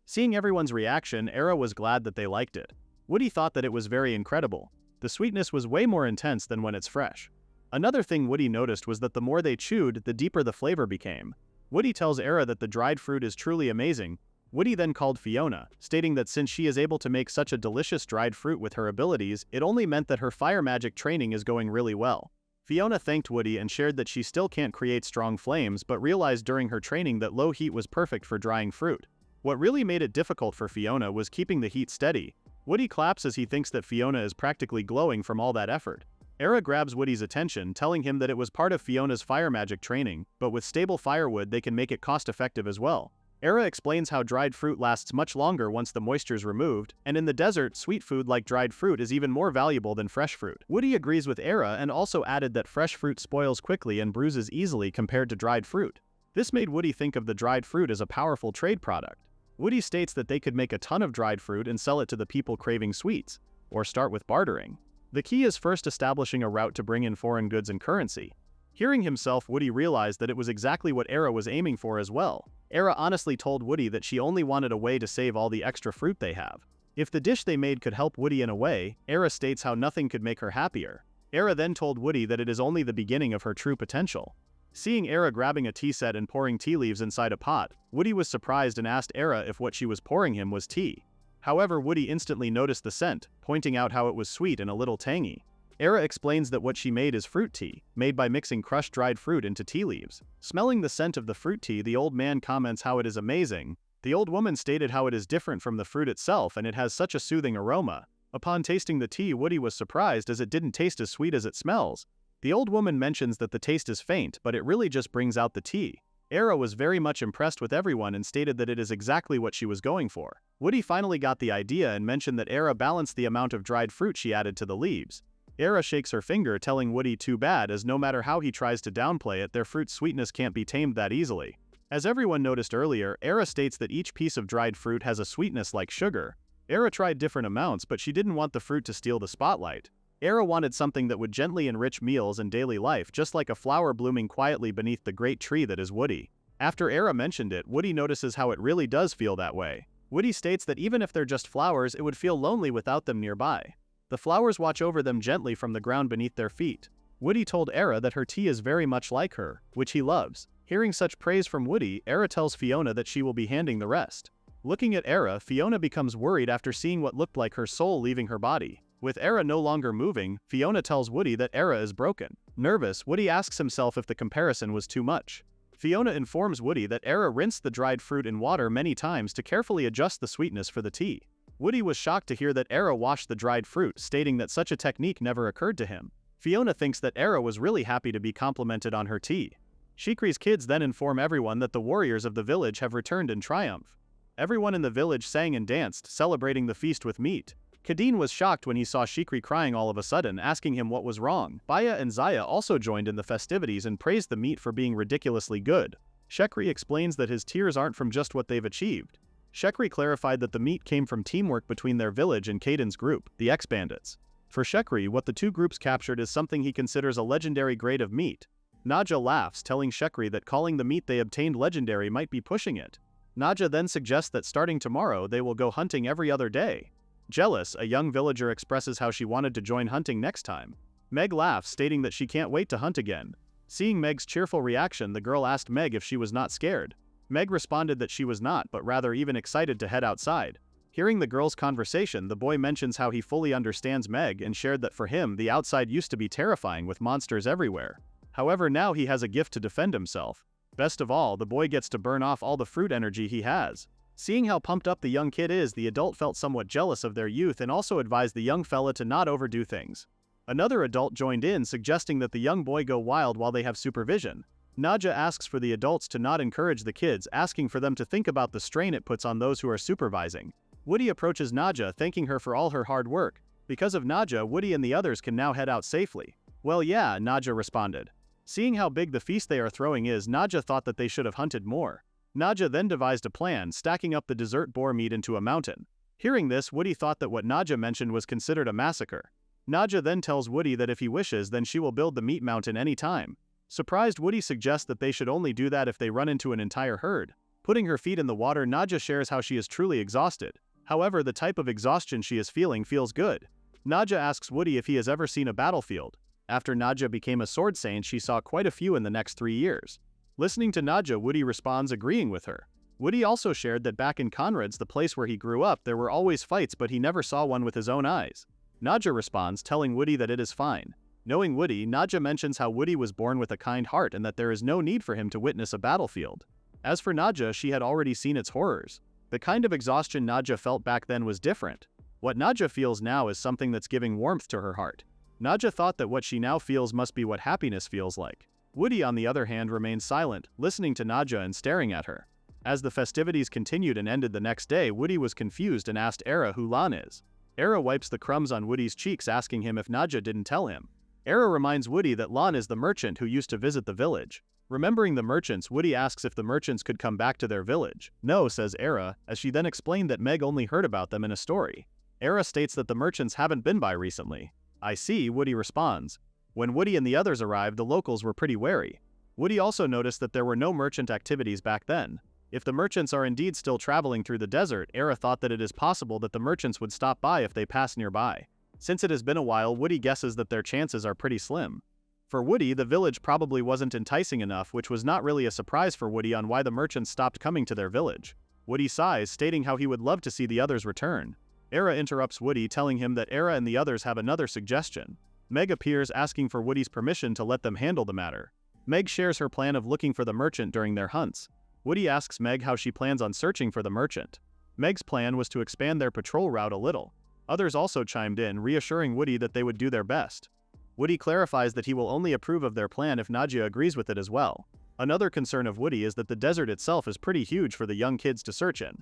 [SPEAKER 1] Seeing everyone's reaction, Era was glad that they liked it. Woody thought that it was very incredible. The sweetness was way more intense than when it's fresh. Another thing Woody noticed was that the more they chewed, the deeper the flavor became. Woody tells Era that the dried fruit is truly amazing. Woody then called Fiona, stating that since she is able to make such a delicious dried fruit with her abilities, it only meant that her fire magic training is going really well. Fiona thanked Woody and shared that she still can't create strong flames but realized during her training that low heat was perfect for drying fruit. What really made it difficult for Fiona was keeping the heat steady. Woody claps as he thinks that Fiona is practically glowing from all that effort. Era grabs Woody's attention, telling him that it was part of Fiona's fire magic training, but with stable firewood they can make it cost-effective as well. Era explains how dried fruit lasts much longer once the moisture is removed, and in the desert, sweet food like dried fruit is even more valuable than fresh fruit. Woody agrees with Era and also added that fresh fruit spoils quickly and bruises easily compared to dried fruit. This made Woody think of the dried fruit as a powerful trade product. Woody states that they could make a ton of dried fruit and sell it to the people craving sweets, or start with bartering. The key is first establishing a route to bring in foreign goods and currency. Hearing himself, Woody realized that it was exactly what Era was aiming for as well. Era honestly told Woody that she only wanted a way to save all the extra fruit they have. If the dish they made could help Woody in a way, Era states how nothing could make her happier. Era then told Woody that it is only the beginning of her true potential. Seeing Era grabbing a tea set and pouring tea leaves inside a pot, Woody was surprised and asked Era if what she was pouring him was tea. However, Woody instantly noticed the scent, pointing out how it was sweet and a little tangy. Era explains that what she made is fruit tea, made by mixing crushed dried fruit into tea leaves. Smelling the scent of the fruit tea, the old man comments how it is amazing. The old woman stated how it is different from the fruit itself and it has such a soothing aroma. Upon tasting the tea, Woody was surprised as it didn't taste as sweet as it smells. The old woman mentions that the taste is faint, but it really just brings out the tea. Era was very much impressed with everyone and stated that it is exactly what she was going for. Woody finally got the idea and mentioned that Era balanced the amount of dried fruit she added to the leaves. Era shakes her finger, telling Woody too bad, as no matter how he tries to downplay it, their fruit's sweetness can't be tamed that easily. As everyone noticed earlier, Era states that each piece of dried fruit has a sweetness like sugar. Era tried different amounts, but she didn't want the fruit to steal the spotlight. Era wanted something that would gently enrich meals and daily life, just like a flower blooming quietly beneath the great tree that is Woody. After Era mentioned it, Woody notices how it really does feel that way. Woody states that even if they're just flowers, it would feel lonely without them nearby. The flowers watch over them gently from the ground beneath their feet. Woody told Era that her tea is very much like her, which he loves. Hearing such praise from Woody, Era tells Fiona that she will be handing the rest. Looking at Era, Fiona becomes worried after seeing what looked like her soul leaving her body. With Era no longer moving, Fiona tells Woody that Era is broken. Nervous, Woody asks himself if the comparison was too much. Fiona informs Woody that Era rinsed the dried fruit in water many times to carefully adjust the sweetness for the tea. Woody was shocked to hear that Era washed the dried fruit, stating that such a technique never occurred to him. Fiona thinks that Era was really happy to be complimented on her tea. Shikri's kids then inform everyone that the warriors of the village have returned in triumph. Everyone in the village sang and danced, celebrating the feast with meat. Kadeen was shocked when he saw Shikri crying all of a sudden, asking him what was wrong. Baya and Zaya also joined in the festivities and praised the meat for being ridiculously good. Shekri explains that his tears aren't from just what they've achieved. Shekri clarified that the meat came from teamwork between their village and Caden's group, the X-Bandits. For Shekri, what the two groups captured is something he considers a legendary grade of meat. Naja laughs, telling Shekri that calling the meat they obtained legendary might be pushing it. Naja then suggests that starting tomorrow they will go hunting every other day. Jealous, a young villager expresses how she wanted to join hunting next time. Meg laughs, stating that she can't wait to hunt again. Seeing Meg's cheerful reaction, the girl asked Meg if she was not scared. Meg responded that she was not, but rather even excited to head outside. Hearing the girl's conversation, the boy mentions how he fully understands Meg and shared that for him, the outside used to be terrifying with monsters everywhere. However, now he has a gift to defend himself. Best of all, the boy gets to burn off all the fruit energy he has. Seeing how pumped up the young kid is, the adult felt somewhat jealous of their youth and also advised the young fella to not overdo things. Another adult joined in, suggesting that the young boy go wild while they have supervision. Naja asks for the adults to not encourage the kids, asking for them to think about the strain it puts on those who are supervising. Woody approaches Naja, thanking her for all her hard work. Because of Naja, Woody and the others can now head out safely. Well, yeah, Naja responded. Seeing how big the feast they are throwing is, Naja thought that they should have hunted more. Naja then devised a plan, stacking up the dessert boar meat into a mountain. Hearing this, Woody thought that what Naja mentioned was considered a massacre. Naja then tells Woody that if he wishes, then she will build the meat mountain any time. Surprised, Woody suggests that they should only do that if they run into an entire herd. Putting her feet in the water, Nadja shares how she is truly exhausted. However, the type of exhaustion she is feeling feels good. Nadja asks Woody if he has ever seen a battlefield. After Nadja became a sword saint, she saw quite a few in the next 3 years. Listening to Nadja, Woody responds, agreeing with her. Woody also shared that back in Conrad's, the place where he grew up, there were always fights, but he never saw one with his own eyes. Nadja responds, telling Woody that it is fine. Knowing Woody, Nadja mentions how Woody was born with a kind heart and that there is no need for him to witness a battlefield. As for Nadja, she had already seen its horrors. The kind of exhaustion Nadja felt back then was different. What Nadja feels now is something that's giving warmth to her heart. Nadja thought that what she now feels must be what happiness feels like. Woody, on the other hand, remained silent, listening to Nadja and staring at her. As the festivities continued and ended the next day, Woody was confused and asked Era who Lan is. Era wipes the crumbs on Woody's cheeks, asking him if Nadja didn't tell him. Era reminds Woody that Lan is the merchant who used to visit the village. Remembering the merchants, Woody asks if the merchants could come back to their village. No, says Era, as she then explained that Meg only heard about them in a story. Era states that the merchants haven't been by recently. I see, Woody responds. When Woody and the others arrived, the locals were pretty wary. Woody also noticed that there were no merchant activities back then. If the merchants are indeed still traveling through the desert, Era thought that it is possible that the merchants would stop by if they pass nearby. Since it has been a while, Woody guesses that their chances are pretty slim. For Woody, the village probably wasn't enticing enough, which was not really a surprise for Woody on why the merchants stopped coming to their village. Woody sighs, stating how he would love to see the others return. Era interrupts Woody, telling him that Era and the others have another suggestion. Meg appears, asking for Woody's permission to let them handle the matter. Meg shares her plan of looking for the merchant during their hunts. Woody asks Meg how she plans on searching for the merchant. Meg's plan was to expand their patrol route a little. Others also chimed in, reassuring Woody that they would do their best. Woody clarifies that he will only approve of their plan if Nadja agrees with it as well. Another concern of Woody is that the desert itself is pretty huge for the young kids to search in.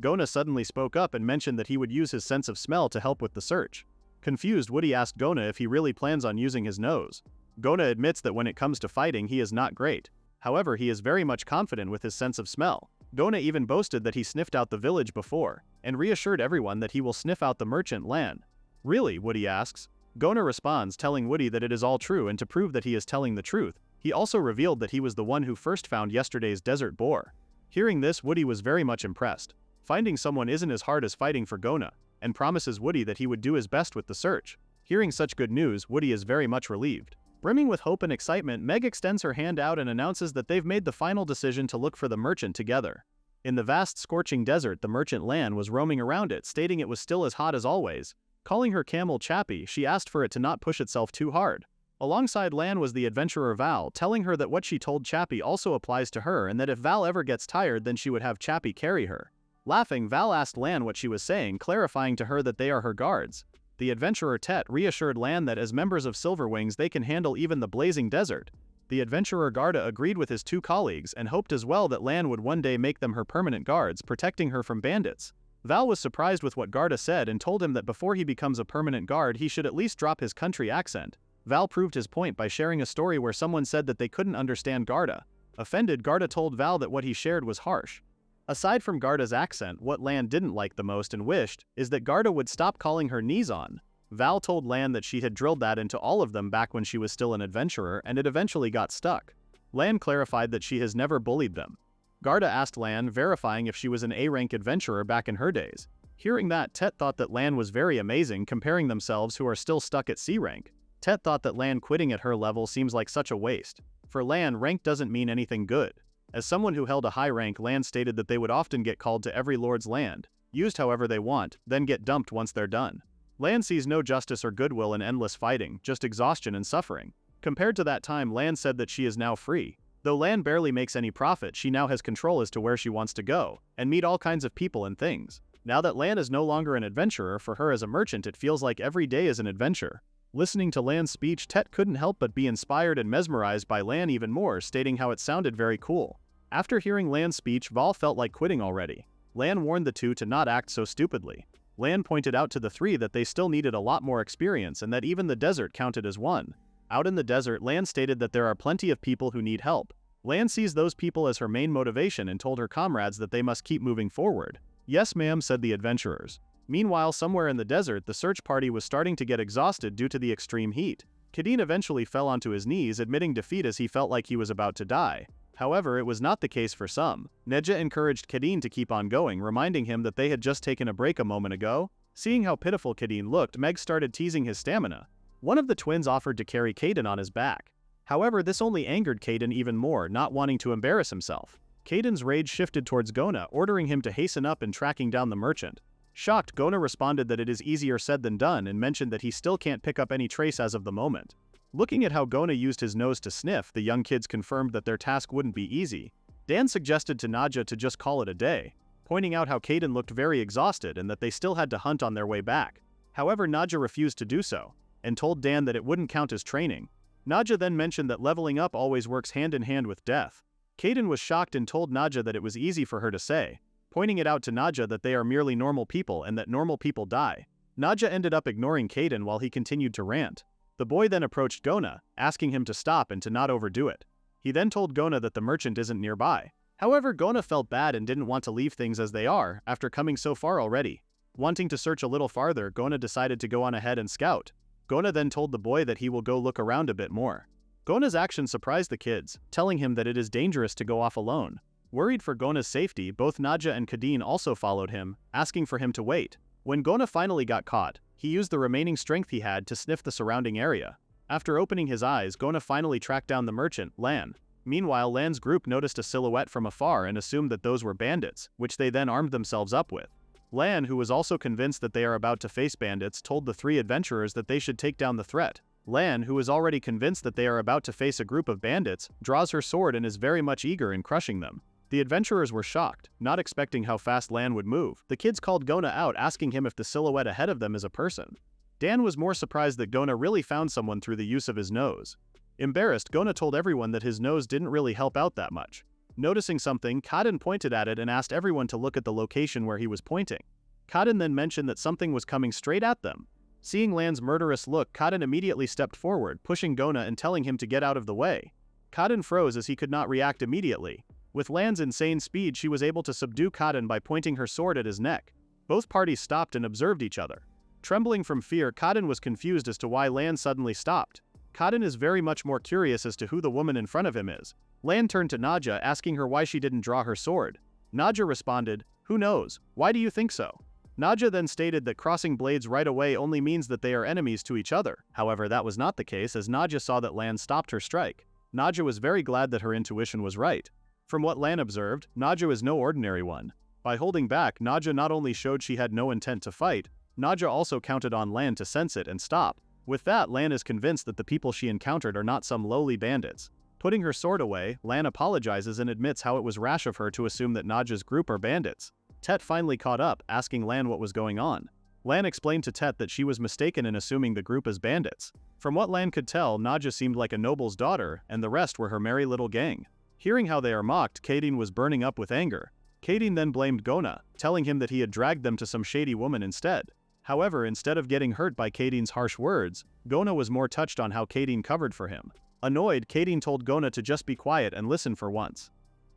[SPEAKER 1] Gona suddenly spoke up and mentioned that he would use his sense of smell to help with the search. Confused, Woody asked Gona if he really plans on using his nose. Gona admits that when it comes to fighting, he is not great. However, he is very much confident with his sense of smell. Gona even boasted that he sniffed out the village before, and reassured everyone that he will sniff out the merchant Lan. Really? Woody asks. Gona responds, telling Woody that it is all true, and to prove that he is telling the truth, he also revealed that he was the one who first found yesterday's desert boar. Hearing this, Woody was very much impressed. Finding someone isn't as hard as fighting for Gona, and promises Woody that he would do his best with the search. Hearing such good news, Woody is very much relieved. Brimming with hope and excitement, Meg extends her hand out and announces that they've made the final decision to look for the merchant together. In the vast scorching desert, the merchant Lan was roaming around it, stating it was still as hot as always. Calling her camel Chappie, she asked for it to not push itself too hard. Alongside Lan was the adventurer Val, telling her that what she told Chappie also applies to her and that if Val ever gets tired, then she would have Chappie carry her. Laughing, Val asked Lan what she was saying, clarifying to her that they are her guards. The adventurer Tet reassured Lan that as members of Silverwings they can handle even the blazing desert. The adventurer Garda agreed with his two colleagues and hoped as well that Lan would one day make them her permanent guards, protecting her from bandits. Val was surprised with what Garda said and told him that before he becomes a permanent guard he should at least drop his country accent. Val proved his point by sharing a story where someone said that they couldn't understand Garda. Offended, Garda told Val that what he shared was harsh. Aside from Garda's accent, what Lan didn't like the most and wished is that Garda would stop calling her Nizon. Val told Lan that she had drilled that into all of them back when she was still an adventurer and it eventually got stuck. Lan clarified that she has never bullied them. Garda asked Lan, verifying if she was an A-rank adventurer back in her days. Hearing that, Tet thought that Lan was very amazing, comparing themselves who are still stuck at C-rank. Tet thought that Lan quitting at her level seems like such a waste. For Lan, rank doesn't mean anything good. As someone who held a high rank, Lan stated that they would often get called to every lord's land, used however they want, then get dumped once they're done. Lan sees no justice or goodwill in endless fighting, just exhaustion and suffering. Compared to that time, Lan said that she is now free. Though Lan barely makes any profit, she now has control as to where she wants to go, and meet all kinds of people and things. Now that Lan is no longer an adventurer, for her as a merchant it feels like every day is an adventure. Listening to Lan's speech, Tet couldn't help but be inspired and mesmerized by Lan even more, stating how it sounded very cool. After hearing Lan's speech, Val felt like quitting already. Lan warned the two to not act so stupidly. Lan pointed out to the three that they still needed a lot more experience and that even the desert counted as one. Out in the desert, Lan stated that there are plenty of people who need help. Lan sees those people as her main motivation and told her comrades that they must keep moving forward. Yes ma'am, said the adventurers. Meanwhile, somewhere in the desert, the search party was starting to get exhausted due to the extreme heat. Kadeen eventually fell onto his knees, admitting defeat as he felt like he was about to die. However, it was not the case for some. Neja encouraged Kadeen to keep on going, reminding him that they had just taken a break a moment ago. Seeing how pitiful Kadeen looked, Meg started teasing his stamina. One of the twins offered to carry Caden on his back. However, this only angered Caden even more, not wanting to embarrass himself. Caden's rage shifted towards Gona, ordering him to hasten up and tracking down the merchant. Shocked, Gona responded that it is easier said than done and mentioned that he still can't pick up any trace as of the moment. Looking at how Gona used his nose to sniff, the young kids confirmed that their task wouldn't be easy. Dan suggested to Naja to just call it a day, pointing out how Caden looked very exhausted and that they still had to hunt on their way back. However, Naja refused to do so, and told Dan that it wouldn't count as training. Naja then mentioned that leveling up always works hand in hand with death. Caden was shocked and told Naja that it was easy for her to say, pointing it out to Naja that they are merely normal people and that normal people die. Naja ended up ignoring Caden while he continued to rant. The boy then approached Gona, asking him to stop and to not overdo it. He then told Gona that the merchant isn't nearby. However, Gona felt bad and didn't want to leave things as they are after coming so far already. Wanting to search a little farther, Gona decided to go on ahead and scout. Gona then told the boy that he will go look around a bit more. Gona's action surprised the kids, telling him that it is dangerous to go off alone. Worried for Gona's safety, both Naja and Kadeen also followed him, asking for him to wait. When Gona finally got caught, he used the remaining strength he had to sniff the surrounding area. After opening his eyes, Gona finally tracked down the merchant, Lan. Meanwhile, Lan's group noticed a silhouette from afar and assumed that those were bandits, which they then armed themselves up with. Lan, who was also convinced that they are about to face bandits, told the three adventurers that they should take down the threat. Lan, who is already convinced that they are about to face a group of bandits, draws her sword and is very much eager in crushing them. The adventurers were shocked, not expecting how fast Lan would move. The kids called Gona out, asking him if the silhouette ahead of them is a person. Dan was more surprised that Gona really found someone through the use of his nose. Embarrassed, Gona told everyone that his nose didn't really help out that much. Noticing something, Kadin pointed at it and asked everyone to look at the location where he was pointing. Kadin then mentioned that something was coming straight at them. Seeing Lan's murderous look, Kadin immediately stepped forward, pushing Gona and telling him to get out of the way. Kadin froze as he could not react immediately. With Lan's insane speed, she was able to subdue Kadin by pointing her sword at his neck. Both parties stopped and observed each other. Trembling from fear, Kadin was confused as to why Lan suddenly stopped. Kadin is very much more curious as to who the woman in front of him is. Lan turned to Naja, asking her why she didn't draw her sword. Naja responded, "Who knows? Why do you think so?" Naja then stated that crossing blades right away only means that they are enemies to each other. However, that was not the case as Naja saw that Lan stopped her strike. Naja was very glad that her intuition was right. From what Lan observed, Naja is no ordinary one. By holding back, Naja not only showed she had no intent to fight, Naja also counted on Lan to sense it and stop. With that, Lan is convinced that the people she encountered are not some lowly bandits. Putting her sword away, Lan apologizes and admits how it was rash of her to assume that Naja's group are bandits. Tet finally caught up, asking Lan what was going on. Lan explained to Tet that she was mistaken in assuming the group as bandits. From what Lan could tell, Naja seemed like a noble's daughter, and the rest were her merry little gang. Hearing how they are mocked, Kadeen was burning up with anger. Kadeen then blamed Gona, telling him that he had dragged them to some shady woman instead. However, instead of getting hurt by Kadeen's harsh words, Gona was more touched on how Kadeen covered for him. Annoyed, Kadeen told Gona to just be quiet and listen for once.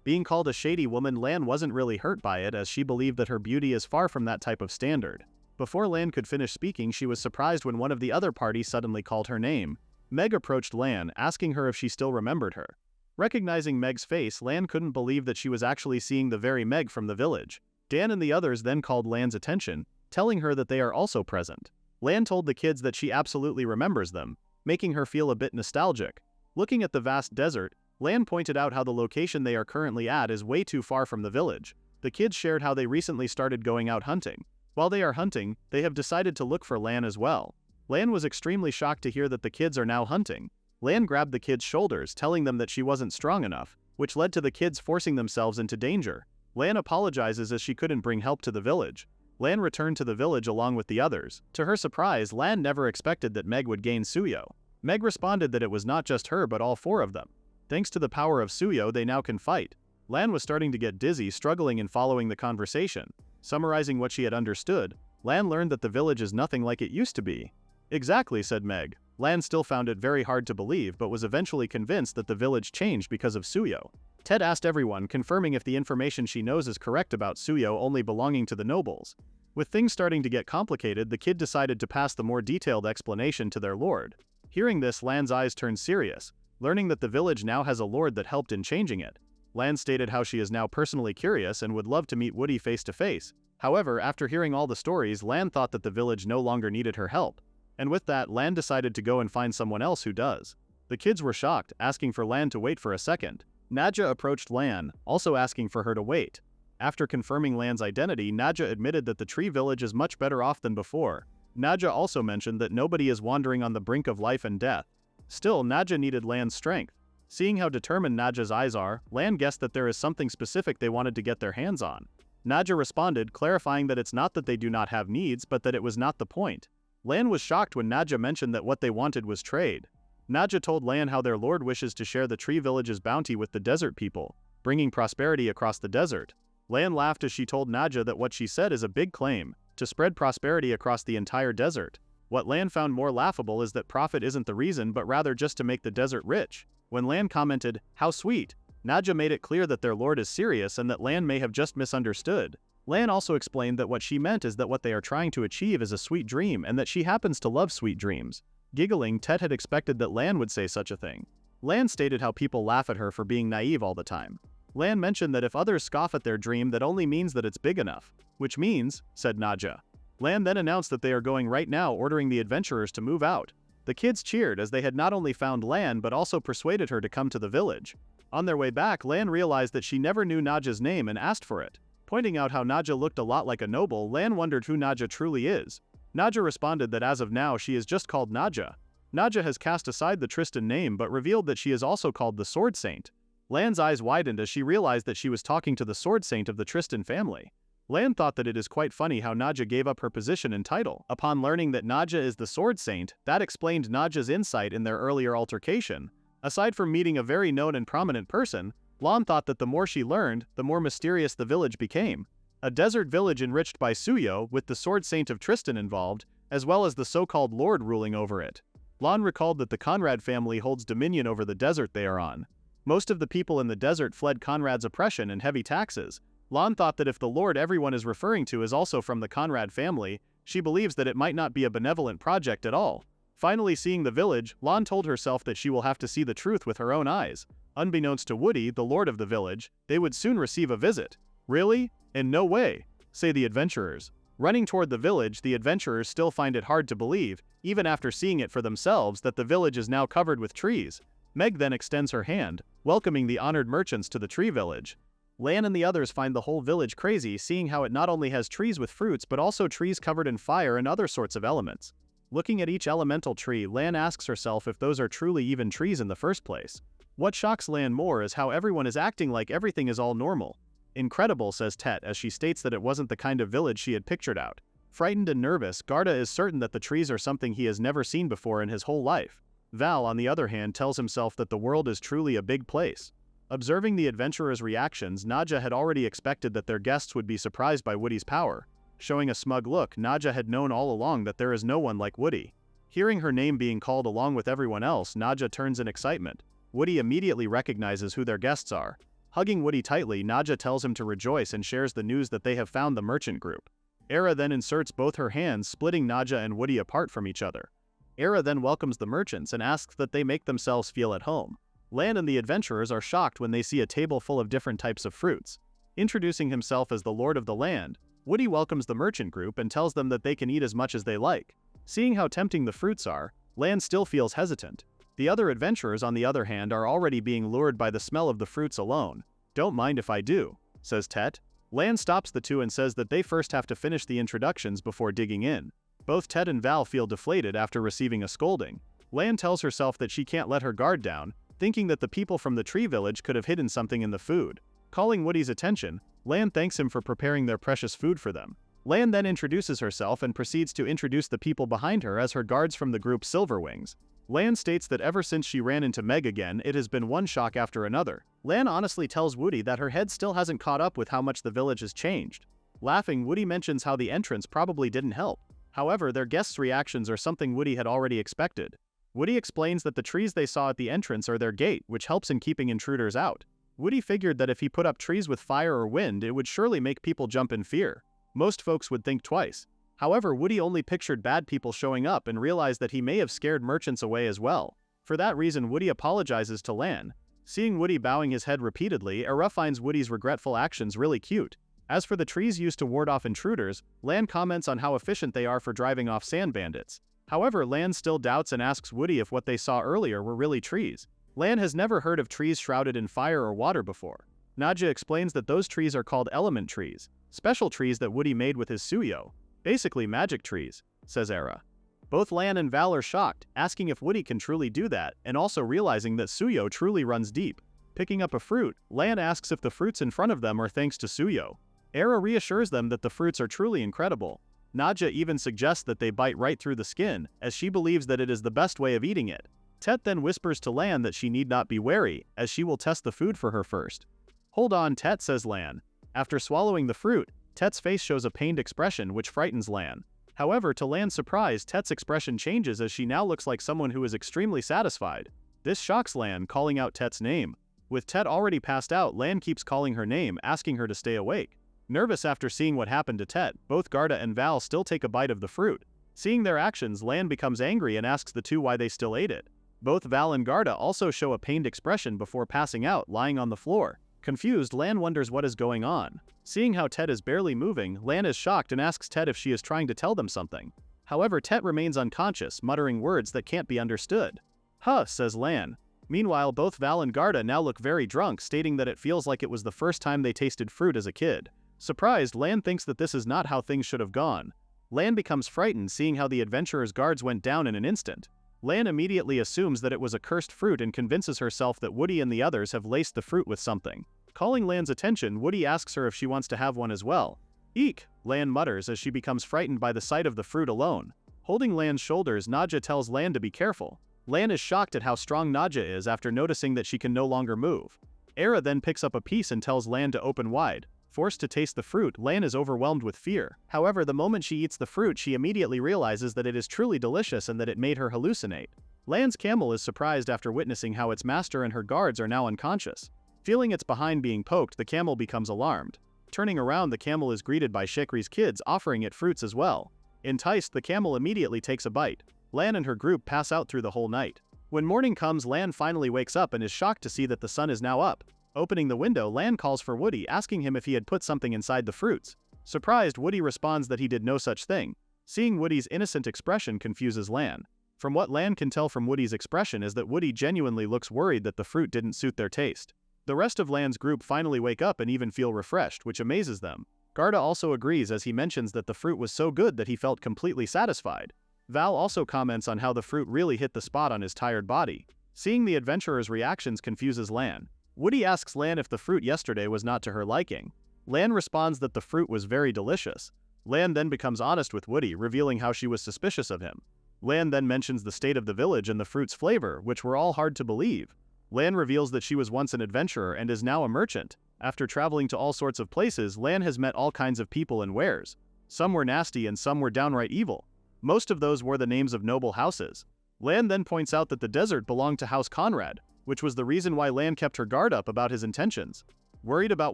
[SPEAKER 1] Being called a shady woman, Lan wasn't really hurt by it as she believed that her beauty is far from that type of standard. Before Lan could finish speaking, she was surprised when one of the other party suddenly called her name. Meg approached Lan, asking her if she still remembered her. Recognizing Meg's face, Lan couldn't believe that she was actually seeing the very Meg from the village. Dan and the others then called Lan's attention, telling her that they are also present. Lan told the kids that she absolutely remembers them, making her feel a bit nostalgic. Looking at the vast desert, Lan pointed out how the location they are currently at is way too far from the village. The kids shared how they recently started going out hunting. While they are hunting, they have decided to look for Lan as well. Lan was extremely shocked to hear that the kids are now hunting. Lan grabbed the kids' shoulders, telling them that she wasn't strong enough, which led to the kids forcing themselves into danger. Lan apologizes as she couldn't bring help to the village. Lan returned to the village along with the others. To her surprise, Lan never expected that Meg would gain Suyo. Meg responded that it was not just her but all four of them. Thanks to the power of Suyo, they now can fight. Lan was starting to get dizzy, struggling in following the conversation. Summarizing what she had understood, Lan learned that the village is nothing like it used to be. Exactly, said Meg. Lan still found it very hard to believe but was eventually convinced that the village changed because of Suyo. Ted asked everyone, confirming if the information she knows is correct about Suyo only belonging to the nobles. With things starting to get complicated, the kid decided to pass the more detailed explanation to their lord. Hearing this, Lan's eyes turned serious, learning that the village now has a lord that helped in changing it. Lan stated how she is now personally curious and would love to meet Woody face to face. However, after hearing all the stories, Lan thought that the village no longer needed her help. And with that, Lan decided to go and find someone else who does. The kids were shocked, asking for Lan to wait for a second. Nadja approached Lan, also asking for her to wait. After confirming Lan's identity, Nadja admitted that the tree village is much better off than before. Nadja also mentioned that nobody is wandering on the brink of life and death. Still, Nadja needed Lan's strength. Seeing how determined Nadja's eyes are, Lan guessed that there is something specific they wanted to get their hands on. Nadja responded, clarifying that it's not that they do not have needs, but that it was not the point. Lan was shocked when Nadja mentioned that what they wanted was trade. Nadja told Lan how their lord wishes to share the tree village's bounty with the desert people, bringing prosperity across the desert. Lan laughed as she told Nadja that what she said is a big claim, to spread prosperity across the entire desert. What Lan found more laughable is that profit isn't the reason but rather just to make the desert rich. When Lan commented, "How sweet," Nadja made it clear that their lord is serious and that Lan may have just misunderstood. Lan also explained that what she meant is that what they are trying to achieve is a sweet dream and that she happens to love sweet dreams. Giggling, Tet had expected that Lan would say such a thing. Lan stated how people laugh at her for being naive all the time. Lan mentioned that if others scoff at their dream, that only means that it's big enough. Which means, said Nadja. Lan then announced that they are going right now, ordering the adventurers to move out. The kids cheered as they had not only found Lan but also persuaded her to come to the village. On their way back, Lan realized that she never knew Nadja's name and asked for it. Pointing out how Nadja looked a lot like a noble, Lan wondered who Nadja truly is. Nadja responded that as of now she is just called Nadja. Nadja has cast aside the Tristan name but revealed that she is also called the Sword Saint. Lan's eyes widened as she realized that she was talking to the Sword Saint of the Tristan family. Lan thought that it is quite funny how Nadja gave up her position and title. Upon learning that Nadja is the Sword Saint, that explained Nadja's insight in their earlier altercation. Aside from meeting a very known and prominent person, Lan thought that the more she learned, the more mysterious the village became. A desert village enriched by Suyo, with the Sword Saint of Tristan involved, as well as the so-called Lord ruling over it. Lan recalled that the Conrad family holds dominion over the desert they are on. Most of the people in the desert fled Conrad's oppression and heavy taxes. Lan thought that if the Lord everyone is referring to is also from the Conrad family, she believes that it might not be a benevolent project at all. Finally seeing the village, Lan told herself that she will have to see the truth with her own eyes. Unbeknownst to Woody, the lord of the village, they would soon receive a visit. Really? In no way, say the adventurers. Running toward the village, the adventurers still find it hard to believe, even after seeing it for themselves, that the village is now covered with trees. Meg then extends her hand, welcoming the honored merchants to the tree village. Lan and the others find the whole village crazy, seeing how it not only has trees with fruits but also trees covered in fire and other sorts of elements. Looking at each elemental tree, Lan asks herself if those are truly even trees in the first place. What shocks Lan more is how everyone is acting like everything is all normal. Incredible, says Tet as she states that it wasn't the kind of village she had pictured out. Frightened and nervous, Garda is certain that the trees are something he has never seen before in his whole life. Val, on the other hand, tells himself that the world is truly a big place. Observing the adventurers' reactions, Nadja had already expected that their guests would be surprised by Woody's power. Showing a smug look, Nadja had known all along that there is no one like Woody. Hearing her name being called along with everyone else, Nadja turns in excitement. Woody immediately recognizes who their guests are. Hugging Woody tightly, Nadja tells him to rejoice and shares the news that they have found the merchant group. Era then inserts both her hands, splitting Nadja and Woody apart from each other. Era then welcomes the merchants and asks that they make themselves feel at home. Lan and the adventurers are shocked when they see a table full of different types of fruits. Introducing himself as the Lord of the Land, Woody welcomes the merchant group and tells them that they can eat as much as they like. Seeing how tempting the fruits are, Lan still feels hesitant. The other adventurers, on the other hand, are already being lured by the smell of the fruits alone. "Don't mind if I do," says Tet. Lan stops the two and says that they first have to finish the introductions before digging in. Both Tet and Val feel deflated after receiving a scolding. Lan tells herself that she can't let her guard down, thinking that the people from the tree village could have hidden something in the food. Calling Woody's attention, Lan thanks him for preparing their precious food for them. Lan then introduces herself and proceeds to introduce the people behind her as her guards from the group Silverwings. Lan states that ever since she ran into Meg again, it has been one shock after another. Lan honestly tells Woody that her head still hasn't caught up with how much the village has changed. Laughing, Woody mentions how the entrance probably didn't help. However, their guests' reactions are something Woody had already expected. Woody explains that the trees they saw at the entrance are their gate, which helps in keeping intruders out. Woody figured that if he put up trees with fire or wind, it would surely make people jump in fear. Most folks would think twice. However, Woody only pictured bad people showing up and realized that he may have scared merchants away as well. For that reason, Woody apologizes to Lan. Seeing Woody bowing his head repeatedly, Era finds Woody's regretful actions really cute. As for the trees used to ward off intruders, Lan comments on how efficient they are for driving off sand bandits. However, Lan still doubts and asks Woody if what they saw earlier were really trees. Lan has never heard of trees shrouded in fire or water before. Nadja explains that those trees are called element trees, special trees that Woody made with his suyo. Basically magic trees, says Era. Both Lan and Val are shocked, asking if Woody can truly do that, and also realizing that suyo truly runs deep. Picking up a fruit, Lan asks if the fruits in front of them are thanks to suyo. Era reassures them that the fruits are truly incredible. Nadja even suggests that they bite right through the skin, as she believes that it is the best way of eating it. Tet then whispers to Lan that she need not be wary, as she will test the food for her first. Hold on, Tet, says Lan. After swallowing the fruit, Tet's face shows a pained expression which frightens Lan. However, to Lan's surprise, Tet's expression changes as she now looks like someone who is extremely satisfied. This shocks Lan, calling out Tet's name. With Tet already passed out, Lan keeps calling her name, asking her to stay awake. Nervous after seeing what happened to Tet, both Garda and Val still take a bite of the fruit. Seeing their actions, Lan becomes angry and asks the two why they still ate it. Both Val and Garda also show a pained expression before passing out, lying on the floor. Confused, Lan wonders what is going on. Seeing how Tet is barely moving, Lan is shocked and asks Tet if she is trying to tell them something. However, Tet remains unconscious, muttering words that can't be understood. Huh, says Lan. Meanwhile, both Val and Garda now look very drunk, stating that it feels like it was the first time they tasted fruit as a kid. Surprised, Lan thinks that this is not how things should have gone. Lan becomes frightened seeing how the adventurers' guards went down in an instant. Lan immediately assumes that it was a cursed fruit and convinces herself that Woody and the others have laced the fruit with something. Calling Lan's attention, Woody asks her if she wants to have one as well. Eek, Lan mutters as she becomes frightened by the sight of the fruit alone. Holding Lan's shoulders, Nadja tells Lan to be careful. Lan is shocked at how strong Nadja is after noticing that she can no longer move. Era then picks up a piece and tells Lan to open wide. Forced to taste the fruit, Lan is overwhelmed with fear. However, the moment she eats the fruit, she immediately realizes that it is truly delicious and that it made her hallucinate. Lan's camel is surprised after witnessing how its master and her guards are now unconscious. Feeling its behind being poked, the camel becomes alarmed. Turning around, the camel is greeted by Shekri's kids, offering it fruits as well. Enticed, the camel immediately takes a bite. Lan and her group pass out through the whole night. When morning comes, Lan finally wakes up and is shocked to see that the sun is now up. Opening the window, Lan calls for Woody, asking him if he had put something inside the fruits. Surprised, Woody responds that he did no such thing. Seeing Woody's innocent expression confuses Lan. From what Lan can tell from Woody's expression is that Woody genuinely looks worried that the fruit didn't suit their taste. The rest of Lan's group finally wake up and even feel refreshed, which amazes them. Garda also agrees as he mentions that the fruit was so good that he felt completely satisfied. Val also comments on how the fruit really hit the spot on his tired body. Seeing the adventurer's reactions confuses Lan. Woody asks Lan if the fruit yesterday was not to her liking. Lan responds that the fruit was very delicious. Lan then becomes honest with Woody, revealing how she was suspicious of him. Lan then mentions the state of the village and the fruit's flavor, which were all hard to believe. Lan reveals that she was once an adventurer and is now a merchant. After traveling to all sorts of places, Lan has met all kinds of people and wares. Some were nasty and some were downright evil. Most of those wore the names of noble houses. Lan then points out that the desert belonged to House Conrad, which was the reason why Lan kept her guard up about his intentions. Worried about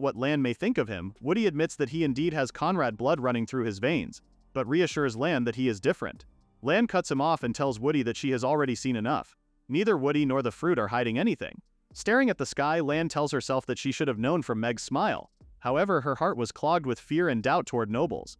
[SPEAKER 1] what Lan may think of him, Woody admits that he indeed has Conrad blood running through his veins, but reassures Lan that he is different. Lan cuts him off and tells Woody that she has already seen enough. Neither Woody nor the fruit are hiding anything. Staring at the sky, Lan tells herself that she should have known from Meg's smile. However, her heart was clogged with fear and doubt toward nobles.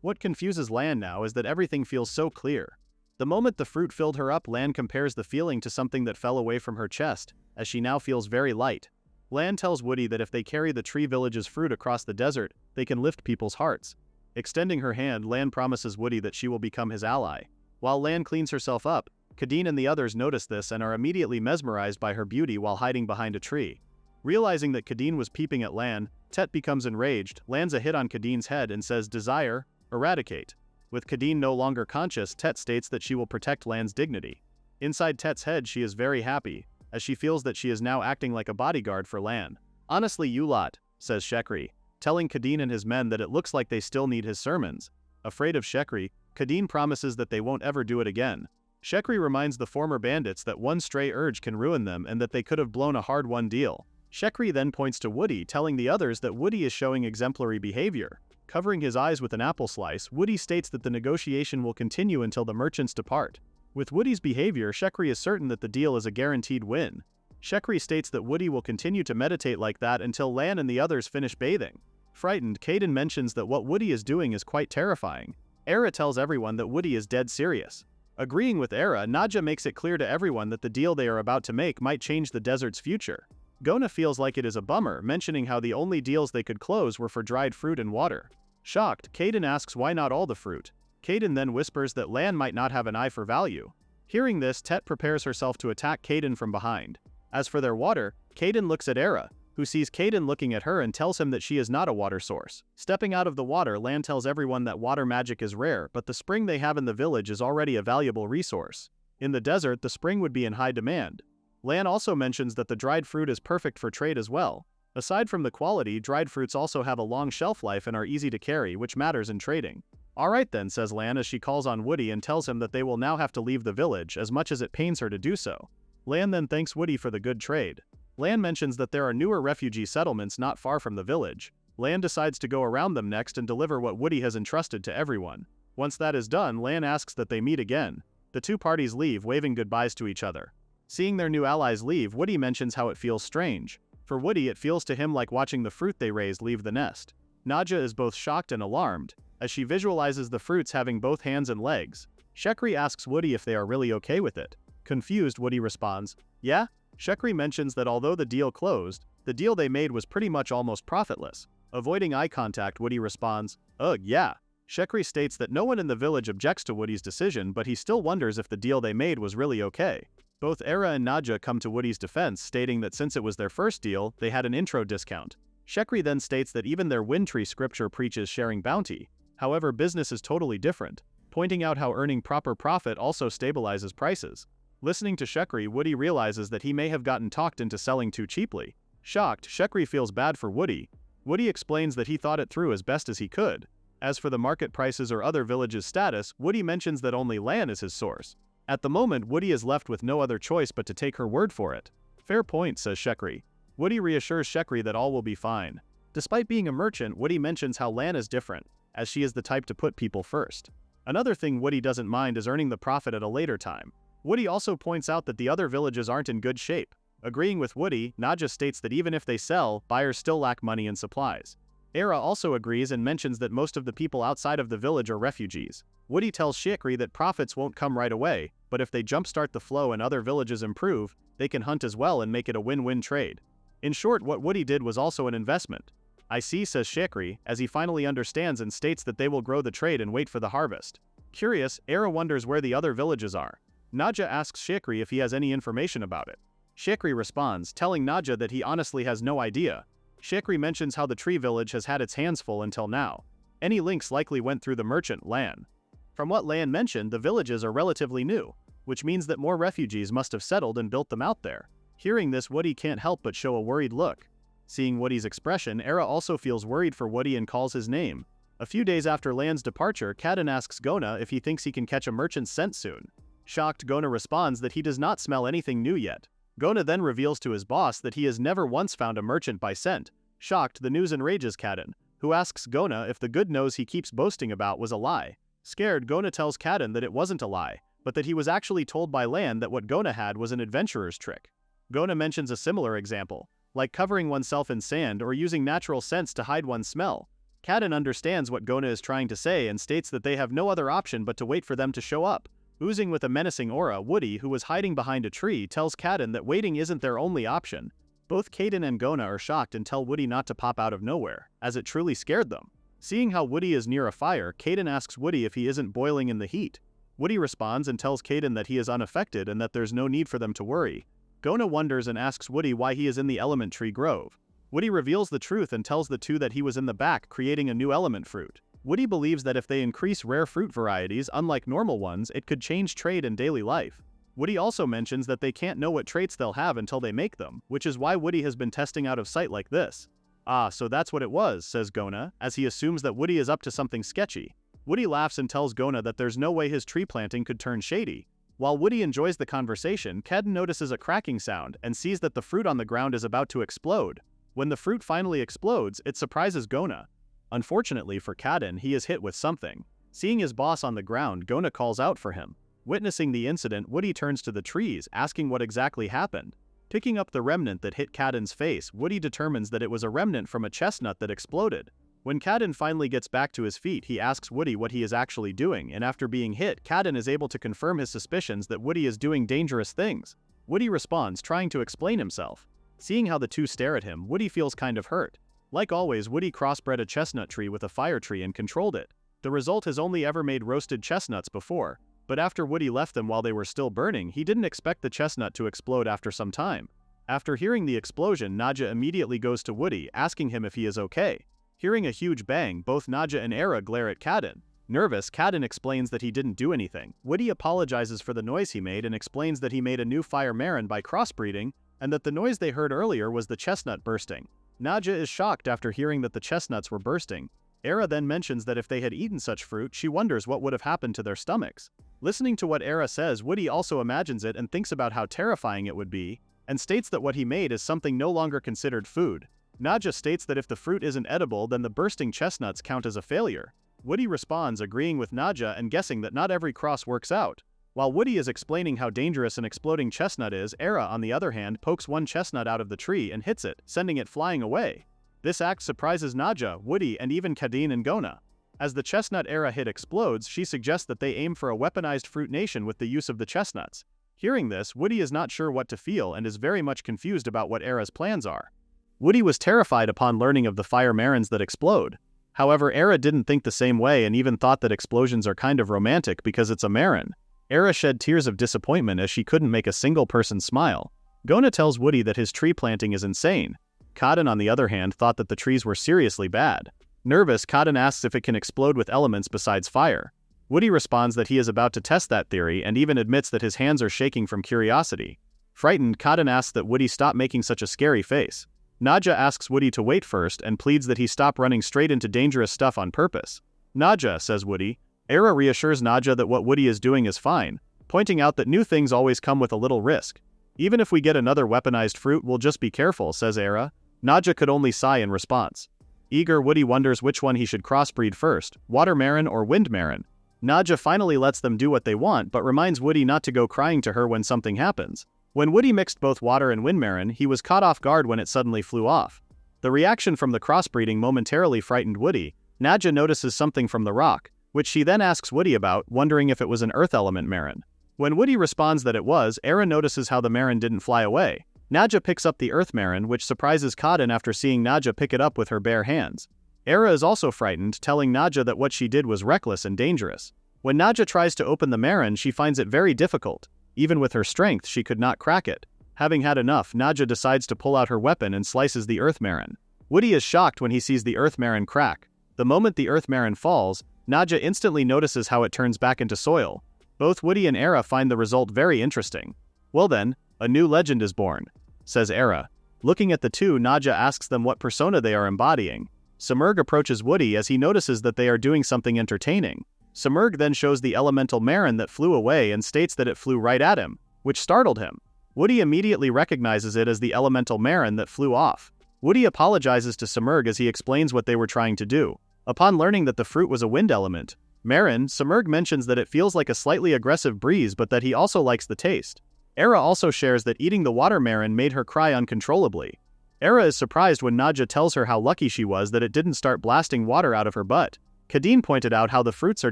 [SPEAKER 1] What confuses Lan now is that everything feels so clear. The moment the fruit filled her up, Lan compares the feeling to something that fell away from her chest, as she now feels very light. Lan tells Woody that if they carry the tree village's fruit across the desert, they can lift people's hearts. Extending her hand, Lan promises Woody that she will become his ally. While Lan cleans herself up, Kadeen and the others notice this and are immediately mesmerized by her beauty while hiding behind a tree. Realizing that Kadeen was peeping at Lan, Tet becomes enraged, lands a hit on Kadeen's head and says, "Desire, eradicate." With Kadeen no longer conscious, Tet states that she will protect Lan's dignity. Inside Tet's head, she is very happy, as she feels that she is now acting like a bodyguard for Lan. "Honestly, you lot," says Shekri, telling Kadeen and his men that it looks like they still need his sermons. Afraid of Shekri, Kadeen promises that they won't ever do it again. Shekri reminds the former bandits that one stray urge can ruin them and that they could have blown a hard-won deal. Shekri then points to Woody, telling the others that Woody is showing exemplary behavior. Covering his eyes with an apple slice, Woody states that the negotiation will continue until the merchants depart. With Woody's behavior, Shekri is certain that the deal is a guaranteed win. Shekri states that Woody will continue to meditate like that until Lan and the others finish bathing. Frightened, Caden mentions that what Woody is doing is quite terrifying. Era tells everyone that Woody is dead serious. Agreeing with Era, Nadja makes it clear to everyone that the deal they are about to make might change the desert's future. Gona feels like it is a bummer, mentioning how the only deals they could close were for dried fruit and water. Shocked, Caden asks why not all the fruit. Caden then whispers that Lan might not have an eye for value. Hearing this, Tet prepares herself to attack Caden from behind. As for their water, Caden looks at Era, who sees Caden looking at her and tells him that she is not a water source. Stepping out of the water, Lan tells everyone that water magic is rare, but the spring they have in the village is already a valuable resource. In the desert, the spring would be in high demand. Lan also mentions that the dried fruit is perfect for trade as well. Aside from the quality, dried fruits also have a long shelf life and are easy to carry, which matters in trading. Alright then, says Lan as she calls on Woody and tells him that they will now have to leave the village, as much as it pains her to do so. Lan then thanks Woody for the good trade. Lan mentions that there are newer refugee settlements not far from the village. Lan decides to go around them next and deliver what Woody has entrusted to everyone. Once that is done, Lan asks that they meet again. The two parties leave, waving goodbyes to each other. Seeing their new allies leave, Woody mentions how it feels strange. For Woody, it feels to him like watching the fruit they raised leave the nest. Nadja is both shocked and alarmed, as she visualizes the fruits having both hands and legs. Shekri asks Woody if they are really okay with it. Confused, Woody responds, "Yeah?" Shekri mentions that although the deal closed, the deal they made was pretty much almost profitless. Avoiding eye contact, Woody responds, "Ugh, yeah." Shekri states that no one in the village objects to Woody's decision, but he still wonders if the deal they made was really okay. Both Era and Nadja come to Woody's defense, stating that since it was their first deal, they had an intro discount. Shekri then states that even their wind tree scripture preaches sharing bounty. However, business is totally different, pointing out how earning proper profit also stabilizes prices. Listening to Shekri, Woody realizes that he may have gotten talked into selling too cheaply. Shocked, Shekri feels bad for Woody. Woody explains that he thought it through as best as he could. As for the market prices or other villages' status, Woody mentions that only Lan is his source. At the moment, Woody is left with no other choice but to take her word for it. Fair point, says Shekri. Woody reassures Shekri that all will be fine. Despite being a merchant, Woody mentions how Lan is different, as she is the type to put people first. Another thing Woody doesn't mind is earning the profit at a later time. Woody also points out that the other villages aren't in good shape. Agreeing with Woody, Nadja states that even if they sell, buyers still lack money and supplies. Era also agrees and mentions that most of the people outside of the village are refugees. Woody tells Shekri that profits won't come right away, but if they jumpstart the flow and other villages improve, they can hunt as well and make it a win-win trade. In short, what Woody did was also an investment. I see, says Shekri, as he finally understands and states that they will grow the trade and wait for the harvest. Curious, Era wonders where the other villages are. Nadja asks Shekri if he has any information about it. Shekri responds, telling Nadja that he honestly has no idea. Shekri mentions how the tree village has had its hands full until now. Any links likely went through the merchant, Lan. From what Lan mentioned, the villages are relatively new, which means that more refugees must have settled and built them out there. Hearing this, Woody can't help but show a worried look. Seeing Woody's expression, Era also feels worried for Woody and calls his name. A few days after Lan's departure, Caden asks Gona if he thinks he can catch a merchant's scent soon. Shocked, Gona responds that he does not smell anything new yet. Gona then reveals to his boss that he has never once found a merchant by scent. Shocked, the news enrages Caden, who asks Gona if the good nose he keeps boasting about was a lie. Scared, Gona tells Caden that it wasn't a lie, but that he was actually told by Lan that what Gona had was an adventurer's trick. Gona mentions a similar example, like covering oneself in sand or using natural scents to hide one's smell. Caden understands what Gona is trying to say and states that they have no other option but to wait for them to show up. Oozing with a menacing aura, Woody, who was hiding behind a tree, tells Caden that waiting isn't their only option. Both Caden and Gona are shocked and tell Woody not to pop out of nowhere, as it truly scared them. Seeing how Woody is near a fire, Caden asks Woody if he isn't boiling in the heat. Woody responds and tells Caden that he is unaffected and that there's no need for them to worry. Gona wonders and asks Woody why he is in the element tree grove. Woody reveals the truth and tells the two that he was in the back creating a new element fruit. Woody believes that if they increase rare fruit varieties, unlike normal ones, it could change trade and daily life. Woody also mentions that they can't know what traits they'll have until they make them, which is why Woody has been testing out of sight like this. Ah, so that's what it was, says Gona, as he assumes that Woody is up to something sketchy. Woody laughs and tells Gona that there's no way his tree planting could turn shady. While Woody enjoys the conversation, Caden notices a cracking sound and sees that the fruit on the ground is about to explode. When the fruit finally explodes, it surprises Gona. Unfortunately for Kadin, he is hit with something. Seeing his boss on the ground, Gona calls out for him. Witnessing the incident, Woody turns to the trees, asking what exactly happened. Picking up the remnant that hit Kadin's face, Woody determines that it was a remnant from a chestnut that exploded. When Kadin finally gets back to his feet, he asks Woody what he is actually doing, and after being hit, Kadin is able to confirm his suspicions that Woody is doing dangerous things. Woody responds, trying to explain himself. Seeing how the two stare at him, Woody feels kind of hurt. Like always, Woody crossbred a chestnut tree with a fire tree and controlled it. The result has only ever made roasted chestnuts before, but after Woody left them while they were still burning, he didn't expect the chestnut to explode after some time. After hearing the explosion, Nadja immediately goes to Woody, asking him if he is okay. Hearing a huge bang, both Nadja and Era glare at Kadin. Nervous, Kadin explains that he didn't do anything. Woody apologizes for the noise he made and explains that he made a new fire Marin by crossbreeding, and that the noise they heard earlier was the chestnut bursting. Nadja is shocked after hearing that the chestnuts were bursting. Era then mentions that if they had eaten such fruit, she wonders what would have happened to their stomachs. Listening to what Era says, Woody also imagines it and thinks about how terrifying it would be, and states that what he made is something no longer considered food. Nadja states that if the fruit isn't edible, then the bursting chestnuts count as a failure. Woody responds, agreeing with Nadja and guessing that not every cross works out. While Woody is explaining how dangerous an exploding chestnut is, Era, on the other hand, pokes one chestnut out of the tree and hits it, sending it flying away. This act surprises Nadja, Woody, and even Kadin and Gona. As the chestnut Era hit explodes, she suggests that they aim for a weaponized fruit nation with the use of the chestnuts. Hearing this, Woody is not sure what to feel and is very much confused about what Era's plans are. Woody was terrified upon learning of the fire Marins that explode. However, Era didn't think the same way and even thought that explosions are kind of romantic because it's a Marin. Era shed tears of disappointment as she couldn't make a single person smile. Gona tells Woody that his tree planting is insane. Kadin, on the other hand, thought that the trees were seriously bad. Nervous, Kadin asks if it can explode with elements besides fire. Woody responds that he is about to test that theory and even admits that his hands are shaking from curiosity. Frightened, Kadin asks that Woody stop making such a scary face. Nadja asks Woody to wait first and pleads that he stop running straight into dangerous stuff on purpose. Nadja, says Woody. Era reassures Nadja that what Woody is doing is fine, pointing out that new things always come with a little risk. Even if we get another weaponized fruit, we'll just be careful, says Era. Nadja could only sigh in response. Eager, Woody wonders which one he should crossbreed first, Water Marin or Wind Marin. Nadja finally lets them do what they want but reminds Woody not to go crying to her when something happens. When Woody mixed both Water and Wind Marin, he was caught off guard when it suddenly flew off. The reaction from the crossbreeding momentarily frightened Woody. Nadja notices something from the rock, which she then asks Woody about, wondering if it was an earth element Marin. When Woody responds that it was, Era notices how the Marin didn't fly away. Nadja picks up the earth Marin, which surprises Kadin after seeing Nadja pick it up with her bare hands. Era is also frightened, telling Nadja that what she did was reckless and dangerous. When Nadja tries to open the Marin, she finds it very difficult. Even with her strength, she could not crack it. Having had enough, Nadja decides to pull out her weapon and slices the earth Marin. Woody is shocked when he sees the earth Marin crack. The moment the earth Marin falls, Nadja instantly notices how it turns back into soil. Both Woody and Era find the result very interesting. Well then, a new legend is born, says Era. Looking at the two, Nadja asks them what persona they are embodying. Simurgh approaches Woody as he notices that they are doing something entertaining. Simurgh then shows the elemental Marin that flew away and states that it flew right at him, which startled him. Woody immediately recognizes it as the elemental Marin that flew off. Woody apologizes to Simurgh as he explains what they were trying to do. Upon learning that the fruit was a wind element, Marin, Simurgh mentions that it feels like a slightly aggressive breeze but that he also likes the taste. Era also shares that eating the water Marin made her cry uncontrollably. Era is surprised when Nadja tells her how lucky she was that it didn't start blasting water out of her butt. Kadin pointed out how the fruits are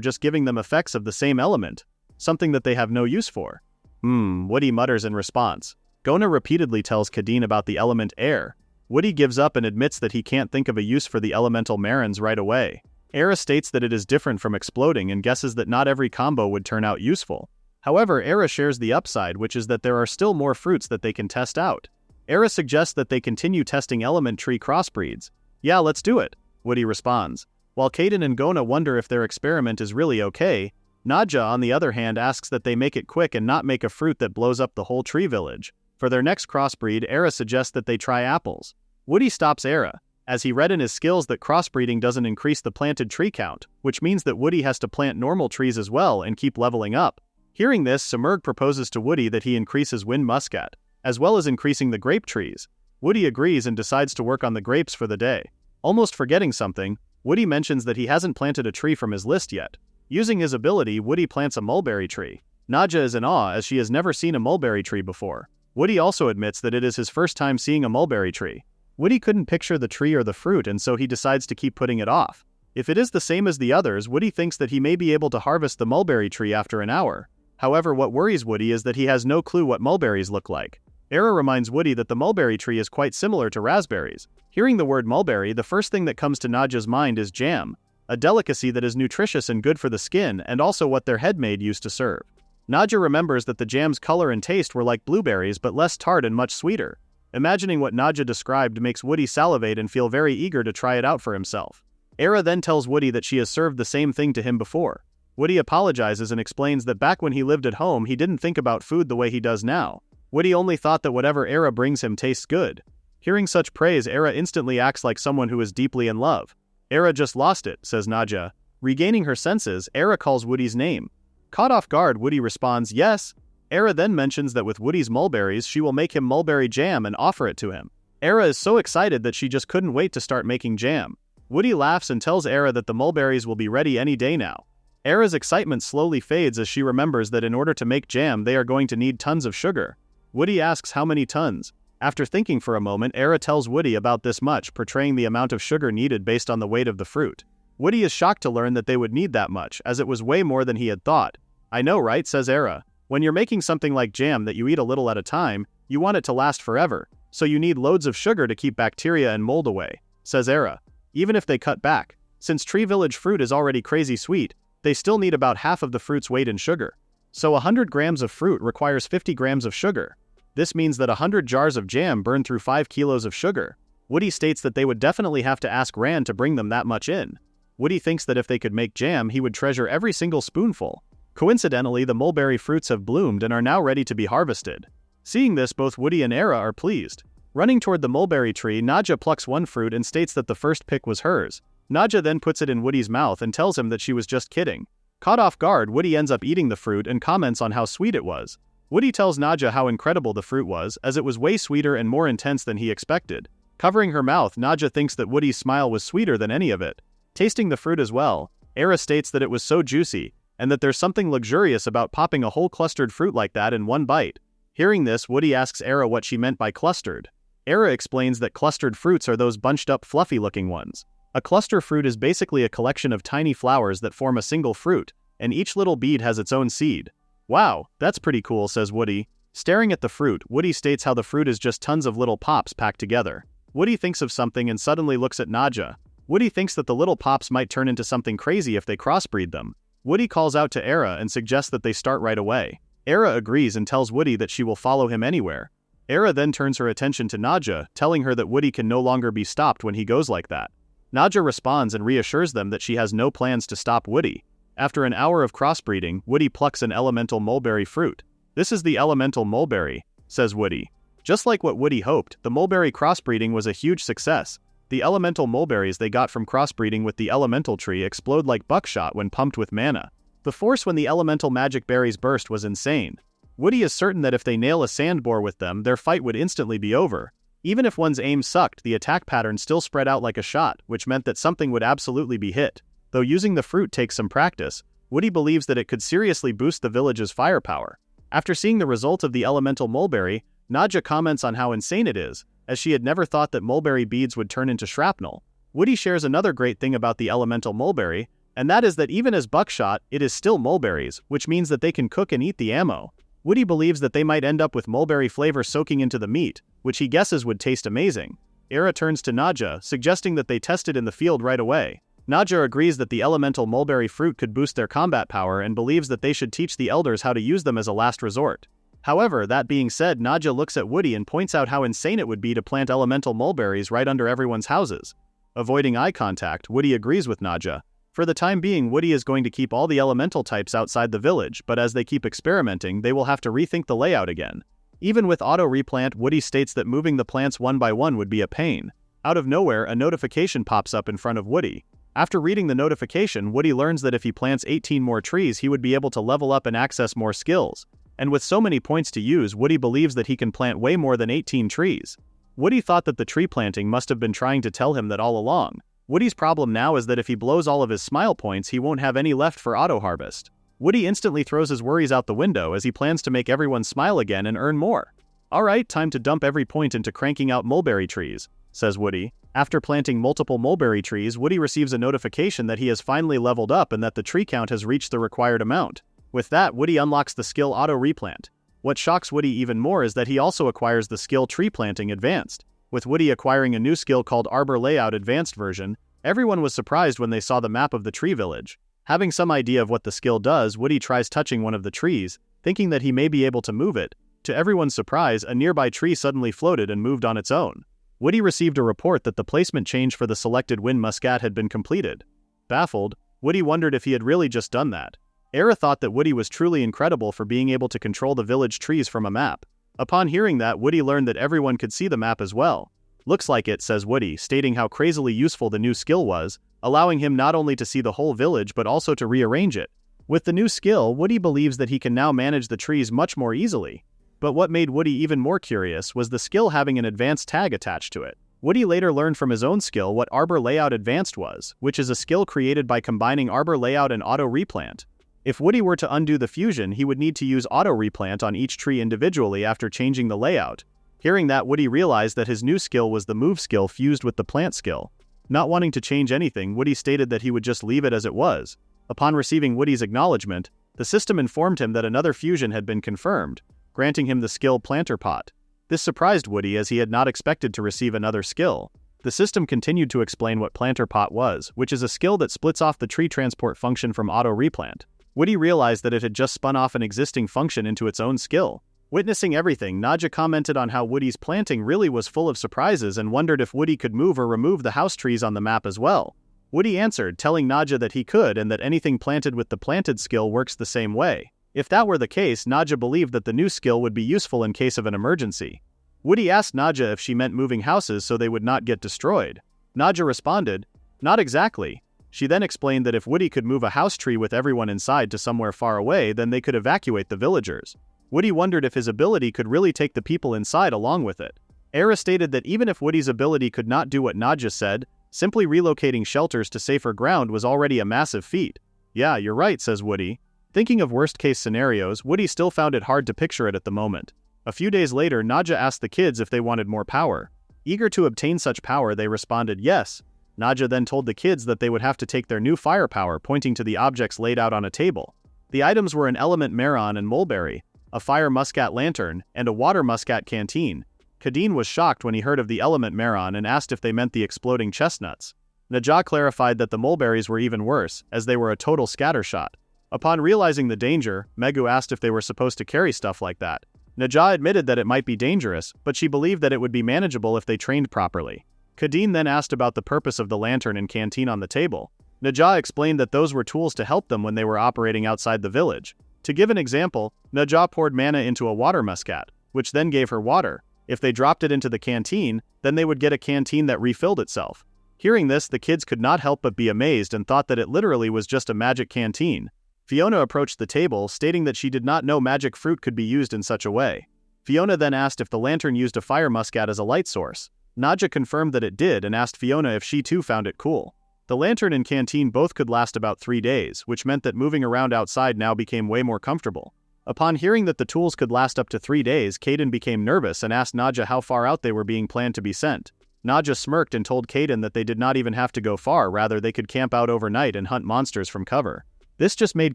[SPEAKER 1] just giving them effects of the same element, something that they have no use for. Woody mutters in response. Gona repeatedly tells Kadin about the element air. Woody gives up and admits that he can't think of a use for the elemental Marins right away. Era states that it is different from exploding and guesses that not every combo would turn out useful. However, Era shares the upside, which is that there are still more fruits that they can test out. Era suggests that they continue testing element tree crossbreeds. Yeah, let's do it, Woody responds. While Kadin and Gona wonder if their experiment is really okay, Nadja, on the other hand, asks that they make it quick and not make a fruit that blows up the whole tree village. For their next crossbreed, Era suggests that they try apples. Woody stops Era, as he read in his skills that crossbreeding doesn't increase the planted tree count, which means that Woody has to plant normal trees as well and keep leveling up. Hearing this, Simurgh proposes to Woody that he increases wind muscat, as well as increasing the grape trees. Woody agrees and decides to work on the grapes for the day. Almost forgetting something, Woody mentions that he hasn't planted a tree from his list yet. Using his ability, Woody plants a mulberry tree. Nadja is in awe as she has never seen a mulberry tree before. Woody also admits that it is his first time seeing a mulberry tree. Woody couldn't picture the tree or the fruit, and so he decides to keep putting it off. If it is the same as the others, Woody thinks that he may be able to harvest the mulberry tree after an hour. However, what worries Woody is that he has no clue what mulberries look like. Era reminds Woody that the mulberry tree is quite similar to raspberries. Hearing the word mulberry, the first thing that comes to Nadja's mind is jam, a delicacy that is nutritious and good for the skin, and also what their head maid used to serve. Nadja remembers that the jam's color and taste were like blueberries but less tart and much sweeter. Imagining what Nadja described makes Woody salivate and feel very eager to try it out for himself. Era then tells Woody that she has served the same thing to him before. Woody apologizes and explains that back when he lived at home he didn't think about food the way he does now. Woody only thought that whatever Era brings him tastes good. Hearing such praise, Era instantly acts like someone who is deeply in love. Era just lost it, says Nadja. Regaining her senses, Era calls Woody's name. Caught off guard, Woody responds, yes. Era then mentions that with Woody's mulberries, she will make him mulberry jam and offer it to him. Era is so excited that she just couldn't wait to start making jam. Woody laughs and tells Era that the mulberries will be ready any day now. Era's excitement slowly fades as she remembers that in order to make jam, they are going to need tons of sugar. Woody asks how many tons. After thinking for a moment, Era tells Woody about this much, portraying the amount of sugar needed based on the weight of the fruit. Woody is shocked to learn that they would need that much, as it was way more than he had thought. I know, right, says Era. When you're making something like jam that you eat a little at a time, you want it to last forever, so you need loads of sugar to keep bacteria and mold away, says Era. Even if they cut back, since Tree Village fruit is already crazy sweet, they still need about half of the fruit's weight in sugar. So 100 grams of fruit requires 50 grams of sugar. This means that 100 jars of jam burn through 5 kilos of sugar. Woody states that they would definitely have to ask Rand to bring them that much in. Woody thinks that if they could make jam, he would treasure every single spoonful. Coincidentally, the mulberry fruits have bloomed and are now ready to be harvested. Seeing this, both Woody and Era are pleased. Running toward the mulberry tree, Nadja plucks one fruit and states that the first pick was hers. Nadja then puts it in Woody's mouth and tells him that she was just kidding. Caught off guard, Woody ends up eating the fruit and comments on how sweet it was. Woody tells Nadja how incredible the fruit was, as it was way sweeter and more intense than he expected. Covering her mouth, Nadja thinks that Woody's smile was sweeter than any of it. Tasting the fruit as well, Era states that it was so juicy, and that there's something luxurious about popping a whole clustered fruit like that in one bite. Hearing this, Woody asks Era what she meant by clustered. Era explains that clustered fruits are those bunched up fluffy-looking ones. A cluster fruit is basically a collection of tiny flowers that form a single fruit, and each little bead has its own seed. Wow, that's pretty cool, says Woody. Staring at the fruit, Woody states how the fruit is just tons of little pops packed together. Woody thinks of something and suddenly looks at Nadja. Woody thinks that the little pops might turn into something crazy if they crossbreed them. Woody calls out to Era and suggests that they start right away. Era agrees and tells Woody that she will follow him anywhere. Era then turns her attention to Nadja, telling her that Woody can no longer be stopped when he goes like that. Nadja responds and reassures them that she has no plans to stop Woody. After an hour of crossbreeding, Woody plucks an elemental mulberry fruit. This is the elemental mulberry, says Woody. Just like what Woody hoped, the mulberry crossbreeding was a huge success. The elemental mulberries they got from crossbreeding with the elemental tree explode like buckshot when pumped with mana. The force when the elemental magic berries burst was insane. Woody is certain that if they nail a sand boar with them, their fight would instantly be over. Even if one's aim sucked, the attack pattern still spread out like a shot, which meant that something would absolutely be hit. Though using the fruit takes some practice, Woody believes that it could seriously boost the village's firepower. After seeing the result of the elemental mulberry, Nadja comments on how insane it is, as she had never thought that mulberry beads would turn into shrapnel. Woody shares another great thing about the elemental mulberry, and that is that even as buckshot, it is still mulberries, which means that they can cook and eat the ammo. Woody believes that they might end up with mulberry flavor soaking into the meat, which he guesses would taste amazing. Era turns to Nadja, suggesting that they test it in the field right away. Nadja agrees that the elemental mulberry fruit could boost their combat power and believes that they should teach the elders how to use them as a last resort. However, that being said, Nadja looks at Woody and points out how insane it would be to plant elemental mulberries right under everyone's houses. Avoiding eye contact, Woody agrees with Nadja. For the time being, Woody is going to keep all the elemental types outside the village, but as they keep experimenting, they will have to rethink the layout again. Even with auto-replant, Woody states that moving the plants one by one would be a pain. Out of nowhere, a notification pops up in front of Woody. After reading the notification, Woody learns that if he plants 18 more trees, he would be able to level up and access more skills. And with so many points to use, Woody believes that he can plant way more than 18 trees. Woody thought that the tree planting must have been trying to tell him that all along. Woody's problem now is that if he blows all of his smile points, he won't have any left for auto-harvest. Woody instantly throws his worries out the window as he plans to make everyone smile again and earn more. "Alright, time to dump every point into cranking out mulberry trees," says Woody. After planting multiple mulberry trees, Woody receives a notification that he has finally leveled up and that the tree count has reached the required amount. With that, Woody unlocks the skill Auto Replant. What shocks Woody even more is that he also acquires the skill Tree Planting Advanced. With Woody acquiring a new skill called Arbor Layout Advanced version, everyone was surprised when they saw the map of the tree village. Having some idea of what the skill does, Woody tries touching one of the trees, thinking that he may be able to move it. To everyone's surprise, a nearby tree suddenly floated and moved on its own. Woody received a report that the placement change for the selected wind muscat had been completed. Baffled, Woody wondered if he had really just done that. Era thought that Woody was truly incredible for being able to control the village trees from a map. Upon hearing that, Woody learned that everyone could see the map as well. "Looks like it," says Woody, stating how crazily useful the new skill was, allowing him not only to see the whole village but also to rearrange it. With the new skill, Woody believes that he can now manage the trees much more easily. But what made Woody even more curious was the skill having an advanced tag attached to it. Woody later learned from his own skill what Arbor Layout Advanced was, which is a skill created by combining Arbor Layout and Auto Replant. If Woody were to undo the fusion, he would need to use Auto Replant on each tree individually after changing the layout. Hearing that, Woody realized that his new skill was the Move skill fused with the Plant skill. Not wanting to change anything, Woody stated that he would just leave it as it was. Upon receiving Woody's acknowledgement, the system informed him that another fusion had been confirmed, granting him the skill Planter Pot. This surprised Woody as he had not expected to receive another skill. The system continued to explain what Planter Pot was, which is a skill that splits off the tree transport function from Auto Replant. Woody realized that it had just spun off an existing function into its own skill. Witnessing everything, Nadja commented on how Woody's planting really was full of surprises and wondered if Woody could move or remove the house trees on the map as well. Woody answered, telling Nadja that he could and that anything planted with the planted skill works the same way. If that were the case, Nadja believed that the new skill would be useful in case of an emergency. Woody asked Nadja if she meant moving houses so they would not get destroyed. Nadja responded, "Not exactly." She then explained that if Woody could move a house tree with everyone inside to somewhere far away, then they could evacuate the villagers. Woody wondered if his ability could really take the people inside along with it. Era stated that even if Woody's ability could not do what Nadja said, simply relocating shelters to safer ground was already a massive feat. "Yeah, you're right," says Woody. Thinking of worst-case scenarios, Woody still found it hard to picture it at the moment. A few days later, Nadja asked the kids if they wanted more power. Eager to obtain such power, they responded yes. Nadja then told the kids that they would have to take their new firepower, pointing to the objects laid out on a table. The items were an element Maron and mulberry, a fire muscat lantern, and a water muscat canteen. Kadeen was shocked when he heard of the element Maron and asked if they meant the exploding chestnuts. Nadja clarified that the mulberries were even worse, as they were a total scattershot. Upon realizing the danger, Megu asked if they were supposed to carry stuff like that. Nadja admitted that it might be dangerous, but she believed that it would be manageable if they trained properly. Kadeen then asked about the purpose of the lantern and canteen on the table. Nadja explained that those were tools to help them when they were operating outside the village. To give an example, Nadja poured mana into a water muscat, which then gave her water. If they dropped it into the canteen, then they would get a canteen that refilled itself. Hearing this, the kids could not help but be amazed and thought that it literally was just a magic canteen. Fiona approached the table, stating that she did not know magic fruit could be used in such a way. Fiona then asked if the lantern used a fire muscat as a light source. Nadja confirmed that it did and asked Fiona if she too found it cool. The lantern and canteen both could last about 3 days, which meant that moving around outside now became way more comfortable. Upon hearing that the tools could last up to 3 days, Caden became nervous and asked Nadja how far out they were being planned to be sent. Nadja smirked and told Caden that they did not even have to go far, rather they could camp out overnight and hunt monsters from cover. This just made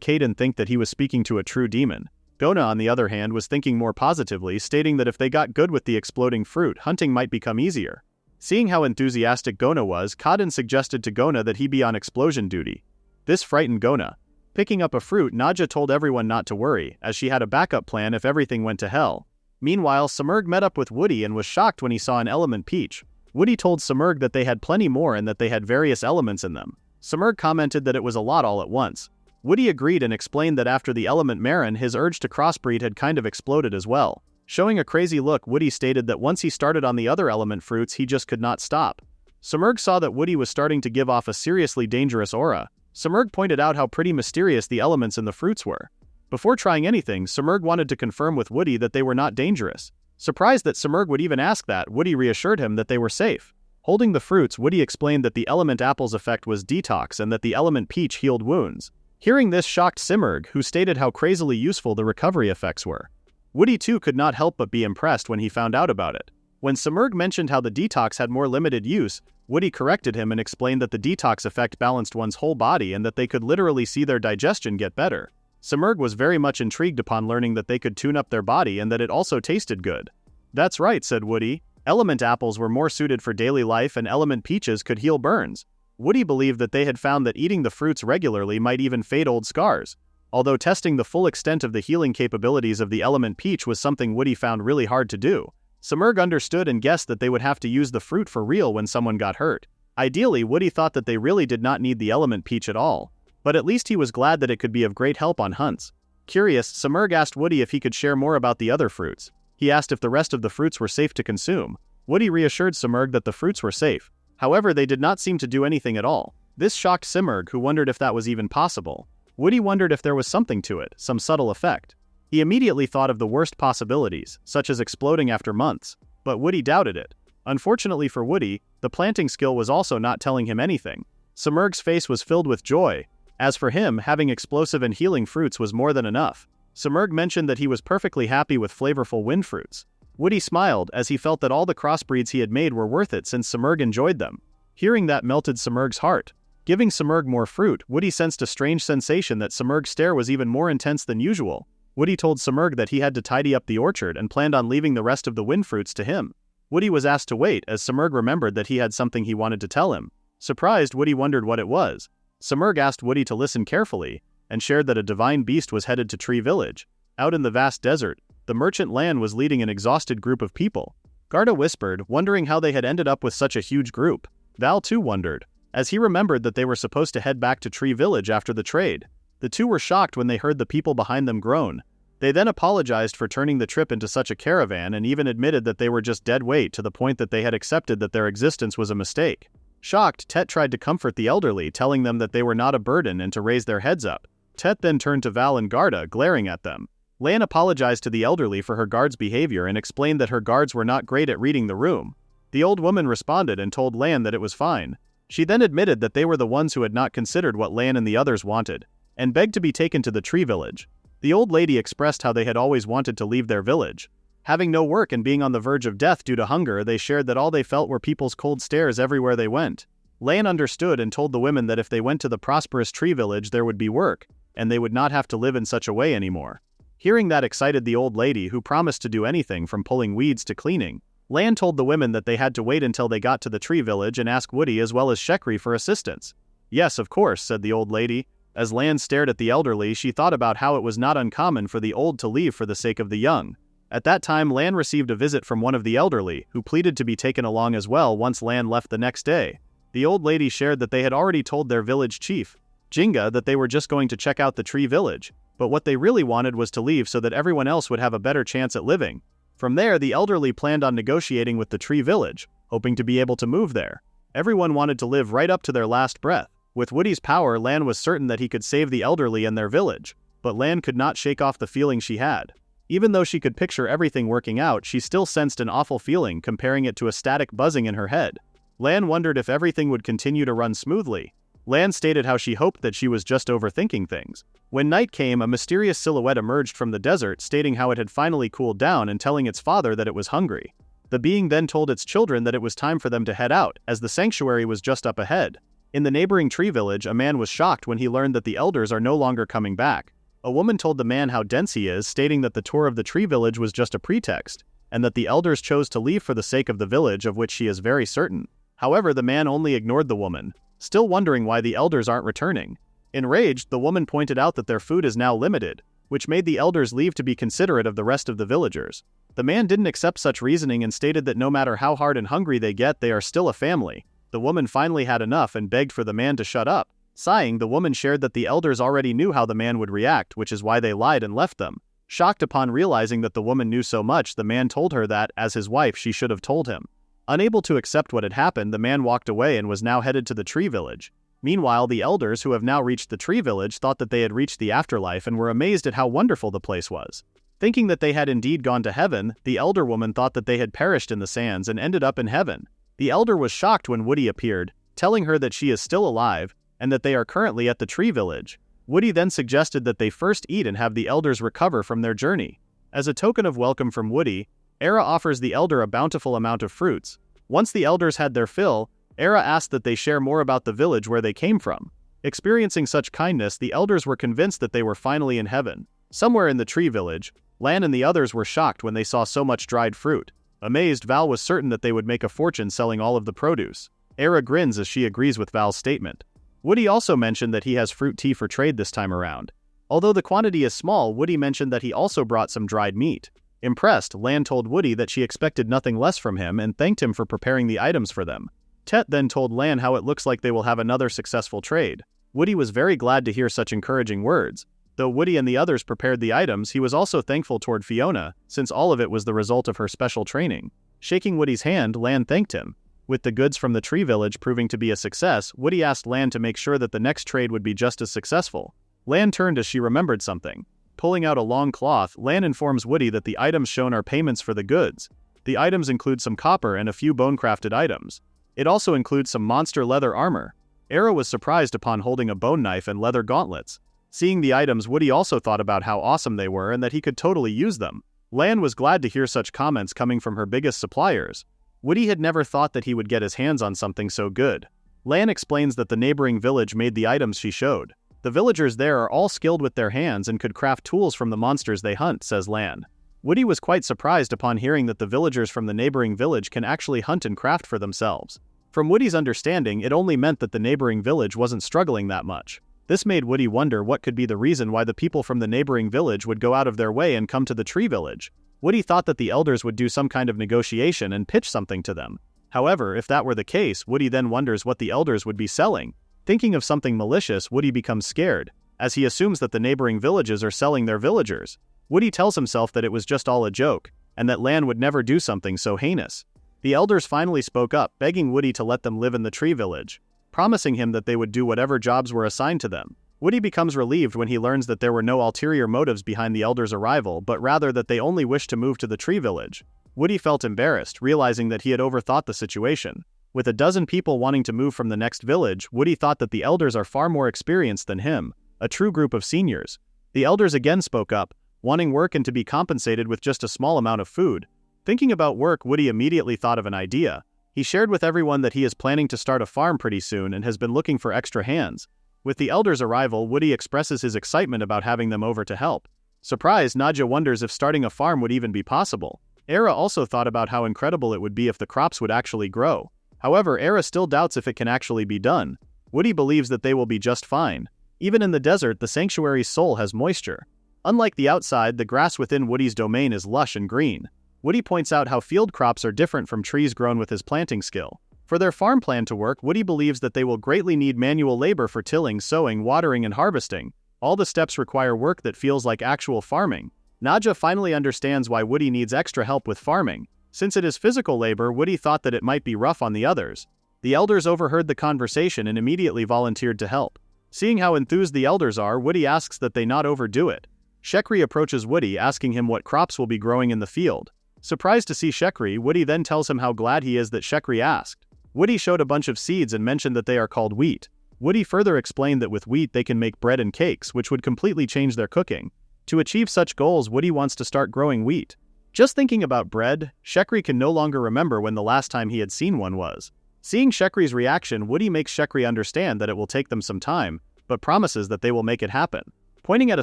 [SPEAKER 1] Caden think that he was speaking to a true demon. Gona, on the other hand, was thinking more positively, stating that if they got good with the exploding fruit, hunting might become easier. Seeing how enthusiastic Gona was, Caden suggested to Gona that he be on explosion duty. This frightened Gona. Picking up a fruit, Nadja told everyone not to worry, as she had a backup plan if everything went to hell. Meanwhile, Samurg met up with Woody and was shocked when he saw an element peach. Woody told Samurg that they had plenty more and that they had various elements in them. Samurg commented that it was a lot all at once. Woody agreed and explained that after the element Marin, his urge to crossbreed had kind of exploded as well. Showing a crazy look, Woody stated that once he started on the other element fruits, he just could not stop. Samurg saw that Woody was starting to give off a seriously dangerous aura. Samurg pointed out how pretty mysterious the elements in the fruits were. Before trying anything, Samurg wanted to confirm with Woody that they were not dangerous. Surprised that Samurg would even ask that, Woody reassured him that they were safe. Holding the fruits, Woody explained that the element apple's effect was detox and that the element peach healed wounds. Hearing this shocked Simurgh, who stated how crazily useful the recovery effects were. Woody too could not help but be impressed when he found out about it. When Simurgh mentioned how the detox had more limited use, Woody corrected him and explained that the detox effect balanced one's whole body and that they could literally see their digestion get better. Simurgh was very much intrigued upon learning that they could tune up their body and that it also tasted good. "That's right," said Woody. "Element apples were more suited for daily life and element peaches could heal burns." Woody believed that they had found that eating the fruits regularly might even fade old scars. Although testing the full extent of the healing capabilities of the element peach was something Woody found really hard to do, Simurgh understood and guessed that they would have to use the fruit for real when someone got hurt. Ideally, Woody thought that they really did not need the element peach at all, but at least he was glad that it could be of great help on hunts. Curious, Simurgh asked Woody if he could share more about the other fruits. He asked if the rest of the fruits were safe to consume. Woody reassured Simurgh that the fruits were safe. However, they did not seem to do anything at all. This shocked Simurgh, who wondered if that was even possible. Woody wondered if there was something to it, some subtle effect. He immediately thought of the worst possibilities, such as exploding after months, but Woody doubted it. Unfortunately for Woody, the planting skill was also not telling him anything. Simurgh's face was filled with joy. As for him, having explosive and healing fruits was more than enough. Simurgh mentioned that he was perfectly happy with flavorful wind fruits. Woody smiled as he felt that all the crossbreeds he had made were worth it since Simurgh enjoyed them. Hearing that melted Simurgh's heart. Giving Simurgh more fruit, Woody sensed a strange sensation that Simurgh's stare was even more intense than usual. Woody told Simurgh that he had to tidy up the orchard and planned on leaving the rest of the wind fruits to him. Woody was asked to wait as Simurgh remembered that he had something he wanted to tell him. Surprised, Woody wondered what it was. Simurgh asked Woody to listen carefully, and shared that a divine beast was headed to Tree Village. Out in the vast desert, the merchant Lan was leading an exhausted group of people. Garda whispered, wondering how they had ended up with such a huge group. Val too wondered, as he remembered that they were supposed to head back to Tree Village after the trade. The two were shocked when they heard the people behind them groan. They then apologized for turning the trip into such a caravan and even admitted that they were just dead weight to the point that they had accepted that their existence was a mistake. Shocked, Tet tried to comfort the elderly, telling them that they were not a burden and to raise their heads up. Tet then turned to Val and Garda, glaring at them. Lan apologized to the elderly for her guard's behavior and explained that her guards were not great at reading the room. The old woman responded and told Lan that it was fine. She then admitted that they were the ones who had not considered what Lan and the others wanted, and begged to be taken to the Tree Village. The old lady expressed how they had always wanted to leave their village. Having no work and being on the verge of death due to hunger, they shared that all they felt were people's cold stares everywhere they went. Lan understood and told the women that if they went to the prosperous Tree Village there would be work, and they would not have to live in such a way anymore. Hearing that excited the old lady, who promised to do anything from pulling weeds to cleaning. Lan told the women that they had to wait until they got to the Tree Village and ask Woody as well as Shekri for assistance. "Yes, of course," said the old lady. As Lan stared at the elderly, she thought about how it was not uncommon for the old to leave for the sake of the young. At that time, Lan received a visit from one of the elderly, who pleaded to be taken along as well once Lan left the next day. The old lady shared that they had already told their village chief, Jinga, that they were just going to check out the Tree Village, but what they really wanted was to leave so that everyone else would have a better chance at living. From there, the elderly planned on negotiating with the Tree Village, hoping to be able to move there. Everyone wanted to live right up to their last breath. With Woody's power, Lan was certain that he could save the elderly and their village, but Lan could not shake off the feeling she had. Even though she could picture everything working out, she still sensed an awful feeling, comparing it to a static buzzing in her head. Lan wondered if everything would continue to run smoothly. Lan stated how she hoped that she was just overthinking things. When night came, a mysterious silhouette emerged from the desert, stating how it had finally cooled down and telling its father that it was hungry. The being then told its children that it was time for them to head out, as the sanctuary was just up ahead. In the neighboring Tree Village, a man was shocked when he learned that the elders are no longer coming back. A woman told the man how dense he is, stating that the tour of the Tree Village was just a pretext, and that the elders chose to leave for the sake of the village, of which she is very certain. However, the man only ignored the woman, still wondering why the elders aren't returning. Enraged, the woman pointed out that their food is now limited, which made the elders leave to be considerate of the rest of the villagers. The man didn't accept such reasoning and stated that no matter how hard and hungry they get, they are still a family. The woman finally had enough and begged for the man to shut up. Sighing, the woman shared that the elders already knew how the man would react, which is why they lied and left them. Shocked upon realizing that the woman knew so much, the man told her that, as his wife, she should have told him. Unable to accept what had happened, the man walked away and was now headed to the Tree Village. Meanwhile, the elders, who have now reached the Tree Village, thought that they had reached the afterlife and were amazed at how wonderful the place was. Thinking that they had indeed gone to heaven, the elder woman thought that they had perished in the sands and ended up in heaven. The elder was shocked when Woody appeared, telling her that she is still alive, and that they are currently at the tree village. Woody then suggested that they first eat and have the elders recover from their journey. As a token of welcome from Woody, Era offers the elder a bountiful amount of fruits. Once the elders had their fill, Era asked that they share more about the village where they came from. Experiencing such kindness, the elders were convinced that they were finally in heaven. Somewhere in the tree village, Lan and the others were shocked when they saw so much dried fruit. Amazed, Val was certain that they would make a fortune selling all of the produce. Era grins as she agrees with Val's statement. Woody also mentioned that he has fruit tea for trade this time around. Although the quantity is small, Woody mentioned that he also brought some dried meat. Impressed, Lan told Woody that she expected nothing less from him and thanked him for preparing the items for them. Tet then told Lan how it looks like they will have another successful trade. Woody was very glad to hear such encouraging words. Though Woody and the others prepared the items, he was also thankful toward Fiona, since all of it was the result of her special training. Shaking Woody's hand, Lan thanked him. With the goods from the tree village proving to be a success, Woody asked Lan to make sure that the next trade would be just as successful. Lan turned as she remembered something. Pulling out a long cloth, Lan informs Woody that the items shown are payments for the goods. The items include some copper and a few bone-crafted items. It also includes some monster leather armor. Era was surprised upon holding a bone knife and leather gauntlets. Seeing the items, Woody also thought about how awesome they were and that he could totally use them. Lan was glad to hear such comments coming from her biggest suppliers. Woody had never thought that he would get his hands on something so good. Lan explains that the neighboring village made the items she showed. The villagers there are all skilled with their hands and could craft tools from the monsters they hunt, says Lan. Woody was quite surprised upon hearing that the villagers from the neighboring village can actually hunt and craft for themselves. From Woody's understanding, it only meant that the neighboring village wasn't struggling that much. This made Woody wonder what could be the reason why the people from the neighboring village would go out of their way and come to the tree village. Woody thought that the elders would do some kind of negotiation and pitch something to them. However, if that were the case, Woody then wonders what the elders would be selling. Thinking of something malicious, Woody becomes scared, as he assumes that the neighboring villages are selling their villagers. Woody tells himself that it was just all a joke, and that Lan would never do something so heinous. The elders finally spoke up, begging Woody to let them live in the tree village, promising him that they would do whatever jobs were assigned to them. Woody becomes relieved when he learns that there were no ulterior motives behind the elders' arrival, but rather that they only wished to move to the tree village. Woody felt embarrassed, realizing that he had overthought the situation. With a dozen people wanting to move from the next village, Woody thought that the elders are far more experienced than him, a true group of seniors. The elders again spoke up, wanting work and to be compensated with just a small amount of food. Thinking about work, Woody immediately thought of an idea. He shared with everyone that he is planning to start a farm pretty soon and has been looking for extra hands. With the elders' arrival, Woody expresses his excitement about having them over to help. Surprised, Nadja wonders if starting a farm would even be possible. Era also thought about how incredible it would be if the crops would actually grow. However, Era still doubts if it can actually be done. Woody believes that they will be just fine. Even in the desert, the sanctuary's soul has moisture. Unlike the outside, the grass within Woody's domain is lush and green. Woody points out how field crops are different from trees grown with his planting skill. For their farm plan to work, Woody believes that they will greatly need manual labor for tilling, sowing, watering, and harvesting. All the steps require work that feels like actual farming. Nadja finally understands why Woody needs extra help with farming. Since it is physical labor, Woody thought that it might be rough on the others. The elders overheard the conversation and immediately volunteered to help. Seeing how enthused the elders are, Woody asks that they not overdo it. Shekri approaches Woody, asking him what crops will be growing in the field. Surprised to see Shekri, Woody then tells him how glad he is that Shekri asked. Woody showed a bunch of seeds and mentioned that they are called wheat. Woody further explained that with wheat they can make bread and cakes, which would completely change their cooking. To achieve such goals, Woody wants to start growing wheat. Just thinking about bread, Shekri can no longer remember when the last time he had seen one was. Seeing Shekri's reaction, Woody makes Shekri understand that it will take them some time, but promises that they will make it happen. Pointing at a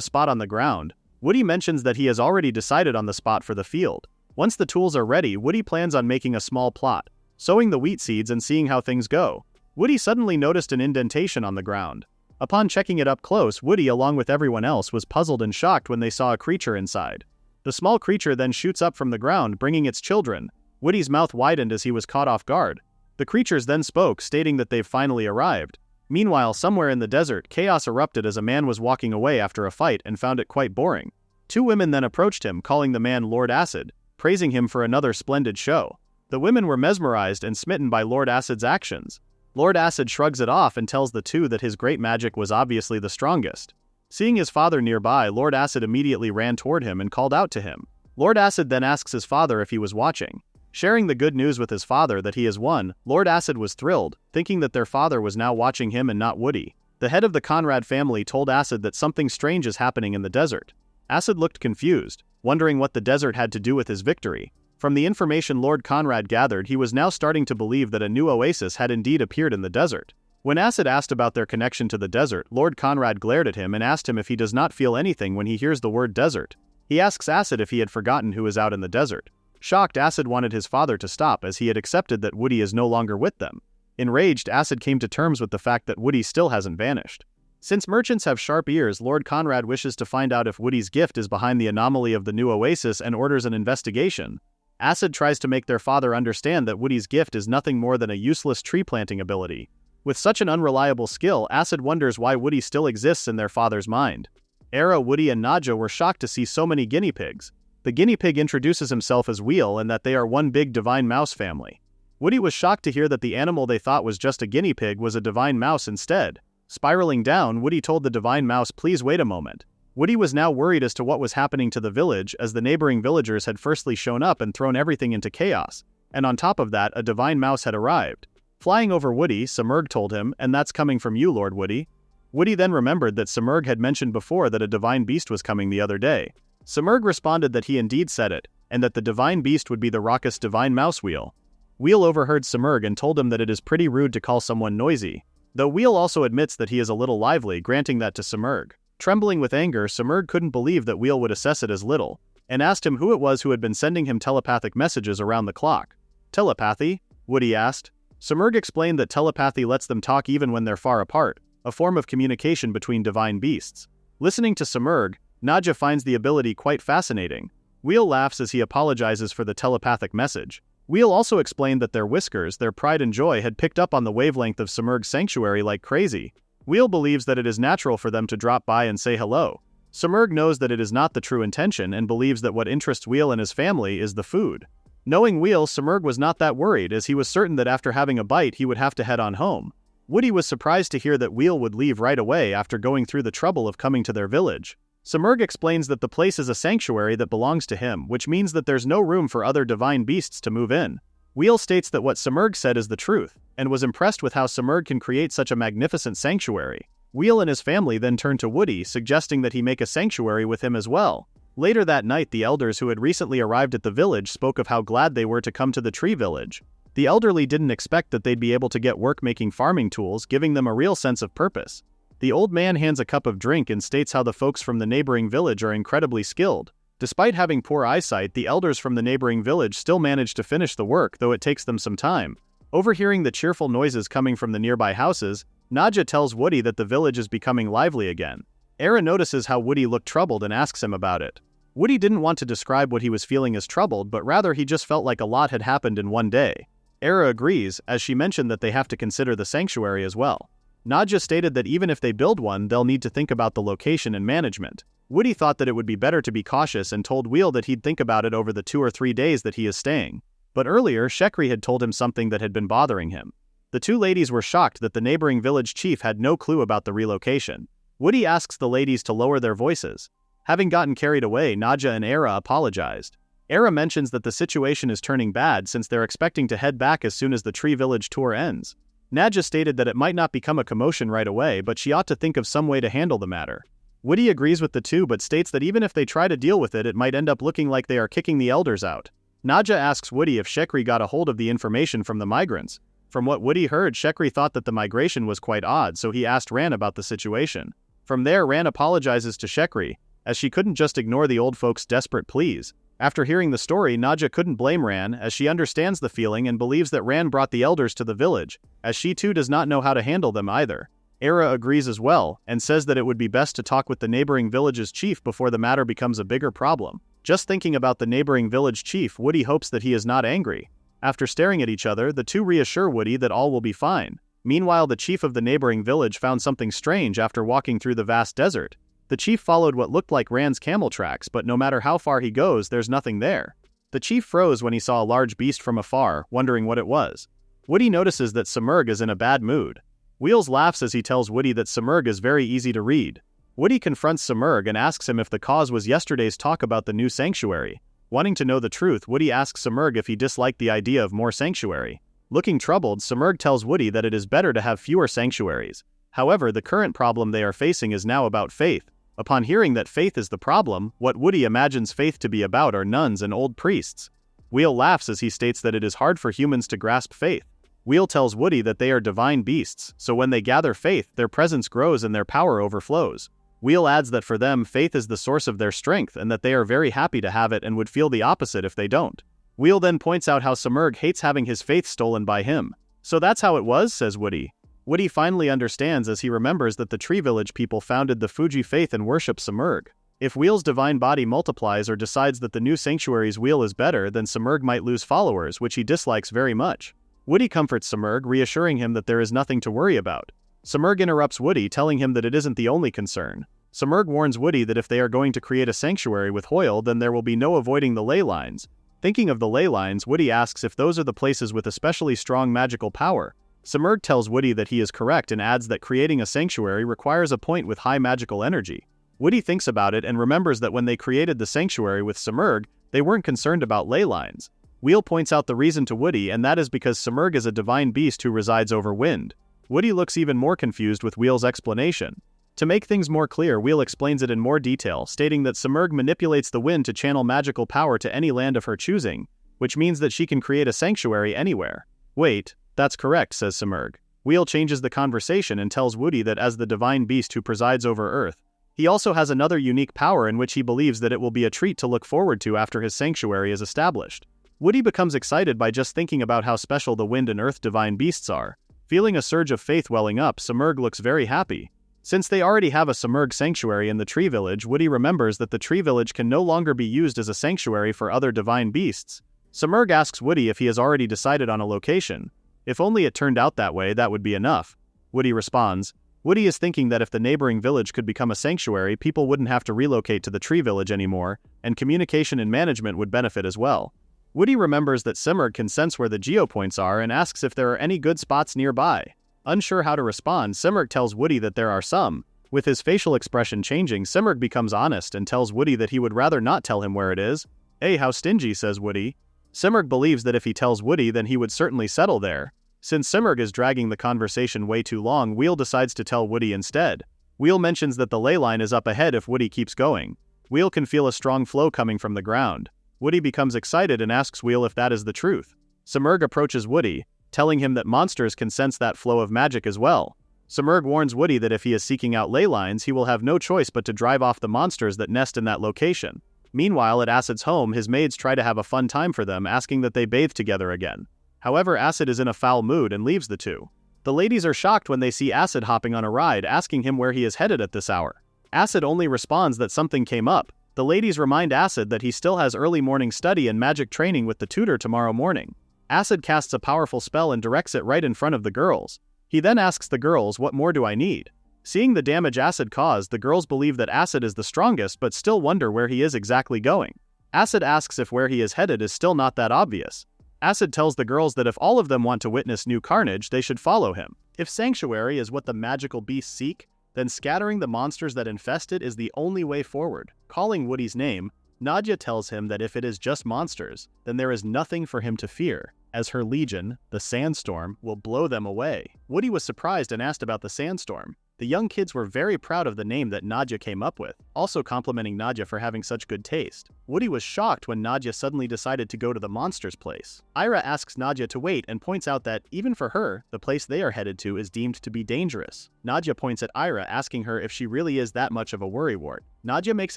[SPEAKER 1] spot on the ground, Woody mentions that he has already decided on the spot for the field. Once the tools are ready, Woody plans on making a small plot, sowing the wheat seeds and seeing how things go. Woody suddenly noticed an indentation on the ground. Upon checking it up close, Woody, along with everyone else, was puzzled and shocked when they saw a creature inside. The small creature then shoots up from the ground, bringing its children. Woody's mouth widened as he was caught off guard. The creatures then spoke, stating that they've finally arrived. Meanwhile, somewhere in the desert, chaos erupted as a man was walking away after a fight and found it quite boring. Two women then approached him, calling the man Lord Acid, praising him for another splendid show. The women were mesmerized and smitten by Lord Acid's actions. Lord Acid shrugs it off and tells the two that his great magic was obviously the strongest. Seeing his father nearby, Lord Acid immediately ran toward him and called out to him. Lord Acid then asks his father if he was watching. Sharing the good news with his father that he has won, Lord Acid was thrilled, thinking that their father was now watching him and not Woody. The head of the Conrad family told Acid that something strange is happening in the desert. Acid looked confused, wondering what the desert had to do with his victory. From the information Lord Conrad gathered, he was now starting to believe that a new oasis had indeed appeared in the desert. When Acid asked about their connection to the desert, Lord Conrad glared at him and asked him if he does not feel anything when he hears the word desert. He asks Acid if he had forgotten who is out in the desert. Shocked, Acid wanted his father to stop as he had accepted that Woody is no longer with them. Enraged, Acid came to terms with the fact that Woody still hasn't vanished. Since merchants have sharp ears, Lord Conrad wishes to find out if Woody's gift is behind the anomaly of the new oasis and orders an investigation. Acid tries to make their father understand that Woody's gift is nothing more than a useless tree planting ability. With such an unreliable skill, Acid wonders why Woody still exists in their father's mind. Era, Woody, and Nadja were shocked to see so many guinea pigs. The guinea pig introduces himself as Wheel and that they are one big divine mouse family. Woody was shocked to hear that the animal they thought was just a guinea pig was a divine mouse instead. Spiraling down, Woody told the divine mouse, "Please wait a moment." Woody was now worried as to what was happening to the village, as the neighboring villagers had firstly shown up and thrown everything into chaos. And on top of that, a divine mouse had arrived. Flying over Woody, Simurgh told him, "And that's coming from you, Lord Woody." Woody then remembered that Simurgh had mentioned before that a divine beast was coming the other day. Simurgh responded that he indeed said it, and that the divine beast would be the raucous divine mouse Wheel. Wheel overheard Simurgh and told him that it is pretty rude to call someone noisy, though Wheel also admits that he is a little lively, granting that to Simurgh. Trembling with anger, Simurgh couldn't believe that Wheel would assess it as little, and asked him who it was who had been sending him telepathic messages around the clock. "Telepathy?" Woody asked. Simurgh explained that telepathy lets them talk even when they're far apart, a form of communication between divine beasts. Listening to Simurgh, Nadja finds the ability quite fascinating. Wheel laughs as he apologizes for the telepathic message. Wheel also explained that their whiskers, their pride and joy, had picked up on the wavelength of Simurgh's sanctuary like crazy. Wheel believes that it is natural for them to drop by and say hello. Simurgh knows that it is not the true intention and believes that what interests Wheel and his family is the food. Knowing Wheel, Simurgh was not that worried, as he was certain that after having a bite he would have to head on home. Woody was surprised to hear that Wheel would leave right away after going through the trouble of coming to their village. Simurgh explains that the place is a sanctuary that belongs to him, which means that there's no room for other divine beasts to move in. Wheel states that what Simurgh said is the truth, and was impressed with how Simurgh can create such a magnificent sanctuary. Wheel and his family then turn to Woody, suggesting that he make a sanctuary with him as well. Later that night, the elders who had recently arrived at the village spoke of how glad they were to come to the tree village. The elderly didn't expect that they'd be able to get work making farming tools, giving them a real sense of purpose. The old man hands a cup of drink and states how the folks from the neighboring village are incredibly skilled. Despite having poor eyesight, the elders from the neighboring village still manage to finish the work, though it takes them some time. Overhearing the cheerful noises coming from the nearby houses, Nadja tells Woody that the village is becoming lively again. Era notices how Woody looked troubled and asks him about it. Woody didn't want to describe what he was feeling as troubled, but rather he just felt like a lot had happened in one day. Era agrees, as she mentioned that they have to consider the sanctuary as well. Nadja stated that even if they build one, they'll need to think about the location and management. Woody thought that it would be better to be cautious and told Wheel that he'd think about it over the 2 or 3 days that he is staying. But earlier, Shekri had told him something that had been bothering him. The two ladies were shocked that the neighboring village chief had no clue about the relocation. Woody asks the ladies to lower their voices. Having gotten carried away, Nadja and Era apologized. Era mentions that the situation is turning bad since they're expecting to head back as soon as the Tree Village tour ends. Nadja stated that it might not become a commotion right away, but she ought to think of some way to handle the matter. Woody agrees with the two but states that even if they try to deal with it, it might end up looking like they are kicking the elders out. Nadja asks Woody if Shekri got a hold of the information from the migrants. From what Woody heard, Shekri thought that the migration was quite odd, so he asked Ran about the situation. From there, Ran apologizes to Shekri, as she couldn't just ignore the old folks' desperate pleas. After hearing the story, Nadja couldn't blame Ran, as she understands the feeling and believes that Ran brought the elders to the village, as she too does not know how to handle them either. Era agrees as well, and says that it would be best to talk with the neighboring village's chief before the matter becomes a bigger problem. Just thinking about the neighboring village chief, Woody hopes that he is not angry. After staring at each other, the two reassure Woody that all will be fine. Meanwhile, the chief of the neighboring village found something strange after walking through the vast desert. The chief followed what looked like Ran's camel tracks, but no matter how far he goes, there's nothing there. The chief froze when he saw a large beast from afar, wondering what it was. Woody notices that Simurgh is in a bad mood. Wheels laughs as he tells Woody that Simurgh is very easy to read. Woody confronts Simurgh and asks him if the cause was yesterday's talk about the new sanctuary. Wanting to know the truth, Woody asks Simurgh if he disliked the idea of more sanctuary. Looking troubled, Simurgh tells Woody that it is better to have fewer sanctuaries. However, the current problem they are facing is now about faith. Upon hearing that faith is the problem, what Woody imagines faith to be about are nuns and old priests. Wheel laughs as he states that it is hard for humans to grasp faith. Wheel tells Woody that they are divine beasts, so when they gather faith, their presence grows and their power overflows. Wheel adds that for them, faith is the source of their strength and that they are very happy to have it and would feel the opposite if they don't. Wheel then points out how Simurgh hates having his faith stolen by him. So that's how it was, says Woody. Woody finally understands as he remembers that the Tree Village people founded the Fuji faith and worship Simurgh. If Wheel's divine body multiplies or decides that the new sanctuary's Wheel is better, then Simurgh might lose followers, which he dislikes very much. Woody comforts Simurgh, reassuring him that there is nothing to worry about. Simurgh interrupts Woody, telling him that it isn't the only concern. Simurgh warns Woody that if they are going to create a sanctuary with Hoyle, then there will be no avoiding the ley lines. Thinking of the ley lines, Woody asks if those are the places with especially strong magical power. Simurgh tells Woody that he is correct and adds that creating a sanctuary requires a point with high magical energy. Woody thinks about it and remembers that when they created the sanctuary with Simurgh, they weren't concerned about ley lines. Wheel points out the reason to Woody, and that is because Simurgh is a divine beast who resides over wind. Woody looks even more confused with Wheel's explanation. To make things more clear, Wheel explains it in more detail, stating that Simurgh manipulates the wind to channel magical power to any land of her choosing, which means that she can create a sanctuary anywhere. Wait, that's correct, says Simurgh. Wheel changes the conversation and tells Woody that as the divine beast who presides over Earth, he also has another unique power in which he believes that it will be a treat to look forward to after his sanctuary is established. Woody becomes excited by just thinking about how special the wind and earth divine beasts are. Feeling a surge of faith welling up, Simurgh looks very happy. Since they already have a Simurgh sanctuary in the Tree Village, Woody remembers that the Tree Village can no longer be used as a sanctuary for other divine beasts. Simurgh asks Woody if he has already decided on a location. If only it turned out that way, that would be enough. Woody responds. Woody is thinking that if the neighboring village could become a sanctuary, people wouldn't have to relocate to the Tree Village anymore, and communication and management would benefit as well. Woody remembers that Simurgh can sense where the geopoints are and asks if there are any good spots nearby. Unsure how to respond, Simurgh tells Woody that there are some. With his facial expression changing, Simurgh becomes honest and tells Woody that he would rather not tell him where it is. "Hey, how stingy," says Woody. Simurgh believes that if he tells Woody, then he would certainly settle there. Since Simurgh is dragging the conversation way too long, Wheel decides to tell Woody instead. Wheel mentions that the ley line is up ahead if Woody keeps going. Wheel can feel a strong flow coming from the ground. Woody becomes excited and asks Wheel if that is the truth. Simurgh approaches Woody, telling him that monsters can sense that flow of magic as well. Simurgh warns Woody that if he is seeking out ley lines, he will have no choice but to drive off the monsters that nest in that location. Meanwhile, at Acid's home, his maids try to have a fun time for them, asking that they bathe together again. However, Acid is in a foul mood and leaves the two. The ladies are shocked when they see Acid hopping on a ride, asking him where he is headed at this hour. Acid only responds that something came up. The ladies remind Acid that he still has early morning study and magic training with the tutor tomorrow morning. Acid casts a powerful spell and directs it right in front of the girls. He then asks the girls, "What more do I need?" Seeing the damage Acid caused, the girls believe that Acid is the strongest but still wonder where he is exactly going. Acid asks if where he is headed is still not that obvious. Acid tells the girls that if all of them want to witness new carnage, they should follow him. If sanctuary is what the magical beasts seek, then scattering the monsters that infest it is the only way forward. Calling Woody's name, Nadia tells him that if it is just monsters, then there is nothing for him to fear, as her legion, the sandstorm, will blow them away. Woody was surprised and asked about the sandstorm. The young kids were very proud of the name that Nadia came up with, also complimenting Nadia for having such good taste. Woody was shocked when Nadia suddenly decided to go to the monster's place. Ira asks Nadia to wait and points out that, even for her, the place they are headed to is deemed to be dangerous. Nadia points at Ira, asking her if she really is that much of a worrywart. Nadia makes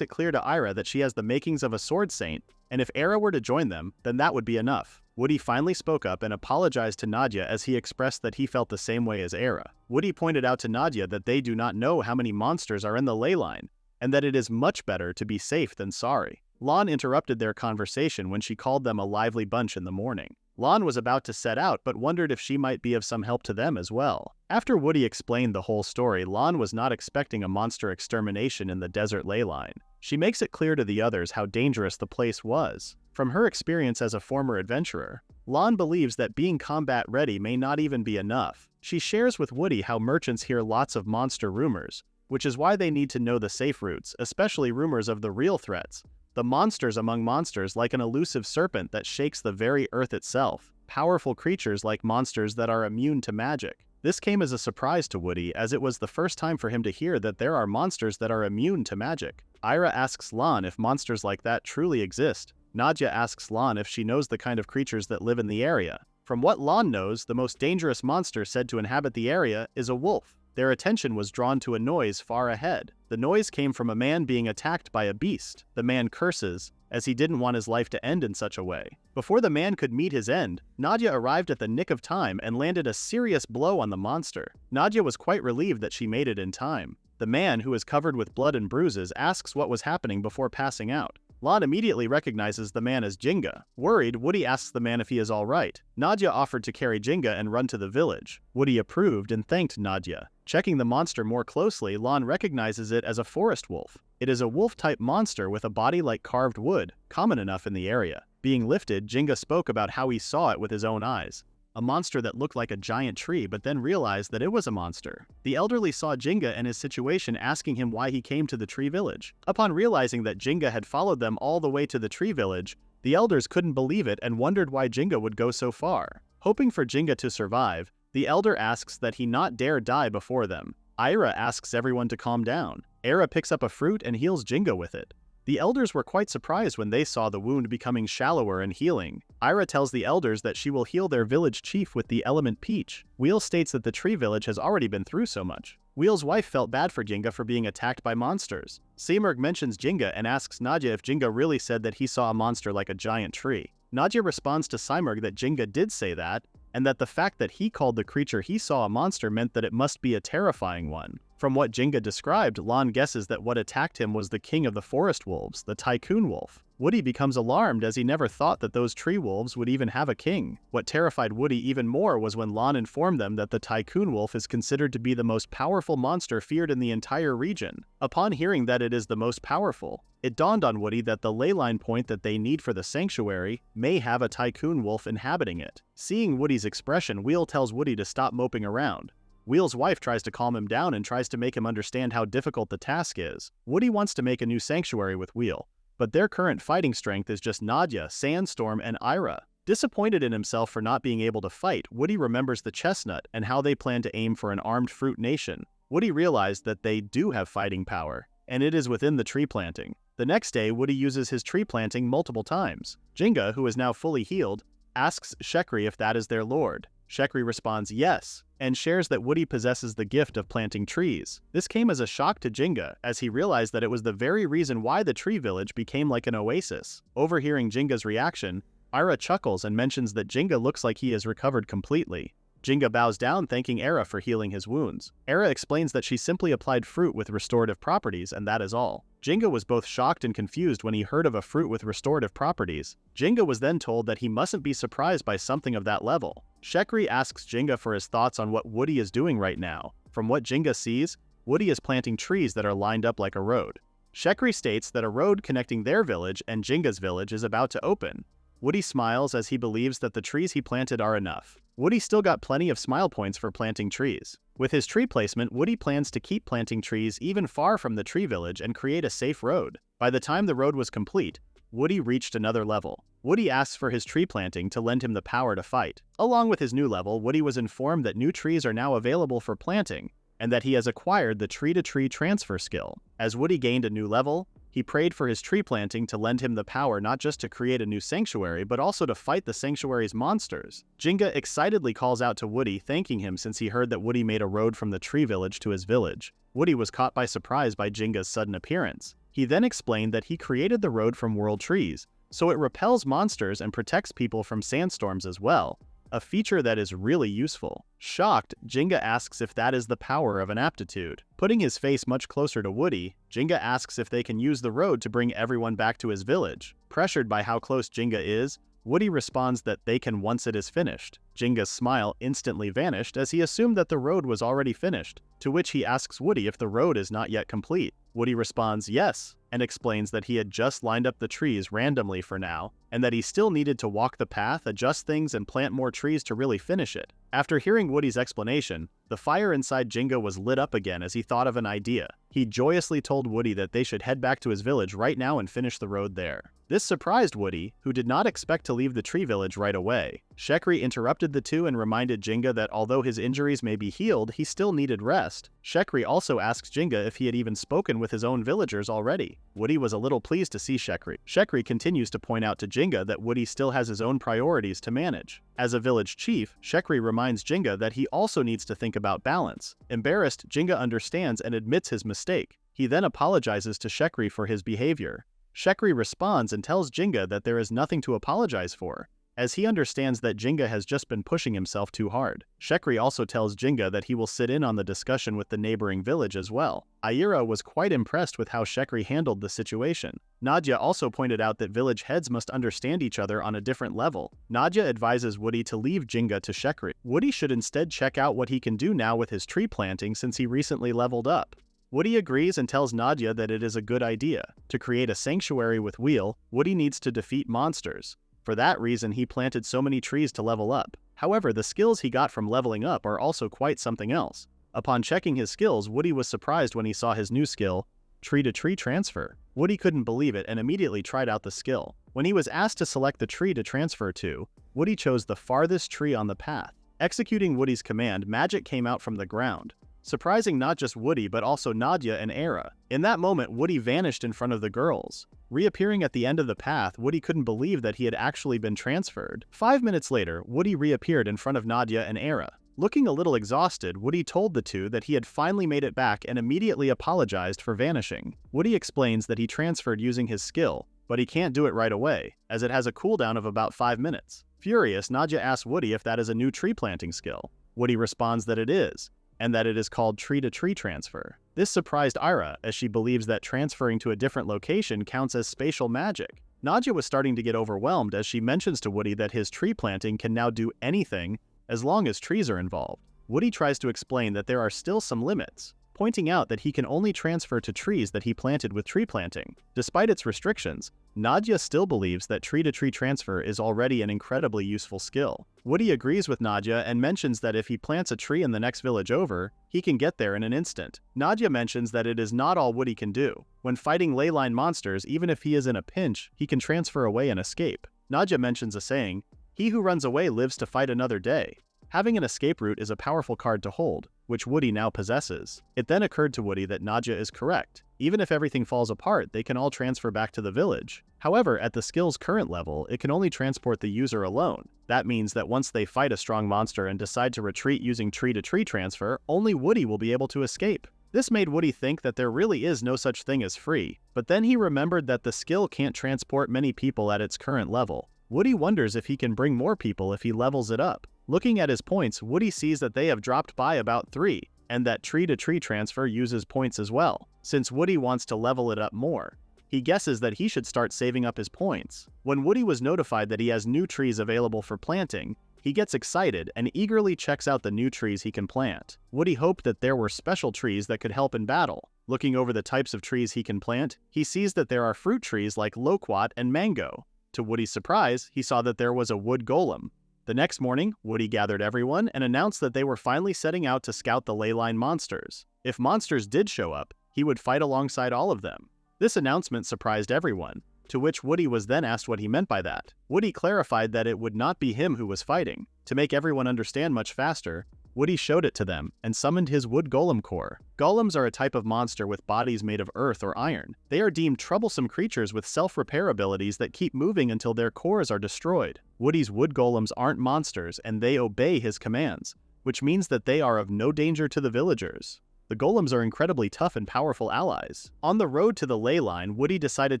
[SPEAKER 1] it clear to Ira that she has the makings of a sword saint, and if Era were to join them, then that would be enough. Woody finally spoke up and apologized to Nadia as he expressed that he felt the same way as Era. Woody pointed out to Nadia that they do not know how many monsters are in the ley line, and that it is much better to be safe than sorry. Lon interrupted their conversation when she called them a lively bunch in the morning. Lon was about to set out but wondered if she might be of some help to them as well. After Woody explained the whole story, Lon was not expecting a monster extermination in the desert ley line. She makes it clear to the others how dangerous the place was. From her experience as a former adventurer, Lon believes that being combat ready may not even be enough. She shares with Woody how merchants hear lots of monster rumors, which is why they need to know the safe routes, especially rumors of the real threats. The monsters among monsters, like an elusive serpent that shakes the very earth itself. Powerful creatures like monsters that are immune to magic. This came as a surprise to Woody, as it was the first time for him to hear that there are monsters that are immune to magic. Ira asks Lon if monsters like that truly exist. Nadia asks Lon if she knows the kind of creatures that live in the area. From what Lon knows, the most dangerous monster said to inhabit the area is a wolf. Their attention was drawn to a noise far ahead. The noise came from a man being attacked by a beast. The man curses, as he didn't want his life to end in such a way. Before the man could meet his end, Nadia arrived at the nick of time and landed a serious blow on the monster. Nadia was quite relieved that she made it in time. The man, who is covered with blood and bruises, asks what was happening before passing out. Lon immediately recognizes the man as Jenga. Worried, Woody asks the man if he is alright. Nadia offered to carry Jenga and run to the village. Woody approved and thanked Nadia. Checking the monster more closely, Lon recognizes it as a forest wolf. It is a wolf-type monster with a body like carved wood, common enough in the area. Being lifted, Jenga spoke about how he saw it with his own eyes. A monster that looked like a giant tree, but then realized that it was a monster. The elderly saw Jenga and his situation, asking him why he came to the tree village. Upon realizing that Jenga had followed them all the way to the tree village, the elders couldn't believe it and wondered why Jenga would go so far. Hoping for Jenga to survive, the elder asks that he not dare die before them. Ira asks everyone to calm down. Era picks up a fruit and heals Jenga with it. The elders were quite surprised when they saw the wound becoming shallower and healing. Ira tells the elders that she will heal their village chief with the element peach. Wheel states that the tree village has already been through so much. Wheel's wife felt bad for Jenga for being attacked by monsters. Seymour mentions Jenga and asks Nadia if Jenga really said that he saw a monster like a giant tree. Nadia responds to Seymour that Jenga did say that, and that the fact that he called the creature he saw a monster meant that it must be a terrifying one. From what Jenga described, Lon guesses that what attacked him was the king of the forest wolves, the tycoon wolf. Woody becomes alarmed as he never thought that those tree wolves would even have a king. What terrified Woody even more was when Lon informed them that the tycoon wolf is considered to be the most powerful monster feared in the entire region. Upon hearing that it is the most powerful, it dawned on Woody that the ley line point that they need for the sanctuary may have a tycoon wolf inhabiting it. Seeing Woody's expression, Wheel tells Woody to stop moping around. Wheel's wife tries to calm him down and tries to make him understand how difficult the task is. Woody wants to make a new sanctuary with Wheel, but their current fighting strength is just Nadia, Sandstorm, and Ira. Disappointed in himself for not being able to fight, Woody remembers the chestnut and how they plan to aim for an armed fruit nation. Woody realized that they do have fighting power, and it is within the tree planting. The next day, Woody uses his tree planting multiple times. Jenga, who is now fully healed, asks Shekri if that is their lord. Shekri responds yes, and shares that Woody possesses the gift of planting trees. This came as a shock to Jenga, as he realized that it was the very reason why the tree village became like an oasis. Overhearing Jenga's reaction, Ira chuckles and mentions that Jenga looks like he has recovered completely. Jenga bows down, thanking Era for healing his wounds. Era explains that she simply applied fruit with restorative properties, and that is all. Jenga was both shocked and confused when he heard of a fruit with restorative properties. Jenga was then told that he mustn't be surprised by something of that level. Shekri asks Jenga for his thoughts on what Woody is doing right now. From what Jenga sees, Woody is planting trees that are lined up like a road. Shekri states that a road connecting their village and Jenga's village is about to open. Woody smiles as he believes that the trees he planted are enough. Woody still got plenty of smile points for planting trees. With his tree placement, Woody plans to keep planting trees even far from the tree village and create a safe road. By the time the road was complete, Woody reached another level. Woody asks for his tree planting to lend him the power to fight. Along with his new level, Woody was informed that new trees are now available for planting, and that he has acquired the tree-to-tree transfer skill. As Woody gained a new level, he prayed for his tree planting to lend him the power not just to create a new sanctuary, but also to fight the sanctuary's monsters. Jenga excitedly calls out to Woody, thanking him since he heard that Woody made a road from the tree village to his village. Woody was caught by surprise by Jenga's sudden appearance. He then explained that he created the road from world trees, so it repels monsters and protects people from sandstorms as well, a feature that is really useful. Shocked, Jenga asks if that is the power of an aptitude. Putting his face much closer to Woody, Jenga asks if they can use the road to bring everyone back to his village. Pressured by how close Jenga is, Woody responds that they can once it is finished. Jenga's smile instantly vanished as he assumed that the road was already finished, to which he asks Woody if the road is not yet complete. Woody responds yes, and explains that he had just lined up the trees randomly for now, and that he still needed to walk the path, adjust things, and plant more trees to really finish it. After hearing Woody's explanation, the fire inside Jenga was lit up again as he thought of an idea. He joyously told Woody that they should head back to his village right now and finish the road there. This surprised Woody, who did not expect to leave the tree village right away. Shekri interrupted the two and reminded Jenga that although his injuries may be healed, he still needed rest. Shekri also asked Jenga if he had even spoken with his own villagers already. Woody was a little pleased to see Shekri. Shekri continues to point out to Jenga that Woody still has his own priorities to manage. As a village chief, Shekri reminds Jenga that he also needs to think about balance. Embarrassed, Jenga understands and admits his mistake. He then apologizes to Shekri for his behavior. Shekri responds and tells Jenga that there is nothing to apologize for, as he understands that Jenga has just been pushing himself too hard. Shekri also tells Jenga that he will sit in on the discussion with the neighboring village as well. Aira was quite impressed with how Shekri handled the situation. Nadia also pointed out that village heads must understand each other on a different level. Nadia advises Woody to leave Jenga to Shekri. Woody should instead check out what he can do now with his tree planting since he recently leveled up. Woody agrees and tells Nadia that it is a good idea. To create a sanctuary with Wheel, Woody needs to defeat monsters. For that reason, he planted so many trees to level up. However, the skills he got from leveling up are also quite something else. Upon checking his skills, Woody was surprised when he saw his new skill, Tree-to-Tree Transfer. Woody couldn't believe it and immediately tried out the skill. When he was asked to select the tree to transfer to, Woody chose the farthest tree on the path. Executing Woody's command, magic came out from the ground, surprising not just Woody but also Nadia and Aira. In that moment, Woody vanished in front of the girls. Reappearing at the end of the path, Woody couldn't believe that he had actually been transferred. 5 minutes later, Woody reappeared in front of Nadia and Aira. Looking a little exhausted, Woody told the two that he had finally made it back and immediately apologized for vanishing. Woody explains that he transferred using his skill, but he can't do it right away, as it has a cooldown of about 5 minutes. Furious, Nadia asks Woody if that is a new tree planting skill. Woody responds that it is, and that it is called Tree-to-Tree Transfer. This surprised Aira, as she believes that transferring to a different location counts as spatial magic. Nadia was starting to get overwhelmed as she mentions to Woody that his tree planting can now do anything as long as trees are involved. Woody tries to explain that there are still some limits, pointing out that he can only transfer to trees that he planted with tree planting. Despite its restrictions, Nadia still believes that tree-to-tree transfer is already an incredibly useful skill. Woody agrees with Nadia and mentions that if he plants a tree in the next village over, he can get there in an instant. Nadia mentions that it is not all Woody can do. When fighting leyline monsters, even if he is in a pinch, he can transfer away and escape. Nadia mentions a saying, "He who runs away lives to fight another day." Having an escape route is a powerful card to hold, which Woody now possesses. It then occurred to Woody that Nadia is correct. Even if everything falls apart, they can all transfer back to the village. However, at the skill's current level, it can only transport the user alone. That means that once they fight a strong monster and decide to retreat using tree-to-tree transfer, only Woody will be able to escape. This made Woody think that there really is no such thing as free, but then he remembered that the skill can't transport many people at its current level. Woody wonders if he can bring more people if he levels it up. Looking at his points, Woody sees that they have dropped by about 3, and that tree-to-tree transfer uses points as well. Since Woody wants to level it up more, he guesses that he should start saving up his points. When Woody was notified that he has new trees available for planting, he gets excited and eagerly checks out the new trees he can plant. Woody hoped that there were special trees that could help in battle. Looking over the types of trees he can plant, he sees that there are fruit trees like loquat and mango. To Woody's surprise, he saw that there was a wood golem. The next morning, Woody gathered everyone and announced that they were finally setting out to scout the leyline monsters. If monsters did show up, he would fight alongside all of them. This announcement surprised everyone, to which Woody was then asked what he meant by that. Woody clarified that it would not be him who was fighting. To make everyone understand much faster, Woody showed it to them and summoned his wood golem core. Golems are a type of monster with bodies made of earth or iron. They are deemed troublesome creatures with self-repair abilities that keep moving until their cores are destroyed. Woody's wood golems aren't monsters and they obey his commands, which means that they are of no danger to the villagers. The golems are incredibly tough and powerful allies. On the road to the ley line, Woody decided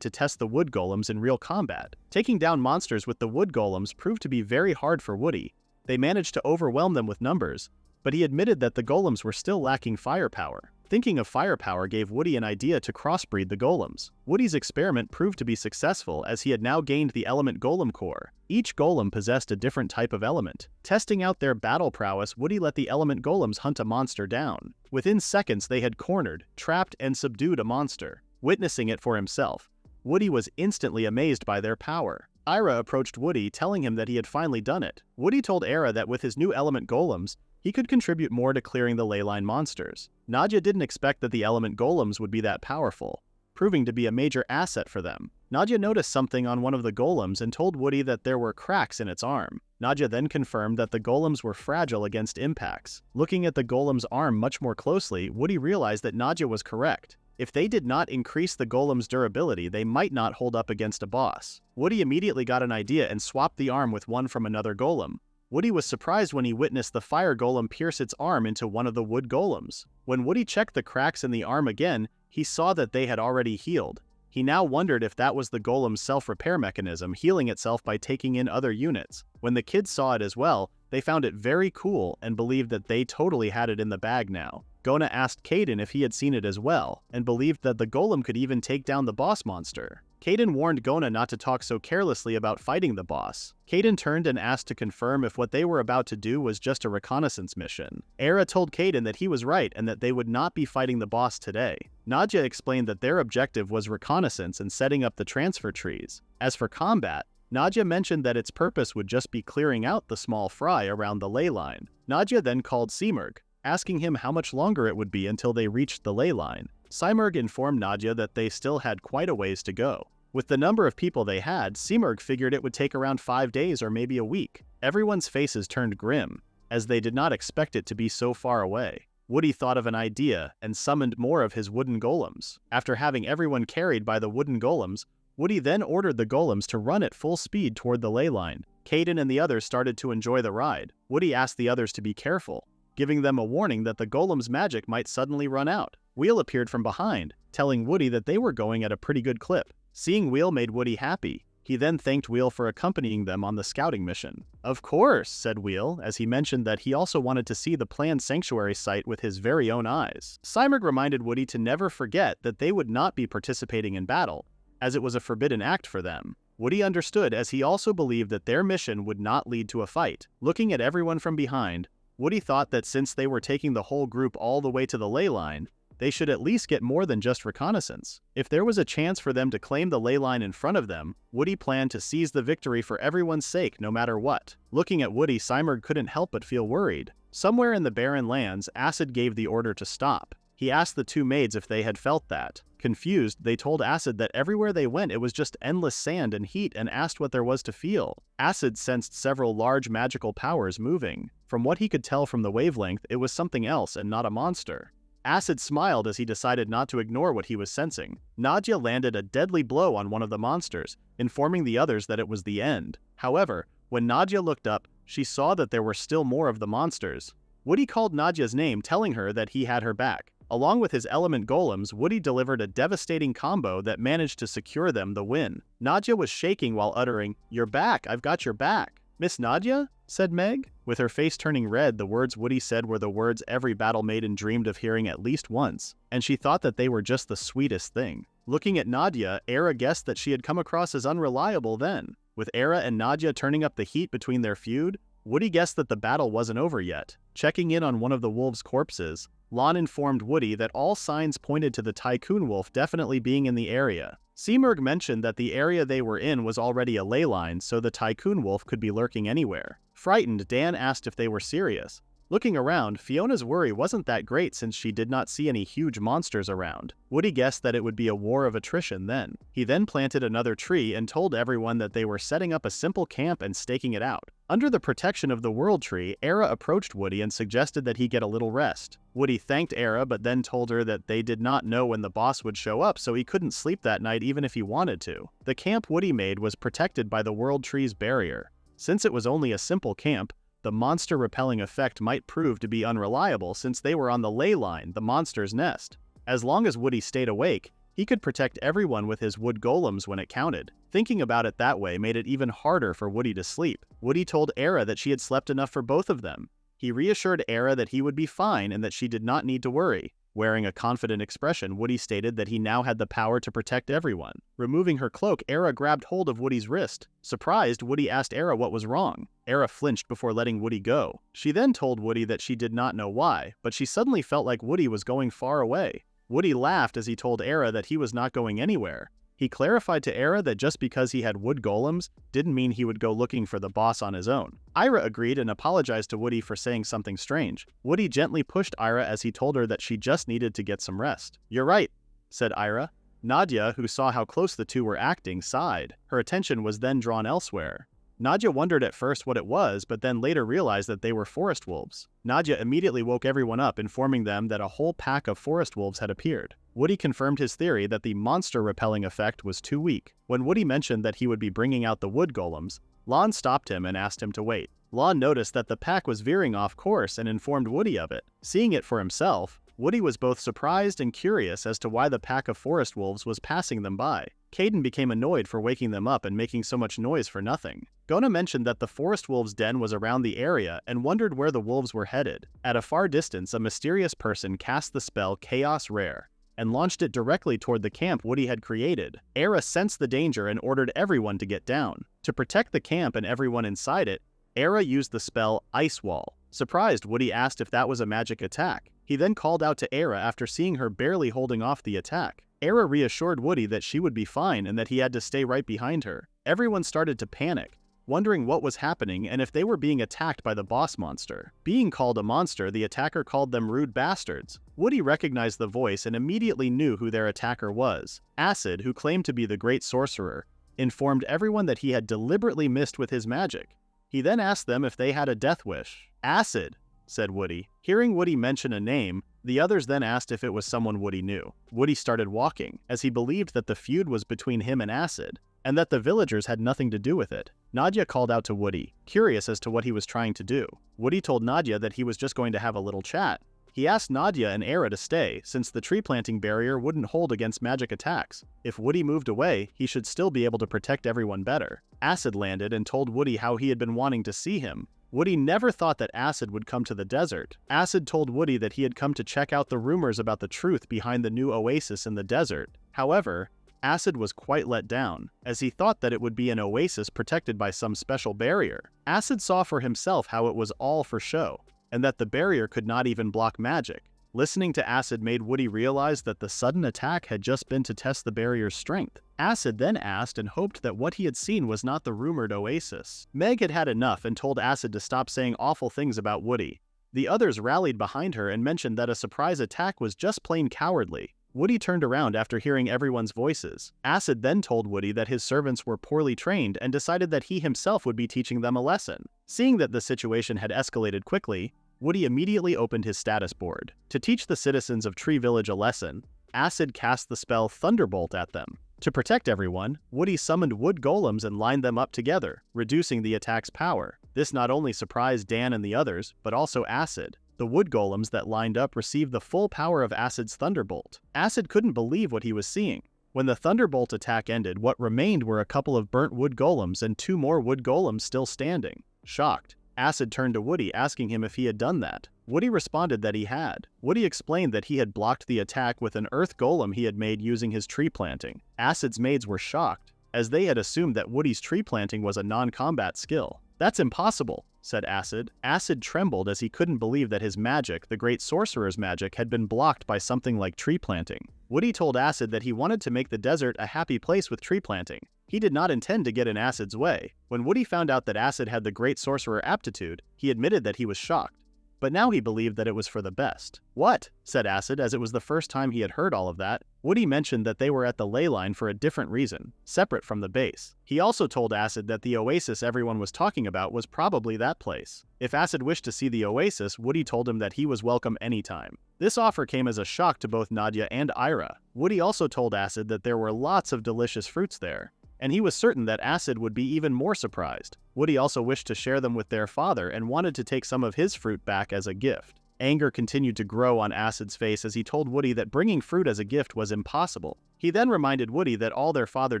[SPEAKER 1] to test the wood golems in real combat. Taking down monsters with the wood golems proved to be very hard for Woody. They managed to overwhelm them with numbers, but he admitted that the golems were still lacking firepower. Thinking of firepower gave Woody an idea to crossbreed the golems. Woody's experiment proved to be successful as he had now gained the element golem core. Each golem possessed a different type of element. Testing out their battle prowess, Woody let the element golems hunt a monster down. Within seconds they had cornered, trapped, and subdued a monster. Witnessing it for himself, Woody was instantly amazed by their power. Ira approached Woody, telling him that he had finally done it. Woody told Ira that with his new element golems, he could contribute more to clearing the leyline monsters. Nadia didn't expect that the element golems would be that powerful, proving to be a major asset for them. Nadia noticed something on one of the golems and told Woody that there were cracks in its arm. Nadia then confirmed that the golems were fragile against impacts. Looking at the golem's arm much more closely, Woody realized that Nadia was correct. If they did not increase the golem's durability, they might not hold up against a boss. Woody immediately got an idea and swapped the arm with one from another golem. Woody was surprised when he witnessed the fire golem pierce its arm into one of the wood golems. When Woody checked the cracks in the arm again, he saw that they had already healed. He now wondered if that was the golem's self-repair mechanism healing itself by taking in other units. When the kids saw it as well, they found it very cool and believed that they totally had it in the bag now. Gona asked Caden if he had seen it as well, and believed that the golem could even take down the boss monster. Caden warned Gona not to talk so carelessly about fighting the boss. Caden turned and asked to confirm if what they were about to do was just a reconnaissance mission. Era told Caden that he was right and that they would not be fighting the boss today. Nadia explained that their objective was reconnaissance and setting up the transfer trees. As for combat, Nadia mentioned that its purpose would just be clearing out the small fry around the ley line. Nadia then called Simurg, asking him how much longer it would be until they reached the ley line. Simurg informed Nadia that they still had quite a ways to go. With the number of people they had, Simurg figured it would take around 5 days or maybe a week. Everyone's faces turned grim, as they did not expect it to be so far away. Woody thought of an idea and summoned more of his wooden golems. After having everyone carried by the wooden golems, Woody then ordered the golems to run at full speed toward the ley line. Caden and the others started to enjoy the ride. Woody asked the others to be careful, giving them a warning that the golem's magic might suddenly run out. Wheel appeared from behind, telling Woody that they were going at a pretty good clip. Seeing Wheel made Woody happy. He then thanked Wheel for accompanying them on the scouting mission. "Of course," said Wheel, as he mentioned that he also wanted to see the planned sanctuary site with his very own eyes. Simurg reminded Woody to never forget that they would not be participating in battle, as it was a forbidden act for them. Woody understood, as he also believed that their mission would not lead to a fight. Looking at everyone from behind, Woody thought that since they were taking the whole group all the way to the ley line, they should at least get more than just reconnaissance. If there was a chance for them to claim the ley line in front of them, Woody planned to seize the victory for everyone's sake no matter what. Looking at Woody, Simurg couldn't help but feel worried. Somewhere in the barren lands, Acid gave the order to stop. He asked the two maids if they had felt that. Confused, they told Acid that everywhere they went it was just endless sand and heat and asked what there was to feel. Acid sensed several large magical powers moving. From what he could tell from the wavelength, it was something else and not a monster. Acid smiled as he decided not to ignore what he was sensing. Nadia landed a deadly blow on one of the monsters, informing the others that it was the end. However, when Nadia looked up, she saw that there were still more of the monsters. Woody called Nadia's name, telling her that he had her back. Along with his element golems, Woody delivered a devastating combo that managed to secure them the win. Nadia was shaking while uttering, "You're back, I've got your back." "Miss Nadia?" said Meg. With her face turning red, the words Woody said were the words every battle maiden dreamed of hearing at least once, and she thought that they were just the sweetest thing. Looking at Nadia, Era guessed that she had come across as unreliable then. With Era and Nadia turning up the heat between their feud, Woody guessed that the battle wasn't over yet. Checking in on one of the wolves' corpses, Lon informed Woody that all signs pointed to the Tycoon Wolf definitely being in the area. Simurg mentioned that the area they were in was already a ley line, so the Tycoon Wolf could be lurking anywhere. Frightened, Dan asked if they were serious. Looking around, Fiona's worry wasn't that great since she did not see any huge monsters around. Woody guessed that it would be a war of attrition then. He then planted another tree and told everyone that they were setting up a simple camp and staking it out. Under the protection of the World Tree, Era approached Woody and suggested that he get a little rest. Woody thanked Era but then told her that they did not know when the boss would show up, so he couldn't sleep that night even if he wanted to. The camp Woody made was protected by the World Tree's barrier. Since it was only a simple camp, the monster repelling effect might prove to be unreliable since they were on the ley line, the monster's nest. As long as Woody stayed awake, he could protect everyone with his wood golems when it counted. Thinking about it that way made it even harder for Woody to sleep. Woody told Era that she had slept enough for both of them. He reassured Era that he would be fine and that she did not need to worry. Wearing a confident expression, Woody stated that he now had the power to protect everyone. Removing her cloak, Era grabbed hold of Woody's wrist. Surprised, Woody asked Era what was wrong. Era flinched before letting Woody go. She then told Woody that she did not know why, but she suddenly felt like Woody was going far away. Woody laughed as he told Era that he was not going anywhere. He clarified to Era that just because he had wood golems didn't mean he would go looking for the boss on his own. Ira agreed and apologized to Woody for saying something strange. Woody gently pushed Ira as he told her that she just needed to get some rest. "You're right," said Ira. Nadia, who saw how close the two were acting, sighed. Her attention was then drawn elsewhere. Nadia wondered at first what it was, but then later realized that they were forest wolves. Nadia immediately woke everyone up, informing them that a whole pack of forest wolves had appeared. Woody confirmed his theory that the monster-repelling effect was too weak. When Woody mentioned that he would be bringing out the wood golems, Lon stopped him and asked him to wait. Lon noticed that the pack was veering off course and informed Woody of it. Seeing it for himself, Woody was both surprised and curious as to why the pack of forest wolves was passing them by. Caden became annoyed for waking them up and making so much noise for nothing. Gona mentioned that the forest wolves' den was around the area and wondered where the wolves were headed. At a far distance, a mysterious person cast the spell Chaos Rare and launched it directly toward the camp Woody had created. Era sensed the danger and ordered everyone to get down. To protect the camp and everyone inside it, Era used the spell Ice Wall. Surprised, Woody asked if that was a magic attack. He then called out to Era after seeing her barely holding off the attack. Era reassured Woody that she would be fine and that he had to stay right behind her. Everyone started to panic, wondering what was happening and if they were being attacked by the boss monster. Being called a monster, the attacker called them rude bastards. Woody recognized the voice and immediately knew who their attacker was. Acid, who claimed to be the great sorcerer, informed everyone that he had deliberately missed with his magic. He then asked them if they had a death wish. "Acid," said Woody. Hearing Woody mention a name, the others then asked if it was someone Woody knew. Woody started walking, as he believed that the feud was between him and Acid, and that the villagers had nothing to do with it. Nadia called out to Woody, curious as to what he was trying to do. Woody told Nadia that he was just going to have a little chat. He asked Nadia and Era to stay, since the tree planting barrier wouldn't hold against magic attacks. If Woody moved away, he should still be able to protect everyone better. Acid landed and told Woody how he had been wanting to see him. Woody never thought that Acid would come to the desert. Acid told Woody that he had come to check out the rumors about the truth behind the new oasis in the desert. However, Acid was quite let down, as he thought that it would be an oasis protected by some special barrier. Acid saw for himself how it was all for show, and that the barrier could not even block magic. Listening to Acid made Woody realize that the sudden attack had just been to test the barrier's strength. Acid then asked and hoped that what he had seen was not the rumored oasis. Meg had had enough and told Acid to stop saying awful things about Woody. The others rallied behind her and mentioned that a surprise attack was just plain cowardly. Woody turned around after hearing everyone's voices. Acid then told Woody that his servants were poorly trained and decided that he himself would be teaching them a lesson. Seeing that the situation had escalated quickly, Woody immediately opened his status board. To teach the citizens of Tree Village a lesson, Acid cast the spell Thunderbolt at them. To protect everyone, Woody summoned wood golems and lined them up together, reducing the attack's power. This not only surprised Dan and the others, but also Acid. The wood golems that lined up received the full power of Acid's Thunderbolt. Acid couldn't believe what he was seeing. When the Thunderbolt attack ended, what remained were a couple of burnt wood golems and 2 more wood golems still standing. Shocked, Acid turned to Woody, asking him if he had done that. Woody responded that he had. Woody explained that he had blocked the attack with an earth golem he had made using his tree planting. Acid's maids were shocked, as they had assumed that Woody's tree planting was a non-combat skill. "That's impossible," said Acid. Acid trembled as he couldn't believe that his magic, the great sorcerer's magic, had been blocked by something like tree planting. Woody told Acid that he wanted to make the desert a happy place with tree planting. He did not intend to get in Acid's way. When Woody found out that Acid had the great sorcerer aptitude, he admitted that he was shocked. But now he believed that it was for the best. "What?" said Acid, as it was the first time he had heard all of that. Woody mentioned that they were at the ley line for a different reason, separate from the base. He also told Acid that the oasis everyone was talking about was probably that place. If Acid wished to see the oasis, Woody told him that he was welcome anytime. This offer came as a shock to both Nadia and Ira. Woody also told Acid that there were lots of delicious fruits there, and he was certain that Acid would be even more surprised. Woody also wished to share them with their father and wanted to take some of his fruit back as a gift. Anger continued to grow on Acid's face as he told Woody that bringing fruit as a gift was impossible. He then reminded Woody that all their father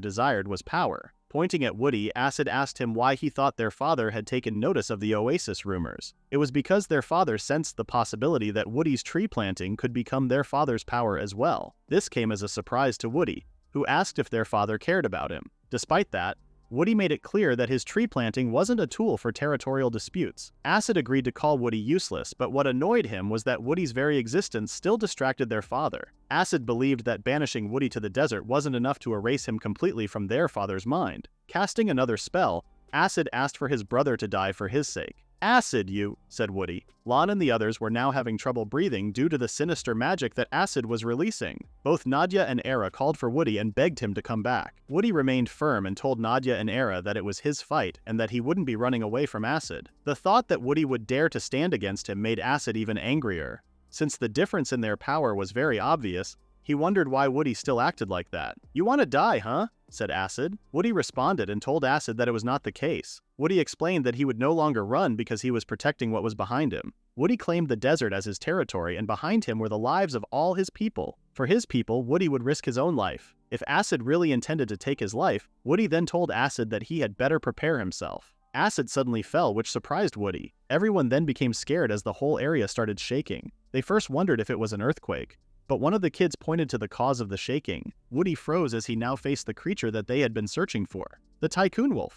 [SPEAKER 1] desired was power. Pointing at Woody, Acid asked him why he thought their father had taken notice of the Oasis rumors. It was because their father sensed the possibility that Woody's tree planting could become their father's power as well. This came as a surprise to Woody, who asked if their father cared about him. Despite that, Woody made it clear that his tree planting wasn't a tool for territorial disputes. Acid agreed to call Woody useless, but what annoyed him was that Woody's very existence still distracted their father. Acid believed that banishing Woody to the desert wasn't enough to erase him completely from their father's mind. Casting another spell, Acid asked for his brother to die for his sake. "Acid, you," said Woody. Lon and the others were now having trouble breathing due to the sinister magic that Acid was releasing. Both Nadia and Era called for Woody and begged him to come back. Woody remained firm and told Nadia and Era that it was his fight and that he wouldn't be running away from Acid. The thought that Woody would dare to stand against him made Acid even angrier. Since the difference in their power was very obvious, he wondered why Woody still acted like that. "You want to die, huh?" said Acid. Woody responded and told Acid that it was not the case. Woody explained that he would no longer run because he was protecting what was behind him. Woody claimed the desert as his territory, and behind him were the lives of all his people. For his people, Woody would risk his own life. If Acid really intended to take his life, Woody then told Acid that he had better prepare himself. Acid suddenly fell, which surprised Woody. Everyone then became scared as the whole area started shaking. They first wondered if it was an earthquake, but one of the kids pointed to the cause of the shaking. Woody froze as he now faced the creature that they had been searching for, the Tycoon Wolf.